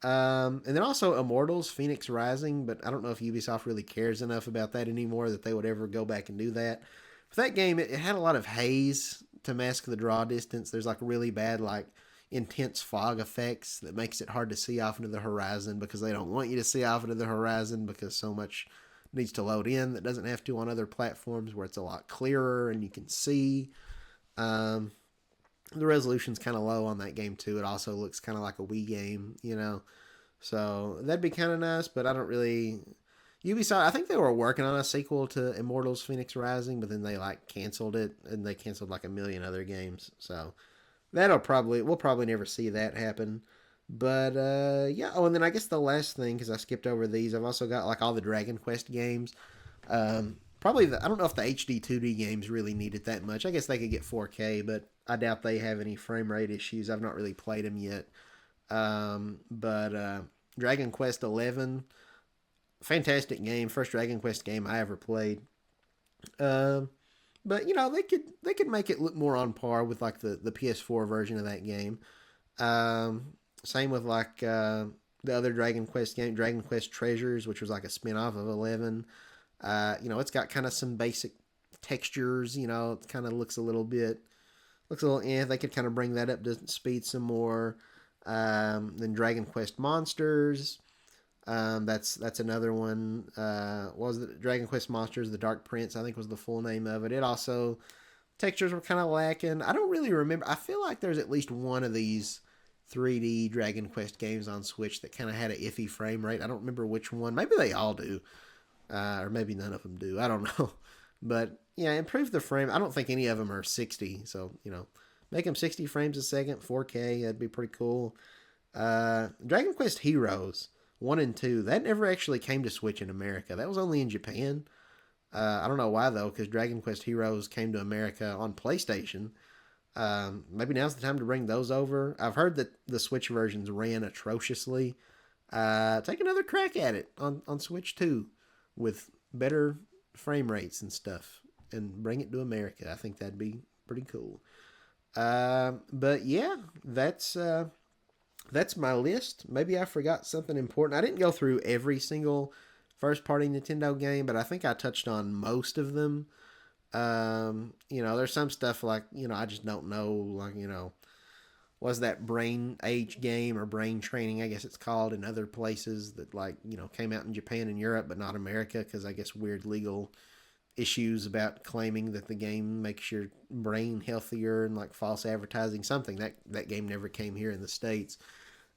And then also Immortals, Phoenix Rising, but I don't know if Ubisoft really cares enough about that anymore that they would ever go back and do that. For that game, it had a lot of haze to mask the draw distance. There's like really bad, like intense fog effects that makes it hard to see off into the horizon because they don't want you to see off into the horizon because so much needs to load in that doesn't have to on other platforms where it's a lot clearer and you can see. The resolution's kind of low on that game too. It also looks kind of like a Wii game. So that'd be kind of nice, but I don't really. Ubisoft, I think they were working on a sequel to Immortals Phoenix Rising, but then they like canceled it, and they canceled like a million other games. So we'll probably never see that happen. But yeah. Oh, and then I guess the last thing, because I skipped over these, I've also got like all the Dragon Quest games. Probably I don't know if the HD 2D games really need it that much. I guess they could get 4K, but I doubt they have any frame rate issues. I've not really played them yet. But Dragon Quest 11, fantastic game, first Dragon Quest game I ever played. But they could make it look more on par with like the PS4 version of that game. Same with like the other Dragon Quest game, Dragon Quest Treasures, which was like a spin-off of 11. It's got kind of some basic textures. It kind of looks a little. Yeah, they could kind of bring that up to speed some more. Then Dragon Quest Monsters. That's another one. Was the Dragon Quest Monsters? The Dark Prince, I think, was the full name of it. It also textures were kind of lacking. I don't really remember. I feel like there's at least one of these 3D Dragon Quest games on Switch that kind of had an iffy frame rate. I don't remember which one. Maybe they all do, or maybe none of them do. I don't know. But yeah, improve the frame. I don't think any of them are 60. So make them 60 frames a second, 4K. That'd be pretty cool. Dragon Quest Heroes 1 and 2. That never actually came to Switch in America. That was only in Japan. I don't know why though, because Dragon Quest Heroes came to America on PlayStation. Maybe now's the time to bring those over. I've heard that the Switch versions ran atrociously. Take another crack at it on Switch 2 with better frame rates and stuff and bring it to America. I think that'd be pretty cool. But yeah, that's my list. Maybe I forgot something important. I didn't go through every single first party Nintendo game, but I think I touched on most of them. There's some stuff like, I just don't know, like, was that Brain Age game or Brain Training, I guess it's called, in other places that, like, came out in Japan and Europe, but not America, because I guess weird legal issues about claiming that the game makes your brain healthier and like false advertising, something that game never came here in the States.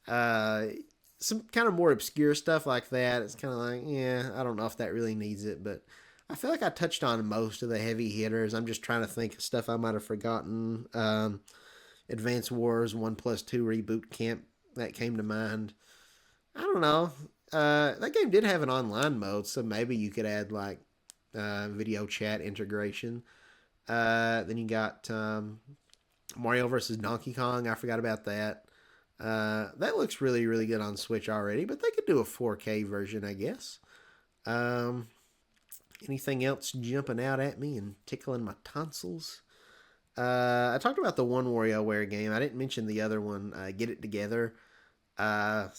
Some kind of more obscure stuff like that. It's kind of like, yeah, I don't know if that really needs it, but I feel like I touched on most of the heavy hitters. I'm just trying to think of stuff I might have forgotten. Advance Wars 1+2 Reboot Camp, that came to mind. I don't know. That game did have an online mode, so maybe you could add like video chat integration. Then you got Mario versus Donkey Kong. I forgot about that. That looks really, really good on Switch already, but they could do a 4K version, I guess. Anything else jumping out at me and tickling my tonsils? I talked about the one WarioWare game. I didn't mention the other one, Get It Together. I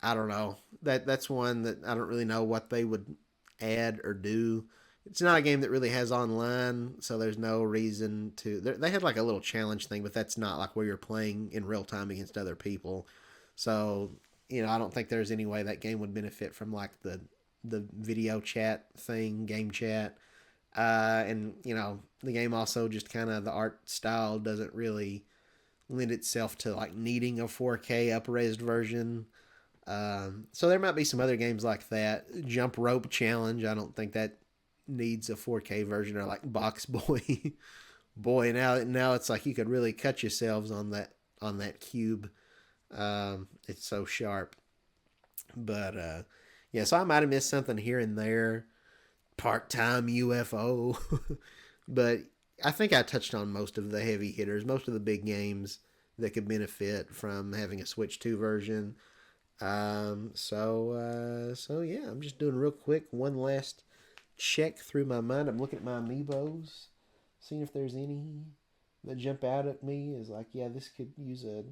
don't know. That's one that I don't really know what they would add or do. It's not a game that really has online, so there's no reason to. They had like a little challenge thing, but that's not like where you're playing in real time against other people. So I don't think there's any way that game would benefit from like the video chat thing, game chat. And the game also just kind of, the art style doesn't really lend itself to like needing a 4K up-res version. So there might be some other games like that. Jump Rope Challenge. I don't think that needs a 4K version, or like Box Boy. Boy, now it's like you could really cut yourselves on that cube. It's so sharp. But yeah, so I might have missed something here and there. Part time UFO. But I think I touched on most of the heavy hitters, most of the big games that could benefit from having a Switch 2 version. So yeah, I'm just doing real quick one last check through my mind. I'm looking at my amiibos, seeing if there's any that jump out at me as like, yeah, this could use a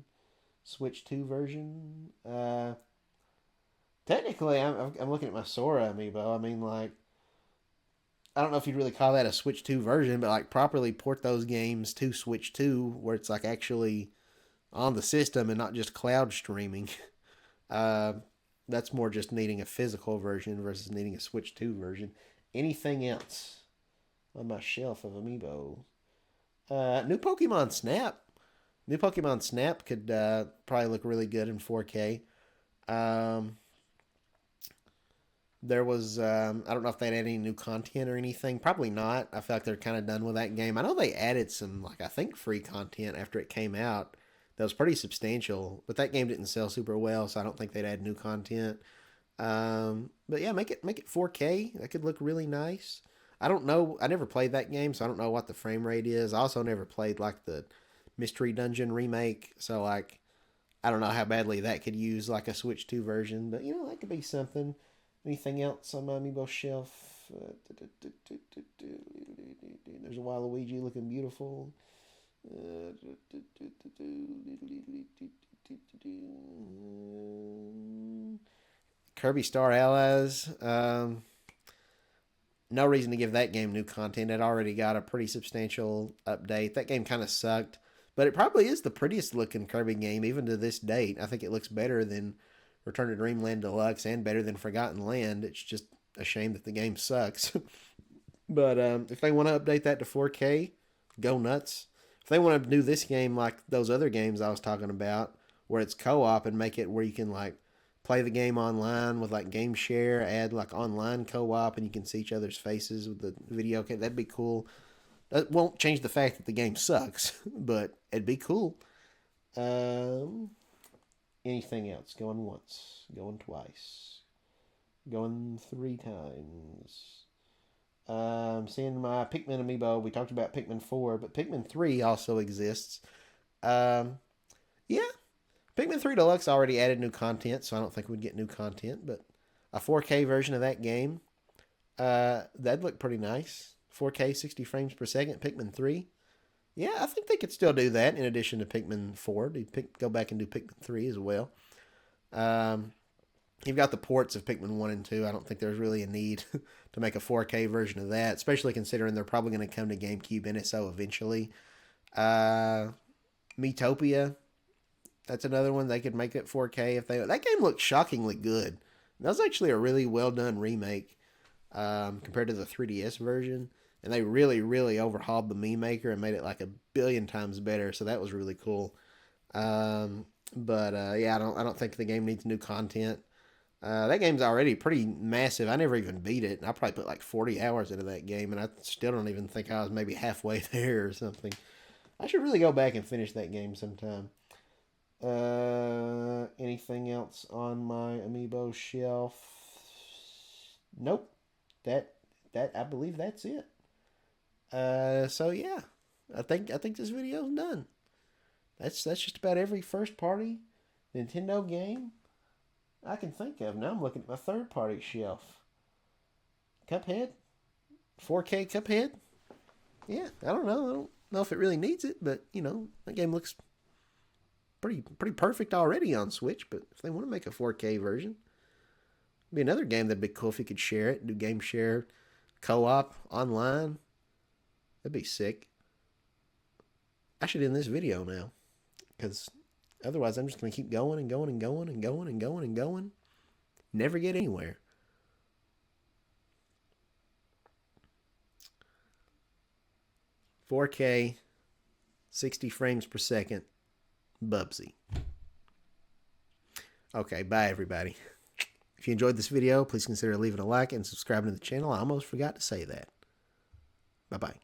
Switch 2 version. Technically, I'm looking at my Sora amiibo. I mean, like, I don't know if you'd really call that a Switch 2 version, but like properly port those games to Switch 2 where it's like actually on the system and not just cloud streaming. Uh, that's more just needing a physical version versus needing a Switch 2 version. Anything else on my shelf of amiibo? New Pokemon Snap. New Pokemon Snap could probably look really good in 4K. Um, there was I don't know if they had any new content or anything. Probably not. I feel like they're kind of done with that game. I know they added some like I think free content after it came out. That was pretty substantial, but that game didn't sell super well, so I don't think they'd add new content. But yeah, make it 4K. That could look really nice. I don't know. I never played that game, so I don't know what the frame rate is. I also never played like the Mystery Dungeon remake, so like I don't know how badly that could use like a Switch 2 version, but you know that could be something. Anything else on my amiibo shelf? There's a Waluigi looking beautiful. Kirby Star Allies. No reason to give that game new content. It already got a pretty substantial update. That game kind of sucked, but it probably is the prettiest looking Kirby game even to this date. I think it looks better than Return to Dreamland Deluxe and better than Forgotten Land. It's just a shame that the game sucks. But if they want to update that to 4K, go nuts. If they want to do this game like those other games I was talking about, where it's co-op and make it where you can like play the game online with like game share, add like online co-op, and you can see each other's faces with the video. Okay, that'd be cool. That won't change the fact that the game sucks, but it'd be cool. Um, Anything else? Going once, going twice, going three times. Seeing my Pikmin amiibo. We talked about Pikmin 4, but Pikmin 3 also exists. Um, yeah, Pikmin 3 Deluxe already added new content, so I don't think we'd get new content, but a 4K version of that game, that'd look pretty nice. 4K, 60 frames per second, Pikmin 3. Yeah, I think they could still do that in addition to Pikmin 4. Go back and do Pikmin 3 as well. Um, you've got the ports of Pikmin 1 and 2. I don't think there's really a need to make a 4K version of that, especially considering they're probably going to come to GameCube NSO eventually. Uh, Metopia, that's another one. They could make it 4K if they. That game looks shockingly good. That was actually a really well done remake compared to the 3DS version. And they really, really overhauled the Mii Maker and made it like a billion times better. So that was really cool. But yeah, I don't think the game needs new content. That game's already pretty massive. I never even beat it. I probably put like 40 hours into that game, and I still don't even think I was maybe halfway there or something. I should really go back and finish that game sometime. Anything else on my amiibo shelf? Nope. That I believe that's it. So yeah, I think this video's done. That's just about every first party Nintendo game I can think of. Now I'm looking at my third party shelf. Cuphead, 4K Cuphead. Yeah, I don't know. I don't know if it really needs it, but you know that game looks pretty perfect already on Switch. But if they want to make a 4K version, it'd be another game that'd be cool if you could share it, do game share, co-op online. That'd be sick. I should end this video now because otherwise I'm just going to keep going and going and going and going and going and going. Never get anywhere. "4K, 60 frames per second, Bubsy. Okay, bye everybody. If you enjoyed this video, please consider leaving a like and subscribing to the channel. I almost forgot to say that. Bye-bye.